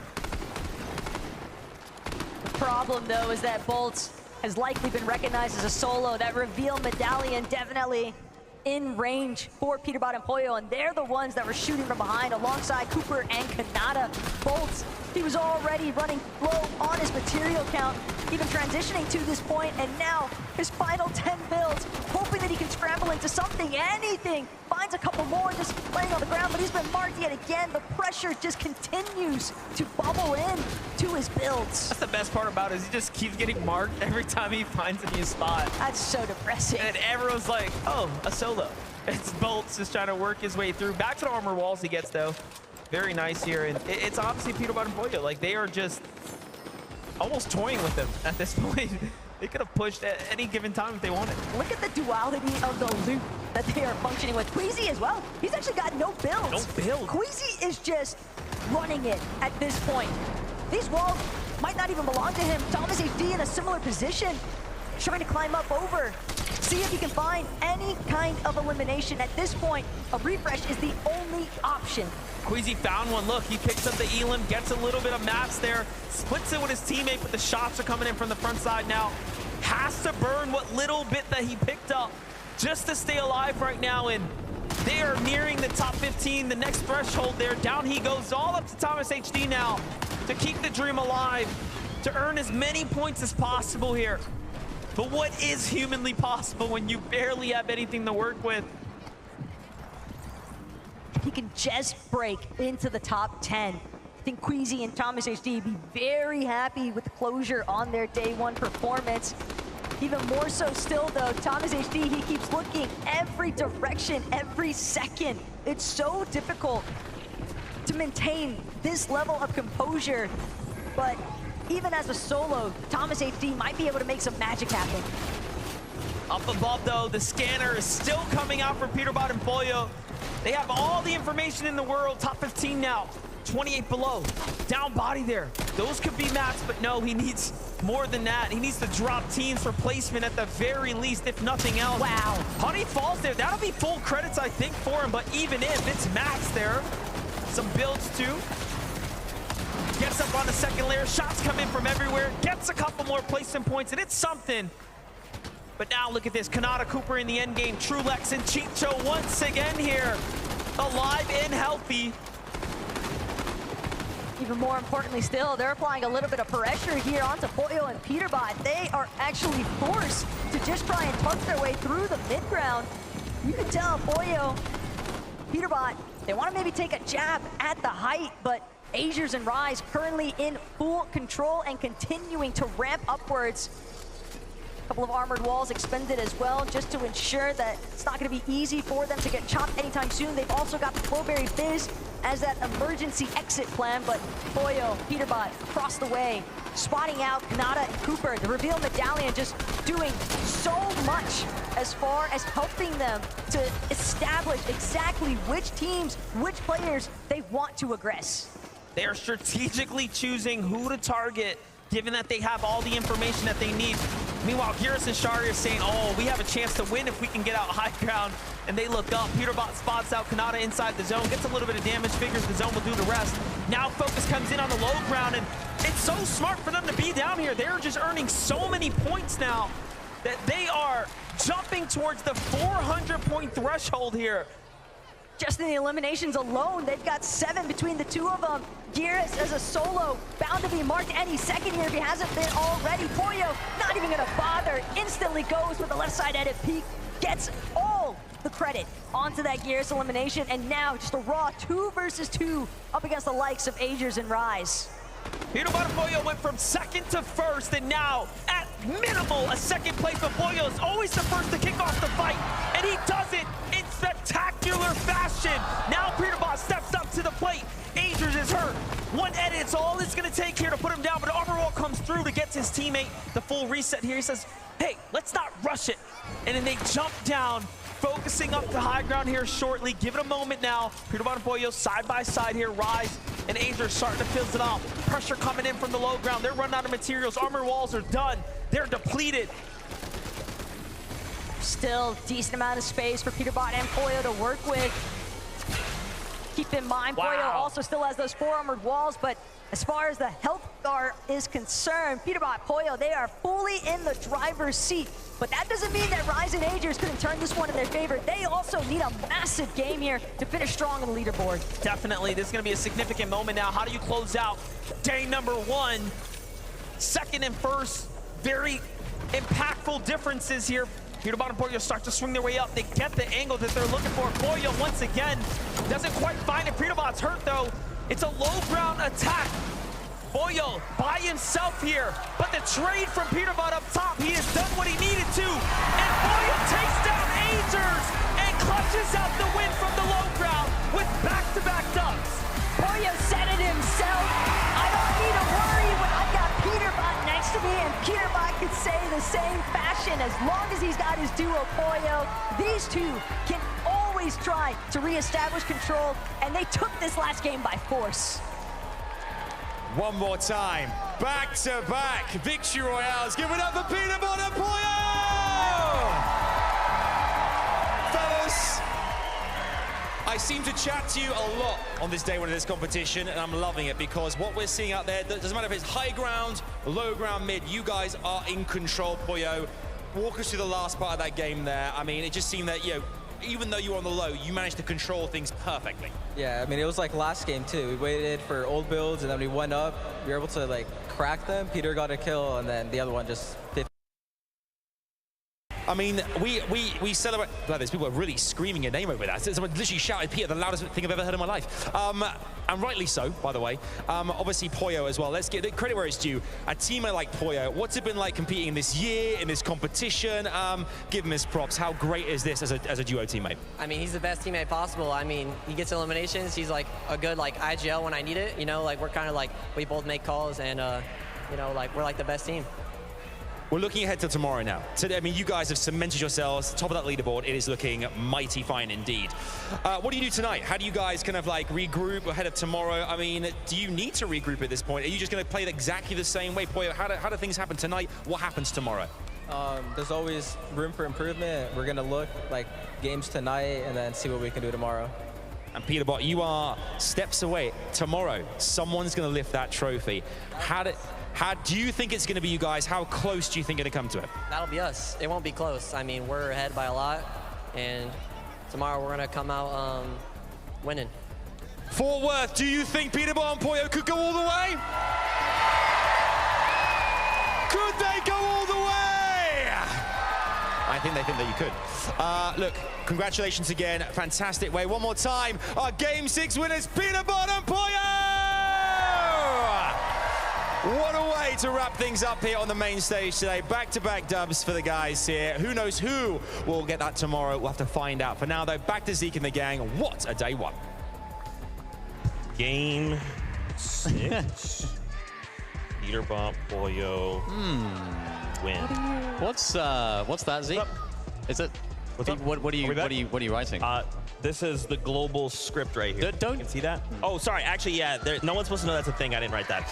The problem, though, is that Bolts has likely been recognized as a solo. That reveal medallion definitely in range for Peterbot and Pollo, and they're the ones that were shooting from behind alongside Cooper and Kanata. Bolts, he was already running low on his material count, even transitioning to this point, and now his final 10 builds, hoping that he can scramble into something, anything. Finds a couple more just laying on the ground, but he's been marked yet again. The pressure just continues to bubble in to his builds. That's the best part about it, is he just keeps getting marked every time he finds a new spot. That's so depressing. And everyone's like, oh, a solo. It's Bolts just trying to work his way through. Back to the armor walls he gets, though. Very nice here, and it's obviously Peterbot and Pollo. Like, they are just almost toying with him at this point. They could have pushed at any given time if they wanted. Look at the duality of the loop that they are functioning with. Queasy as well. He's actually got no builds. No build. Queasy is just running it at this point. These walls might not even belong to him. Thomas HD in a similar position, trying to climb up over. See if he can find any kind of elimination. At this point, a refresh is the only option. Queasy found one. Look, he picks up the Elim, gets a little bit of mats there, splits it with his teammate, but the shots are coming in from the front side now. Has to burn what little bit that he picked up just to stay alive right now, and They are nearing the top 15, the next threshold there. Down he goes, all up to Thomas HD now to keep the dream alive, to earn as many points as possible here. But what is humanly possible when you barely have anything to work with? He can just break into the top 10. I think Queasy and Thomas HD be very happy with the closure on their day one performance. Even more so still though, Thomas HD, he keeps looking every direction, every second. It's so difficult to maintain this level of composure, but even as a solo, Thomas HD might be able to make some magic happen. Up above though, the scanner is still coming out for Peterbot and Pollo. They have all the information in the world, top 15 now. 28 below, down body there. Those could be maps, but no, he needs more than that. He needs to drop teams for placement at the very least, if nothing else. Wow. Honey falls there. That'll be full credits, I think, for him, but even if it's max there, some builds too. Gets up on the second layer, shots come in from everywhere, gets a couple more placement points, and it's something. But now look at this, Kanata Cooper in the end game, Trulex and Chicho once again here, alive and healthy. Even more importantly still, they're applying a little bit of pressure here onto Pollo and Peterbot. They are actually forced to just try and tuck their way through the mid-ground. You can tell Pollo, Peterbot, they want to maybe take a jab at the height, but Azers and Rise currently in full control and continuing to ramp upwards. A couple of armored walls expended as well, just to ensure that it's not going to be easy for them to get chopped anytime soon. They've also got the Flowberry Fizz as that emergency exit plan, but Pollo, Peterbot across the way, spotting out Kanata and Cooper. The reveal medallion just doing so much as far as helping them to establish exactly which teams, which players they want to aggress. They are strategically choosing who to target, given that they have all the information that they need. Meanwhile, Geras and Shari are saying, oh, we have a chance to win if we can get out high ground. And they look up. Peterbot spots out Kanata inside the zone, gets a little bit of damage, figures the zone will do the rest. Now focus comes in on the low ground, and it's so smart for them to be down here. They're just earning so many points now that they are jumping towards the 400-point threshold here. Just in the eliminations alone, they've got 7 between the two of them. Geras as a solo, bound to be marked any second here if he hasn't been already. Pollo, not even gonna bother, instantly goes with the left side edit peak, gets all the credit onto that Geras elimination, and now just a raw 2 versus 2 up against the likes of Azers and Rise. Peterbot and Pollo went from second to first, and now, at minimal, a second place, but Pollo is always the first to kick off the fight, and he does it in spectacular fashion. Now Peterbot steps up to the plate. Azers is hurt. One edit, it's all it's gonna take here to put him down, but Armor Wall comes through to get his teammate the full reset here. He says, hey, let's not rush it. And then they jump down, focusing up the high ground here shortly. Give it a moment now. Peterbot and Pollo side by side here. Rise and Azers starting to fizz it off. Pressure coming in from the low ground. They're running out of materials. Armor walls are done. They're depleted. Still decent amount of space for Peterbot and Pollo to work with. Keep in mind, Wow. Pollo also still has those 4 armored walls, but as far as the health bar is concerned, Peterbot, Pollo, they are fully in the driver's seat. But that doesn't mean that Rise and Azers couldn't turn this one in their favor. They also need a massive game here to finish strong on the leaderboard. Definitely, this is gonna be a significant moment now. How do you close out day number 1? Second and first, very impactful differences here. Peterbot and Pollo start to swing their way up. They get the angle that they're looking for. Pollo, once again, doesn't quite find it. Peterbot's hurt, though. It's a low ground attack. Pollo by himself here, but the trade from Peterbot up top, he has done what he needed to. And Pollo takes down Azers and clutches out the win from the low ground with back-to-back dubs. Pollo said it himself. I don't need to worry when I got Peterbot next to me, and Peterbot could say the same fashion. As long as he's got his duo Pollo, these two can always try to reestablish control, and they took this last game by force. One more time, back-to-back victory royales. Give it up for Peterbot and Pollo! Fellas, I seem to chat to you a lot on this day one of this competition, and I'm loving it because what we're seeing out there, doesn't matter if it's high ground, low ground, mid, you guys are in control. Pollo, walk us through the last part of that game there. I mean, it just seemed that, even though you were on the low, you managed to control things perfectly. Yeah, I mean, it was like last game too. We waited for old builds and then we went up. We were able to like crack them. Peter got a kill and then the other one just 50. I mean, we celebrate. Well, there's people really screaming your name over that. Someone literally shouted Peter, the loudest thing I've ever heard in my life. And rightly so, by the way. Obviously, Poyo as well. Let's get the credit where it's due. A teammate like Poyo, what's it been like competing this year, in this competition? Give him his props. How great is this as a duo teammate? I mean, he's the best teammate possible. I mean, he gets eliminations. He's like a good like IGL when I need it. You know, like we're kind of like, we both make calls and, you know, like we're like the best team. We're looking ahead to tomorrow now. Today, I mean, you guys have cemented yourselves top of that leaderboard. It is looking mighty fine indeed. What do you do tonight? How do you guys kind of like regroup ahead of tomorrow? I mean, do you need to regroup at this point? Are you just going to play it exactly the same way? Poyo, how do things happen tonight? What happens tomorrow? There's always room for improvement. We're going to look like games tonight and then see what we can do tomorrow. And Peterbot, you are steps away. Tomorrow, someone's going to lift that trophy. How do you think it's going to be, you guys? How close do you think you're going to come to it? That'll be us. It won't be close. I mean, we're ahead by a lot, and tomorrow we're going to come out winning. Fort Worth, do you think Peterbot and Poyo could go all the way? Could they go all the way? I think they think that you could. Look, congratulations again. Fantastic way. One more time. Our Game 6 winners, Peterbot and Poyo! What a way to wrap things up here on the main stage today. Back-to-back dubs for the guys here. Who knows who will get that tomorrow? We'll have to find out. For now, though, back to Zeke and the gang. What a day one. Game 6. Peterbot, Poyo. Win. What's that, Zeke? Is it? What's up? What are you writing? This is the global script right here. Don't you can see that? Oh, sorry. Actually, yeah. No one's supposed to know that's a thing. I didn't write that.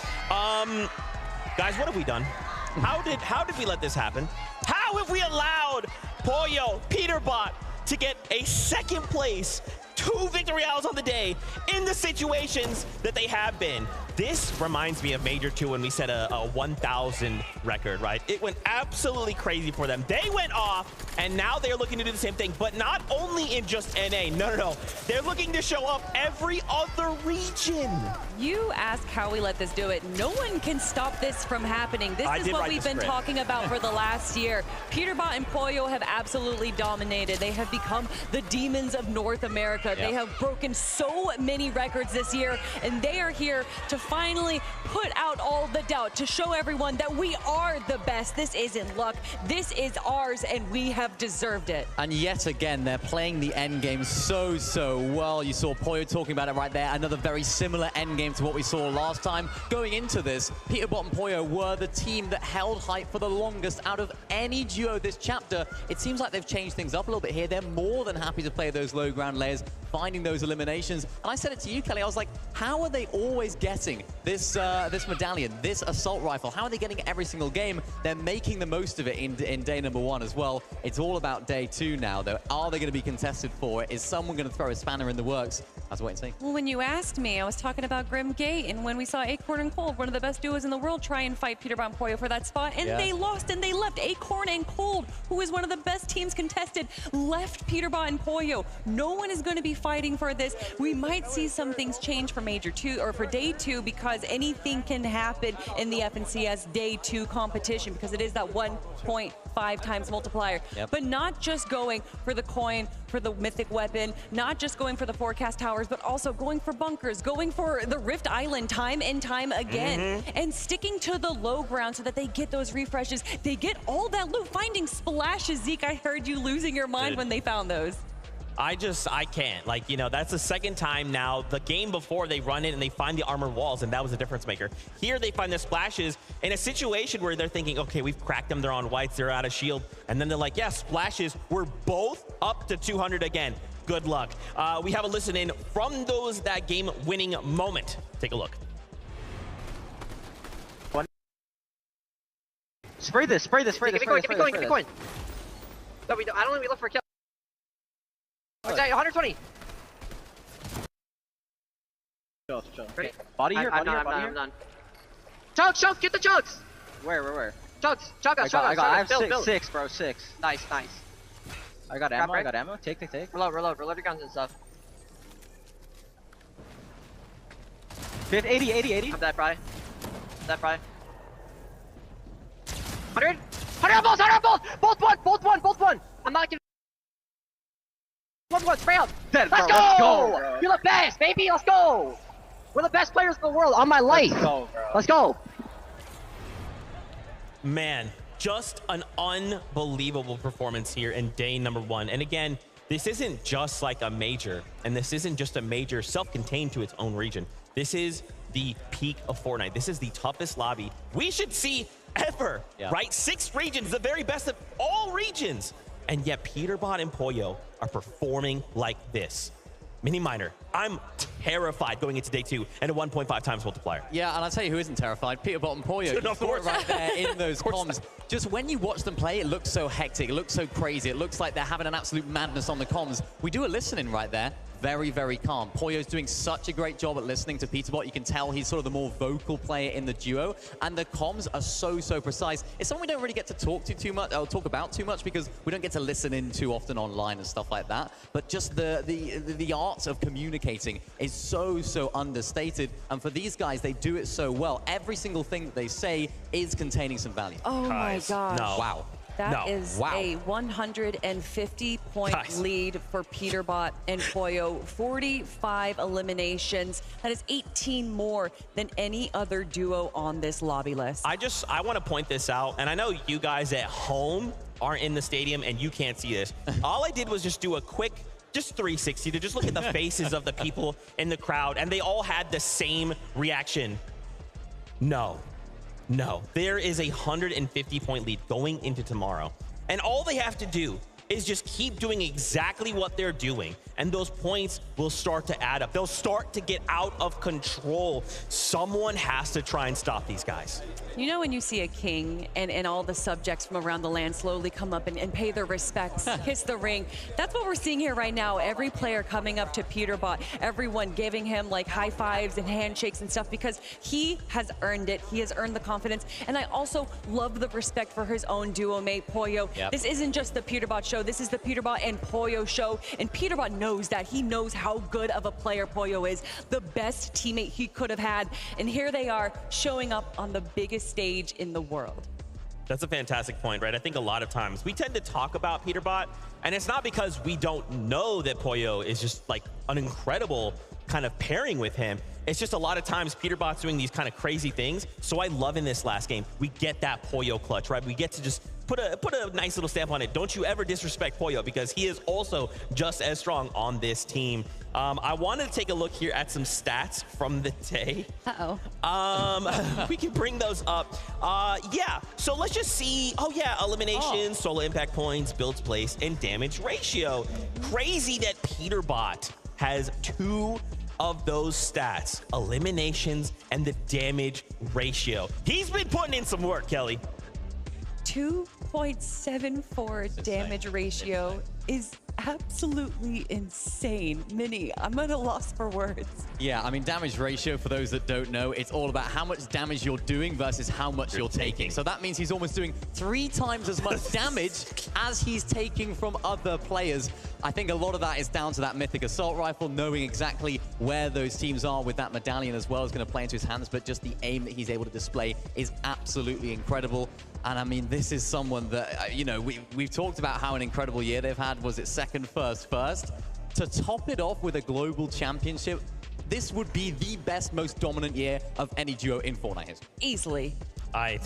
Guys, what have we done? How did we let this happen? How have we allowed Poyo, Peterbot to get a second place, 2 victory royales on the day in the situations that they have been? This reminds me of Major 2 when we set a 1,000 record, right? It went absolutely crazy for them. They went off, and now they're looking to do the same thing, but not only in just NA. No. They're looking to show up every other region. You ask how we let this do it. No one can stop this from happening. This is what we've been talking about for the last year. Peterbot and Poyo have absolutely dominated. They have become the demons of North America. They have broken so many records this year, and they are here to finally put out all the doubt, to show everyone that we are the best. This isn't luck. This is ours, and we have deserved it. And yet again, they're playing the end game so well. You saw Poyo talking about it right there. Another very similar end game to what we saw last time. Going into this, Peterbot and Poyo were the team that held height for the longest out of any duo this chapter. It seems like they've changed things up a little bit here. They're more than happy to play those low ground layers, finding those eliminations. And I said it to you, Kelly, I was like, how are they always getting this medallion, this assault rifle? How are they getting it every single game? They're making the most of it in day number 1 as well. It's all about day 2 now, though. Are they going to be contested for it? Is someone going to throw a spanner in the works? Let's wait and see. Well, when you asked me, I was talking about Grim Gate, and when we saw Acorn and Cold, one of the best duos in the world, try and fight Peterbot and Poyo for that spot, and they lost and they left. Acorn and Cold, who is one of the best teams contested, left Peterbot and Poyo. No one is going to be fighting for this. We might see some things change for Major 2 or for Day 2, because anything can happen in the FNCS Day 2 competition, because it is that 1.5 times multiplier. But not just going for the coin, for the mythic weapon, not just going for the forecast towers, but also going for bunkers, going for the Rift Island time and time again, and sticking to the low ground so that they get those refreshes. They get all that loot, finding splashes. Zeke, I heard you losing your mind when they found those. I can't. Like, you know, that's the second time now. The game before, they run in and they find the armored walls, and that was a difference maker. Here, they find the splashes in a situation where they're thinking, okay, we've cracked them. They're on whites. They're out of shield. And then they're like, yeah, splashes. We're both up to 200 again. Good luck. We have a listen in from that game-winning moment. Take a look. Spray this. Keep it going. No, I don't think we look for a kill. Exactly, 120. Ready? Body here. I'm done. Chokes, get the chokes. Where? Chokes, chug us. I have 6, bro. 6. Nice. I got ammo, I got ammo. Take. Reload your guns and stuff. 80. I'm dead, Fry. 100 on both! Both one! I'm not giving. One, spray up! Let's go! You're the best, baby, let's go! We're the best players in the world, on my life! Let's go! Man, just an unbelievable performance here in day number 1. And again, this isn't just like a major, and this isn't just a major self-contained to its own region. This is the peak of Fortnite. This is the toughest lobby we should see ever, right? 6 regions, the very best of all regions. And yet Peterbot and Pollo are performing like this. Mini Miner, I'm terrified going into day 2 and a 1.5 times multiplier. Yeah, and I'll tell you who isn't terrified. Peterbot and Pollo. You saw it right there in those comms. Just when you watch them play, it looks so hectic. It looks so crazy. It looks like they're having an absolute madness on the comms. We do a listening right there. Very, very calm. Pollo's doing such a great job at listening to Peterbot. You can tell he's sort of the more vocal player in the duo, and the comms are so precise. It's something we don't really get to talk about too much because we don't get to listen in too often online and stuff like that. But just the art of communicating is so understated, and for these guys, they do it so well. Every single thing that they say is containing some value. Oh my gosh. No. Wow. That is a 150-point lead for Peterbot and Pollo. 45 eliminations. That is 18 more than any other duo on this lobby list. I want to point this out, and I know you guys at home aren't in the stadium and you can't see this. All I did was just do a quick 360 to just look at the faces of the people in the crowd, and they all had the same reaction. No, there is a 150-point lead going into tomorrow. And all they have to do is just keep doing exactly what they're doing, and those points will start to add up. They'll start to get out of control. Someone has to try and stop these guys. You know when you see a king and all the subjects from around the land slowly come up and pay their respects, kiss the ring? That's what we're seeing here right now. Every player coming up to Peterbot, everyone giving him like high fives and handshakes and stuff because he has earned it. He has earned the confidence. And I also love the respect for his own duo mate, Pollo. This isn't just the Peterbot show. This is the Peterbot and Pollo show. And Peterbot knows that. He knows how good of a player Pollo is, the best teammate he could have had. And here they are showing up on the biggest stage in the world. That's a fantastic point, right? I think a lot of times we tend to talk about Peterbot, and it's not because we don't know that Pollo is just like an incredible kind of pairing with him. It's just a lot of times Peterbot's doing these kind of crazy things. So I love in this last game, we get that Pollo clutch, right? We get to just put a nice little stamp on it. Don't you ever disrespect Pollo because he is also just as strong on this team. I wanted to take a look here at some stats from the day. We can bring those up. Yeah, so let's just see. Oh yeah, eliminations, solo impact points, builds place, and damage ratio. Crazy that Peterbot has 2 of those stats, eliminations and the damage ratio. He's been putting in some work, Kelly. 2.74 damage ratio is absolutely insane. Minnie, I'm at a loss for words. Yeah, I mean, damage ratio, for those that don't know, it's all about how much damage you're doing versus how much you're taking. So that means he's almost doing 3 times as much damage as he's taking from other players. I think a lot of that is down to that Mythic Assault Rifle, knowing exactly where those teams are with that medallion as well is going to play into his hands, but just the aim that he's able to display is absolutely incredible. And I mean, this is someone that, you know, we've talked about how an incredible year they've had. Was it second, first? To top it off with a global championship, this would be the best, most dominant year of any duo in Fortnite history. Easily. I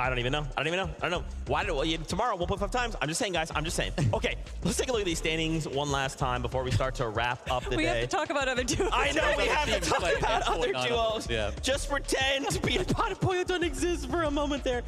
don't even know. I don't know. Why did tomorrow 1.5 times? I'm just saying, guys. I'm just saying. Okay, let's take a look at these standings one last time before we start to wrap up the day. We have to talk about other duos. I know we have to talk about other duos. Yeah. Just pretend Peterbot and Pollo don't exist for a moment there.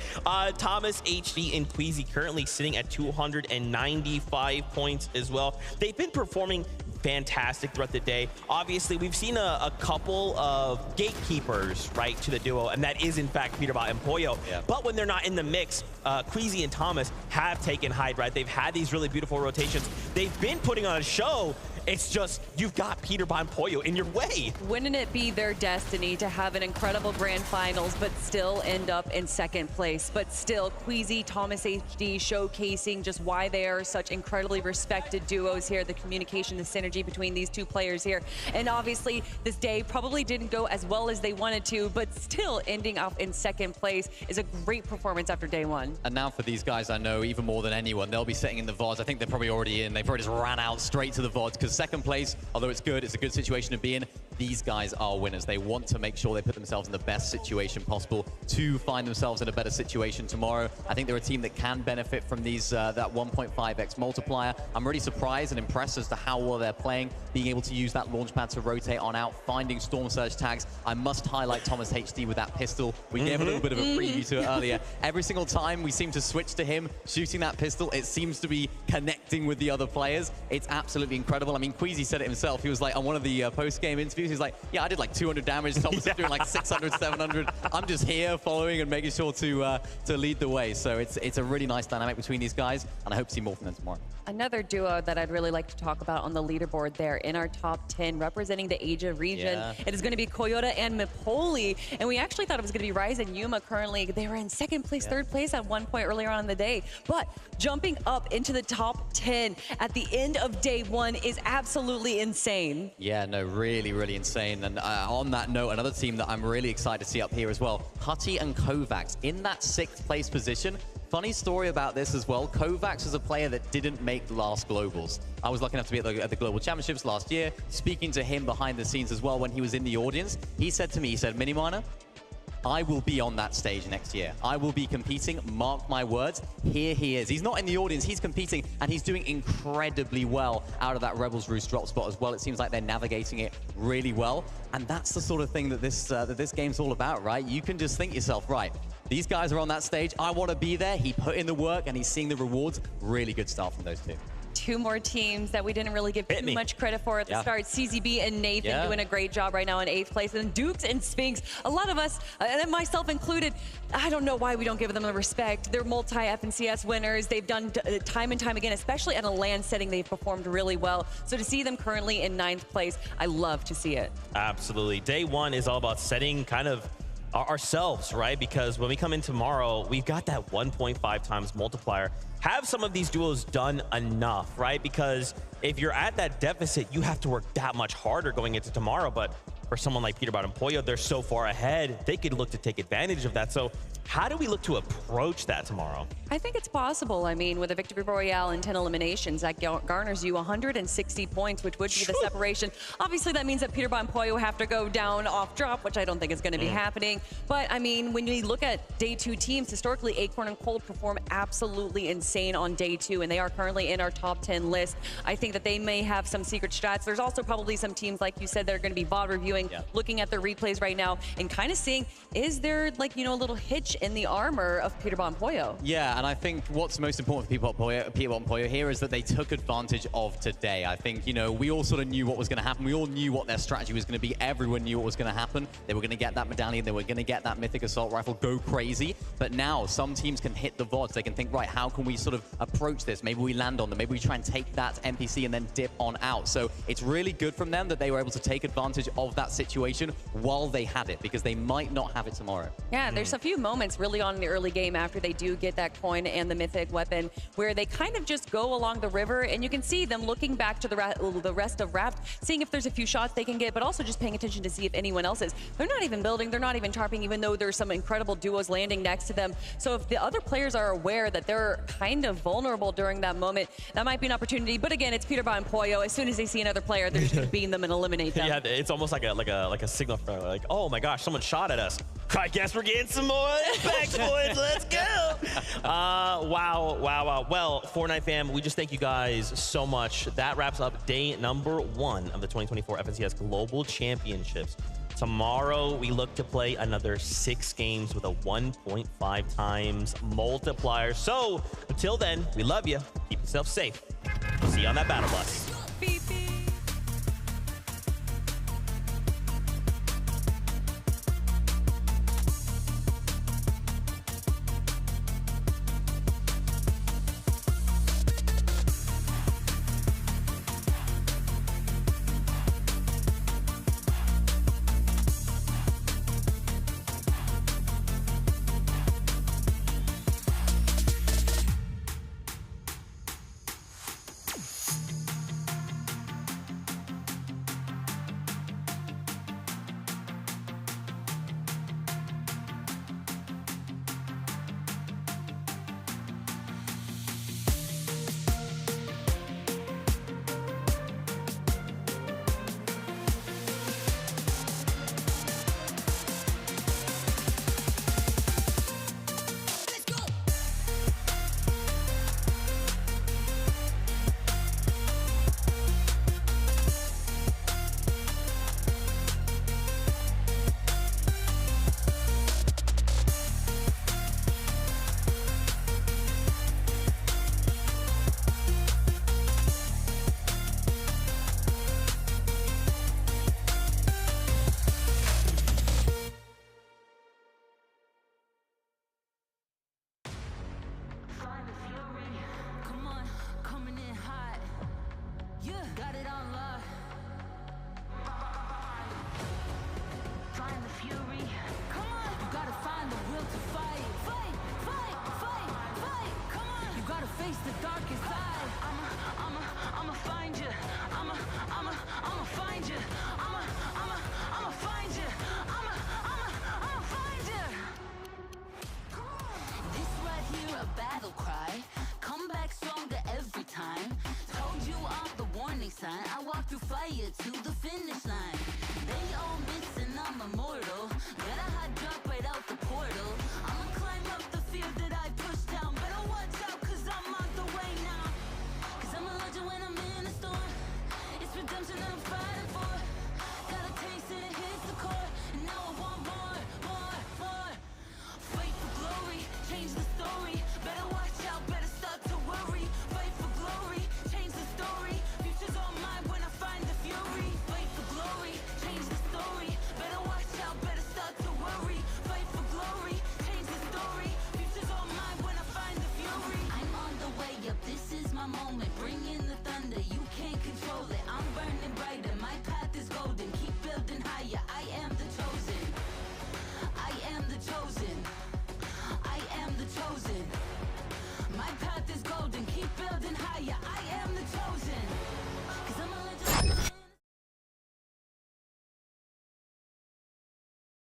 Thomas, HD, and Queasy currently sitting at 295 points as well. They've been performing fantastic throughout the day. Obviously, we've seen a couple of gatekeepers, right, to the duo, and that is, in fact, Peterbot and Pollo. Yeah. But when they're not in the mix, Queasy and Thomas have taken height, right? They've had these really beautiful rotations. They've been putting on a show, It's just, you've got Peterbot and Pollo in your way. Wouldn't it be their destiny to have an incredible grand finals, but still end up in second place? But still, Queasy, Thomas HD showcasing just why they are such incredibly respected duos here, the communication, the synergy between these two players here. And obviously, this day probably didn't go as well as they wanted to, but still ending up in second place is a great performance after day one. And now for these guys, I know even more than anyone, they'll be sitting in the VODs. I think they're probably already in. They probably just ran out straight to the VODs because second place, although it's good, it's a good situation to be in. These guys are winners. They want to make sure they put themselves in the best situation possible to find themselves in a better situation tomorrow. I think they're a team that can benefit from these that 1.5x multiplier. I'm really surprised and impressed as to how well they're playing, being able to use that launch pad to rotate on out, finding Storm Surge tags. I must highlight Thomas HD with that pistol. We gave a little bit of a preview to it earlier. Every single time we seem to switch to him shooting that pistol, it seems to be connecting with the other players. It's absolutely incredible. I mean, Queasy said it himself. He was like, on one of the post-game interviews, he's like, yeah, I did like 200 damage. Thomas is doing like 600, 700. I'm just here following and making sure to lead the way. So it's a really nice dynamic between these guys, and I hope to see more from them tomorrow. Another duo that I'd really like to talk about on the leaderboard there in our top 10, representing the Asia region. Yeah. It is going to be Coyote and Mipoli. And we actually thought it was going to be Rise and Yuma currently. They were in second place, third place at one point earlier on in the day. But jumping up into the top 10 at the end of day one is absolutely insane. Yeah, no, really, really insane. And on that note, another team that I'm really excited to see up here as well, Hutty and Kovacs in that 6th place position. Funny story about this as well. Kovacs is a player that didn't make last Globals. I was lucky enough to be at the Global Championships last year, speaking to him behind the scenes as well when he was in the audience. He said to me, he said, Miniminer, I will be on that stage next year. I will be competing, mark my words. Here he is. He's not in the audience, he's competing, and he's doing incredibly well out of that Rebels Roost drop spot as well. It seems like they're navigating it really well. And that's the sort of thing that this game's all about, right? You can just think yourself, right, these guys are on that stage. I want to be there. He put in the work, and he's seeing the rewards. Really good start from those two. Two more teams that we didn't really give too much credit for at the start. CZB and Nathan doing a great job right now in 8th place. And Dukes and Sphinx, a lot of us, and myself included, I don't know why we don't give them the respect. They're multi-FNCS winners. They've done time and time again, especially at a LAN setting, they've performed really well. So to see them currently in 9th place, I love to see it. Absolutely. Day one is all about setting kind of ourselves, right? Because when we come in tomorrow, we've got that 1.5 times multiplier. Have some of these duos done enough, right? Because if you're at that deficit, you have to work that much harder going into tomorrow. But for someone like Peterbot and Pollo, they're so far ahead, they could look to take advantage of that. So how do we look to approach that tomorrow? I think it's possible. I mean, with a Victory Royale and 10 eliminations, that garners you 160 points, which would be the separation. Obviously, that means that Peterbot and Pollo have to go down off drop, which I don't think is going to be happening. But, I mean, when you look at day 2 teams, historically, Acorn and Cold perform absolutely insane on day 2, and they are currently in our top 10 list. I think that they may have some secret strats. There's also probably some teams, like you said, that are going to be VOD reviewing, looking at their replays right now, and kind of seeing, is there, like, you know, a little hitch in the armor of Peterbot and Pollo? Yeah, and I think what's most important for Peterbot and Pollo here is that they took advantage of today. I think, you know, we all sort of knew what was going to happen. We all knew what their strategy was going to be. Everyone knew what was going to happen. They were going to get that medallion. They were going to get that Mythic Assault Rifle, go crazy. But now some teams can hit the VODs. They can think, right, how can we sort of approach this? Maybe we land on them. Maybe we try and take that NPC and then dip on out. So it's really good from them that they were able to take advantage of that situation while they had it, because they might not have it tomorrow. Yeah, there's a few moments really on in the early game after they do get that coin and the mythic weapon where they kind of just go along the river, and you can see them looking back to the rest of Raft, seeing if there's a few shots they can get, but also just paying attention to see if anyone else is. They're not even building, they're not even tarping, even though there's some incredible duos landing next to them. So if the other players are aware that they're kind of vulnerable during that moment, that might be an opportunity. But again, it's Peterbot and Pollo. As soon as they see another player, they're just going to beam them and eliminate them. Yeah, it's almost like a signal for like, oh my gosh, someone shot at us. I guess we're getting some more impacts, boys. Let's go. Wow. Well, Fortnite fam, we just thank you guys so much. That wraps up day number 1 of the 2024 FNCS Global Championships. Tomorrow, we look to play another 6 games with a 1.5 times multiplier. So until then, we love you. Keep yourself safe. See you on that battle bus. Beep, beep. face the darkest side. I'ma find you. I'ma find you. I'ma find you. I'ma find you. This right here a battle cry. Come back stronger every time. Told you I'm the warning sign. I walk through fire to the finish line. They all miss and I'm immortal. Got a hot drop right out the portal. I'ma climb up the fear that I pushed down. Better watch out, cause I'm on the way now. Cause I'm a legend when I'm in a storm. It's redemption that I'm fighting for. Got a taste and it hits the core. And now I want more. Fight for glory, change the story. Better watch out, better start to worry. Fight for glory, change the story. Future's all mine when I find the fury. Fight for glory, change the story. Better watch out, better start to worry. Fight for glory, change the story. Future's all mine when I find the fury. I'm on the way up, this is my moment. Bring in the thunder, you can't control it. I'm burning brighter, my path is golden. Keep building higher, I am the chosen. I am the chosen. I am the chosen.